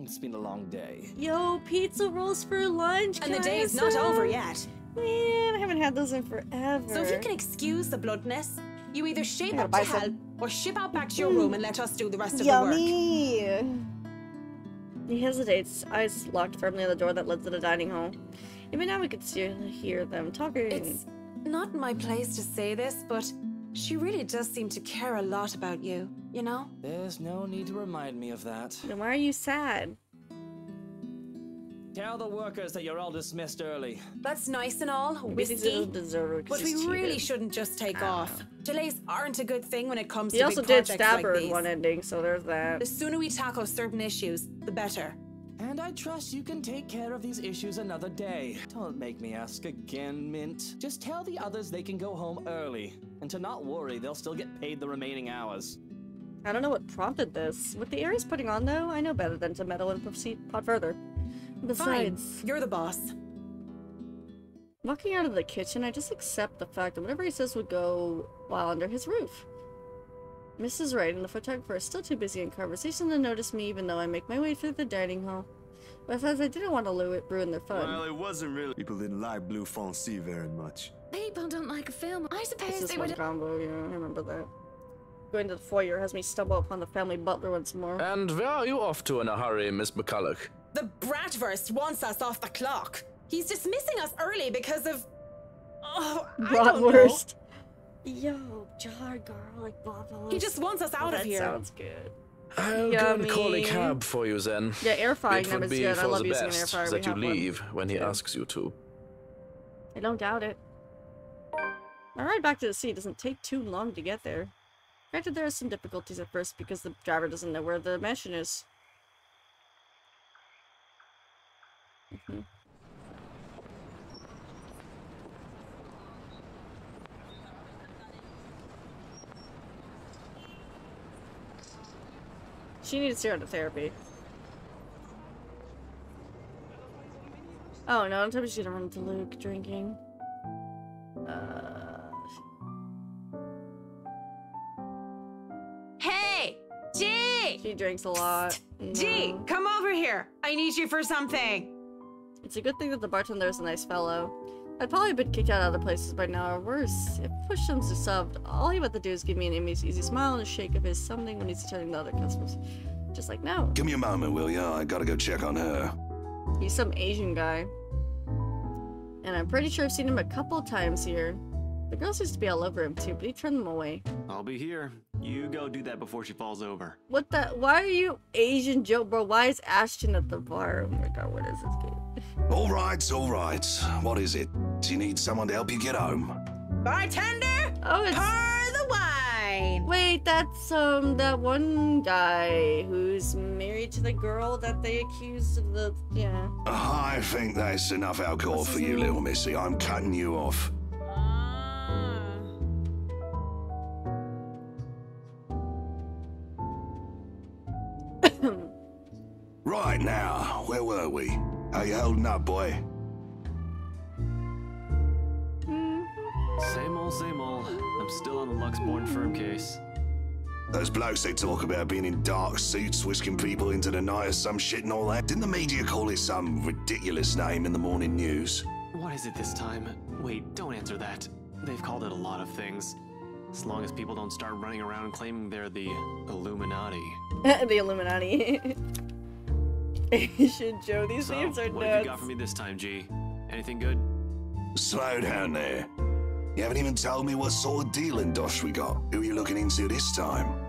Speaker 5: It's been a long day.
Speaker 1: Yo, pizza rolls for lunch,
Speaker 2: and the day is not over yet.
Speaker 1: Man, I haven't had those in forever.
Speaker 2: So if you can excuse the bloodness, you either shape up to help or ship out back to your room and let us do the rest of the work.
Speaker 1: He hesitates, eyes locked firmly on the door that led to the dining hall. Even now we could hear them talking.
Speaker 2: It's not my place to say this, but she really does seem to care a lot about you, you know?
Speaker 5: There's no need to remind me of that.
Speaker 1: Then why are you sad?
Speaker 5: Tell the workers that you're all dismissed early.
Speaker 2: That's nice and all, Whiskey, but we really shouldn't just take off. Delays aren't a good thing when it comes to big projects like these.
Speaker 1: He also did stab her in one ending, so there's that.
Speaker 2: The sooner we tackle certain issues, the better.
Speaker 5: And I trust you can take care of these issues another day. Don't make me ask again, Mint. Just tell the others they can go home early. And to not worry, they'll still get paid the remaining hours.
Speaker 1: I don't know what prompted this. With the Ares putting on, though, I know better than to meddle and plot further. Besides,
Speaker 2: fine. You're the boss.
Speaker 1: Walking out of the kitchen, I just accept the fact that whatever he says would go while under his roof. Mrs. Wright and the photographer are still too busy in conversation to notice me, even though I make my way through the dining hall. Besides, I didn't want to ruin their fun.
Speaker 12: Well, it wasn't really. People didn't like Blue Fonzie very much.
Speaker 4: People don't like a film. I suppose
Speaker 1: This
Speaker 4: they
Speaker 1: is one
Speaker 4: would.
Speaker 1: combo, yeah, I remember that. Going to the foyer has me stumble upon the family butler once more.
Speaker 9: And where are you off to in a hurry, Miss McCulloch?
Speaker 2: The Bratwurst wants us off the clock. He's dismissing us early because of... Oh,
Speaker 1: Bratwurst. Yo, jar garlic bubbles.
Speaker 2: He just wants us out of here.
Speaker 1: That sounds good.
Speaker 9: I'll go and call a cab for you then.
Speaker 1: Yeah, air frying
Speaker 9: it
Speaker 1: them
Speaker 9: would
Speaker 1: is
Speaker 9: be
Speaker 1: good. I
Speaker 9: for
Speaker 1: love
Speaker 9: the
Speaker 1: using an air
Speaker 9: best
Speaker 1: fryer.
Speaker 9: that you leave when he asks you to.
Speaker 1: I don't doubt it. My ride back to the sea doesn't take too long to get there. Granted, there are some difficulties at first because the driver doesn't know where the mansion is. She needs to go to therapy. Oh no, don't tell me she's gonna run into Luke drinking.
Speaker 2: Hey! G!
Speaker 1: She drinks a lot.
Speaker 2: G, come over here. I need you for something.
Speaker 1: It's a good thing that the bartender is a nice fellow. I'd probably been kicked out of other places by now, or worse. If push comes to shove, all he about to do is give me an easy smile and a shake of his something when he's turning to other customers. Just like now.
Speaker 8: Give me a moment, will ya? I gotta go check on her.
Speaker 1: He's some Asian guy. And I'm pretty sure I've seen him a couple times here. The girls used to be all over him too, but he turned them away.
Speaker 13: I'll be here. You go do that before she falls over.
Speaker 1: What the? Why are you Asian Joe, bro? Why is Ashton at the bar? Oh my god, what is this game?
Speaker 8: All right. What is it? Do you need someone to help you get home?
Speaker 2: Bartender!
Speaker 1: Oh, it's...
Speaker 2: Pour the wine!
Speaker 1: Wait, that's, that one guy who's married to the girl that they accused of the... Yeah.
Speaker 8: I think that's enough alcohol for you, little missy. I'm cutting you off. Right now, where were we? How you holding up, boy?
Speaker 13: Same old. I'm still on the Luxborn firm case.
Speaker 8: Those blokes they talk about being in dark suits, whisking people into the night or some shit and all that. Didn't the media call it some ridiculous name in the morning news?
Speaker 13: What is it this time? Wait, don't answer that. They've called it a lot of things. As long as people don't start running around claiming they're the Illuminati.
Speaker 1: The Illuminati. Asian Joe, these names are nuts.
Speaker 13: What have you got for me this time, G? Anything good?
Speaker 8: Slow down there. You haven't even told me what sort of dealing dosh we got. Who are you looking into this time?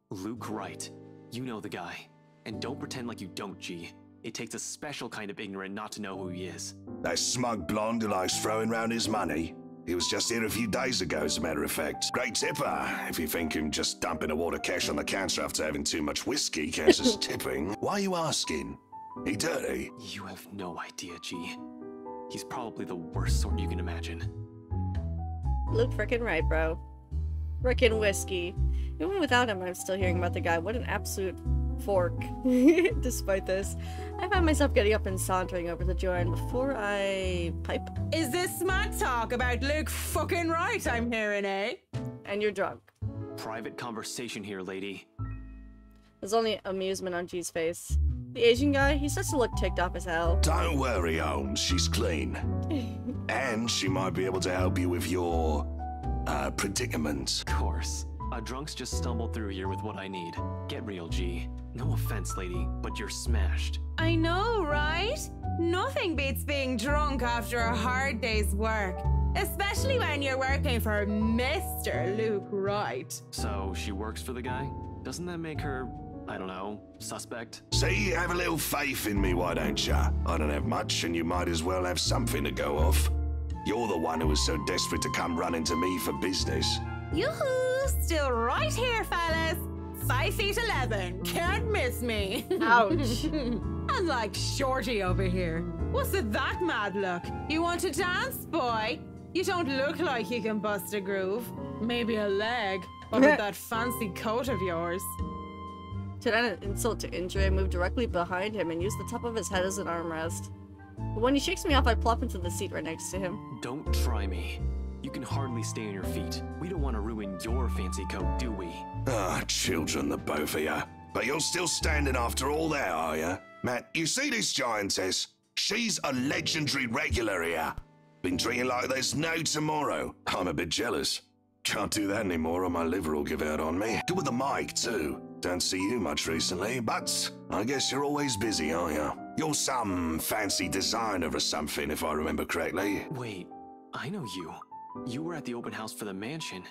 Speaker 13: Luke Wright. You know the guy. And don't pretend like you don't, G. It takes a special kind of ignorant not to know who he is.
Speaker 8: That smug blonde who likes throwing round his money. He was just here a few days ago, as a matter of fact. Great tipper. If you think him just dumping a wad of cash on the counter after having too much whiskey counts as tipping, why are you asking? He dirty?
Speaker 13: You have no idea, G. He's probably the worst sort you can imagine.
Speaker 1: Luke frickin' right, bro. Frickin' whiskey. Even without him, I'm still hearing about the guy. What an absolute fork. Despite this, I found myself getting up and sauntering over to Joanne before I pipe.
Speaker 2: Is this smart talk about Luke fucking Wright I'm hearing, eh?
Speaker 1: And you're drunk.
Speaker 13: Private conversation here, lady.
Speaker 1: There's only amusement on G's face. The Asian guy, he starts to look ticked off as hell.
Speaker 8: Don't worry, Holmes. She's clean. And she might be able to help you with your, predicament.
Speaker 13: Of course. A drunk's just stumbled through here with what I need. Get real, G. No offense, lady, but you're smashed.
Speaker 2: I know, right? Nothing beats being drunk after a hard day's work. Especially when you're working for Mr. Luke Wright.
Speaker 13: So, she works for the guy? Doesn't that make her, I don't know, suspect?
Speaker 8: See, have a little faith in me, why don't ya? I don't have much, and you might as well have something to go off. You're the one who was so desperate to come running to me for business.
Speaker 2: Yoo-hoo! Still right here, fellas. 5'11". Can't miss me.
Speaker 1: Ouch.
Speaker 2: Unlike Shorty over here. What's with that mad look? You want to dance, boy? You don't look like you can bust a groove. Maybe a leg. What with that fancy coat of yours?
Speaker 1: To add an insult to injury, I move directly behind him and use the top of his head as an armrest. But when he shakes me off, I plop into the seat right next to him.
Speaker 13: Don't try me. You can hardly stay on your feet. We don't want to ruin your fancy coat, do we?
Speaker 8: Ah, children, the both of you. But you're still standing after all that, are you? Matt, you see this giantess? She's a legendary regular here. Been drinking like there's no tomorrow. I'm a bit jealous. Can't do that anymore or my liver will give out on me. Good with the mic, too. Don't see you much recently, but I guess you're always busy, aren't you? You're some fancy designer or something, if I remember correctly.
Speaker 13: Wait, I know you. You were at the open house for the mansion.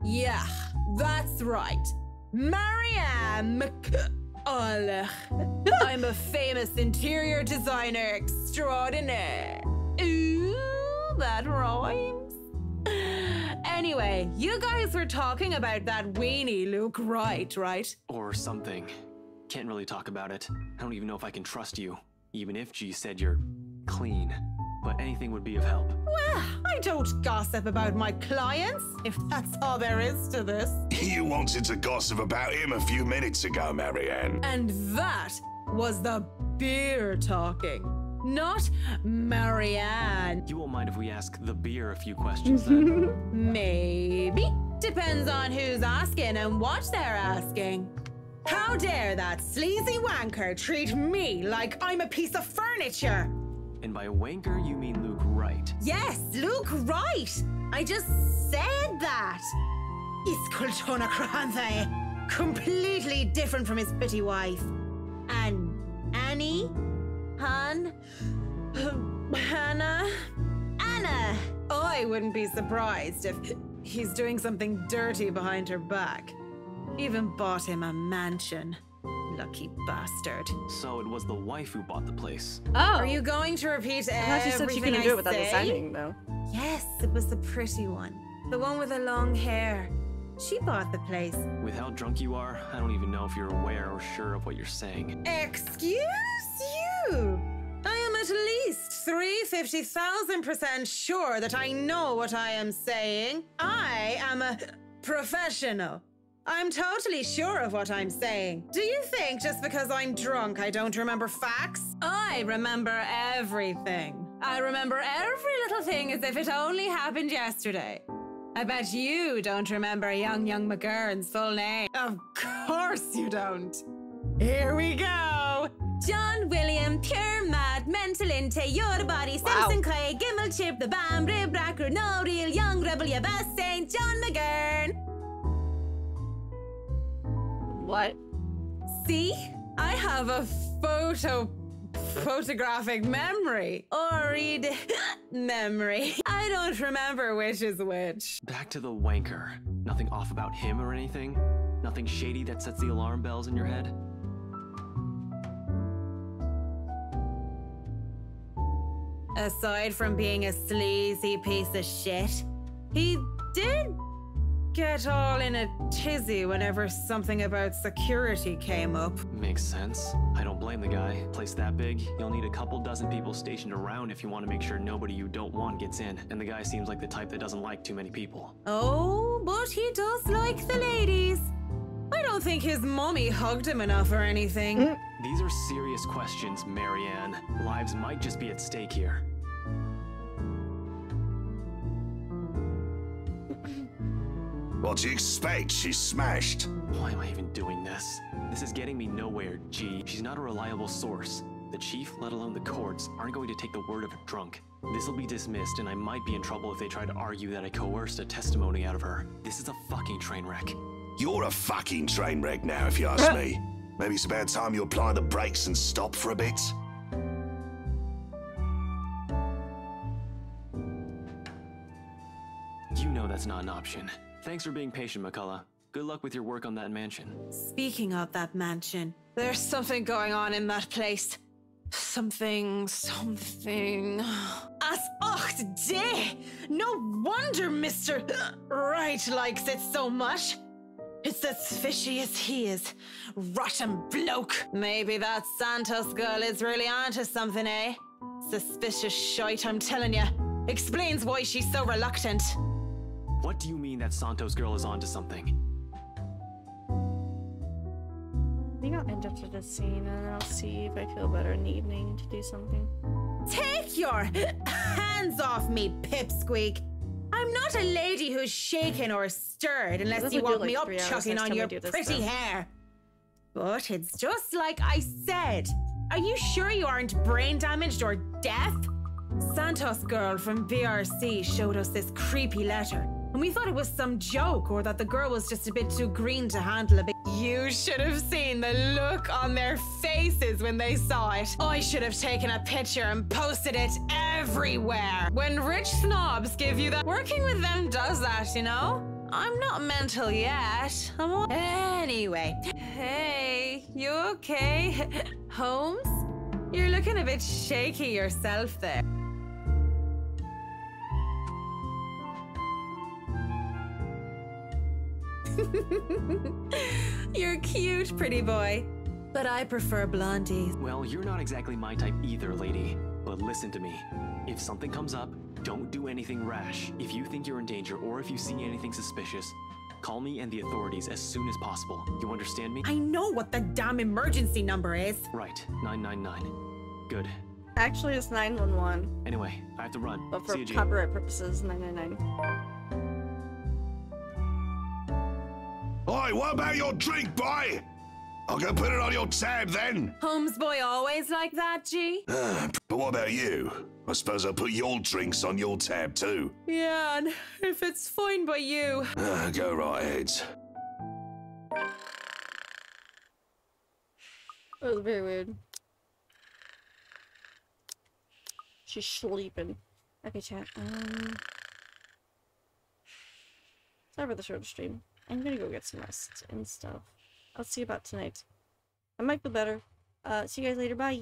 Speaker 2: Yeah, that's right. Marianne McCulloch. I'm a famous interior designer extraordinaire. Ooh, that rhymes. Anyway, you guys were talking about that weenie Luke Wright, right?
Speaker 13: Or something. Can't really talk about it. I don't even know if I can trust you, even if G said you're clean. But anything would be of help.
Speaker 2: Well, I don't gossip about my clients, if that's all there is to this.
Speaker 8: You wanted to gossip about him a few minutes ago, Marianne.
Speaker 2: And that was the beer talking, not Marianne.
Speaker 13: You won't mind if we ask the beer a few questions then?
Speaker 2: Maybe. Depends on who's asking and what they're asking. How dare that sleazy wanker treat me like I'm a piece of furniture?
Speaker 13: And by wanker, you mean Luke Wright?
Speaker 2: Yes, Luke Wright. I just said that. He's Kultona Kranthe, completely different from his pretty wife. And Annie? Hannah? Anna! I wouldn't be surprised if he's doing something dirty behind her back. Even bought him a mansion. Lucky bastard.
Speaker 13: So it was the wife who bought the place.
Speaker 2: Oh. Are you going to repeat everything I say?
Speaker 1: She said she couldn't do it without the signing, though.
Speaker 2: Yes, it was the pretty one. The one with the long hair. She bought the place.
Speaker 13: With how drunk you are, I don't even know if you're aware or sure of what you're saying.
Speaker 2: Excuse you? I am at least 350,000% sure that I know what I am saying. I am a professional. I'm totally sure of what I'm saying. Do you think just because I'm drunk I don't remember facts? I remember everything. I remember every little thing as if it only happened yesterday. I bet you don't remember young McGurn's full name. Of course you don't. Here we go. John William, pure mad, mental inte, your body, Simpson Clay, Gimel Chip, the Bam, Rib Racker, no real young rebel, ya best Saint John McGurn.
Speaker 1: What?
Speaker 2: See? I have a photographic memory. Or read memory. I don't remember which is which.
Speaker 13: Back to the wanker. Nothing off about him or anything? Nothing shady that sets the alarm bells in your head?
Speaker 2: Aside from being a sleazy piece of shit, he did get all in a tizzy whenever something about security came up.
Speaker 13: Makes sense. I don't blame the guy. Place that big, you'll need a couple dozen people stationed around if you want to make sure nobody you don't want gets in. And the guy seems like the type that doesn't like too many people.
Speaker 2: Oh, but he does like the ladies. I don't think his mommy hugged him enough or anything.
Speaker 13: These are serious questions, Marianne. Lives might just be at stake here.
Speaker 8: What do you expect? She's smashed.
Speaker 13: Why am I even doing this? This is getting me nowhere, G. She's not a reliable source. The chief, let alone the courts, aren't going to take the word of a drunk. This'll be dismissed, and I might be in trouble if they try to argue that I coerced a testimony out of her. This is a fucking train wreck.
Speaker 8: You're a fucking train wreck now, if you ask me. Maybe it's about time you apply the brakes and stop for a bit.
Speaker 13: You know that's not an option. Thanks for being patient, McCullough. Good luck with your work on that mansion.
Speaker 2: Speaking of that mansion, there's something going on in that place. Something. As ocht day! No wonder Mr. Wright likes it so much. It's as fishy as he is. Rotten bloke. Maybe that Santos girl is really onto something, eh? Suspicious shite, I'm telling you. Explains why she's so reluctant.
Speaker 13: What do you mean that Santos girl is onto something?
Speaker 1: I think I'll end after this scene and then I'll see if I feel better in the evening to do something.
Speaker 2: Take your hands off me, Pipsqueak! I'm not a lady who's shaken or stirred unless you want me up chucking on your pretty hair. But it's just like I said. Are you sure you aren't brain damaged or deaf? Santos girl from BRC showed us this creepy letter, and we thought it was some joke or that the girl was just a bit too green to handle a bit. You should have seen the look on their faces when they saw it. I should have taken a picture and posted it everywhere. When rich snobs give you that, working with them does that, you know? I'm not mental yet. Anyway, hey, you okay? Holmes? You're looking a bit shaky yourself there. You're cute, pretty boy. But I prefer blondies.
Speaker 13: Well, you're not exactly my type either, lady. But listen to me. If something comes up, don't do anything rash. If you think you're in danger or if you see anything suspicious, call me and the authorities as soon as possible. You understand me?
Speaker 2: I know what the damn emergency number is.
Speaker 13: Right, 999. Good.
Speaker 1: Actually, it's 911.
Speaker 13: Anyway, I have to run.
Speaker 1: But for copyright purposes, 999.
Speaker 8: Oi, what about your drink, boy? I'll go put it on your tab then.
Speaker 2: Holmes boy always like that, G?
Speaker 8: But what about you? I suppose I'll put your drinks on your tab too.
Speaker 2: Yeah, and if it's fine by you.
Speaker 8: Go right ahead.
Speaker 1: That was very weird. She's sleeping. Okay, chat. Sorry for the short stream. I'm gonna go get some rest and stuff. I'll see you about tonight. I might feel better. See you guys later. Bye.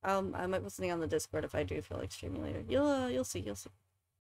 Speaker 1: I might put something on the Discord if I do feel like streaming later. You'll see. You'll see.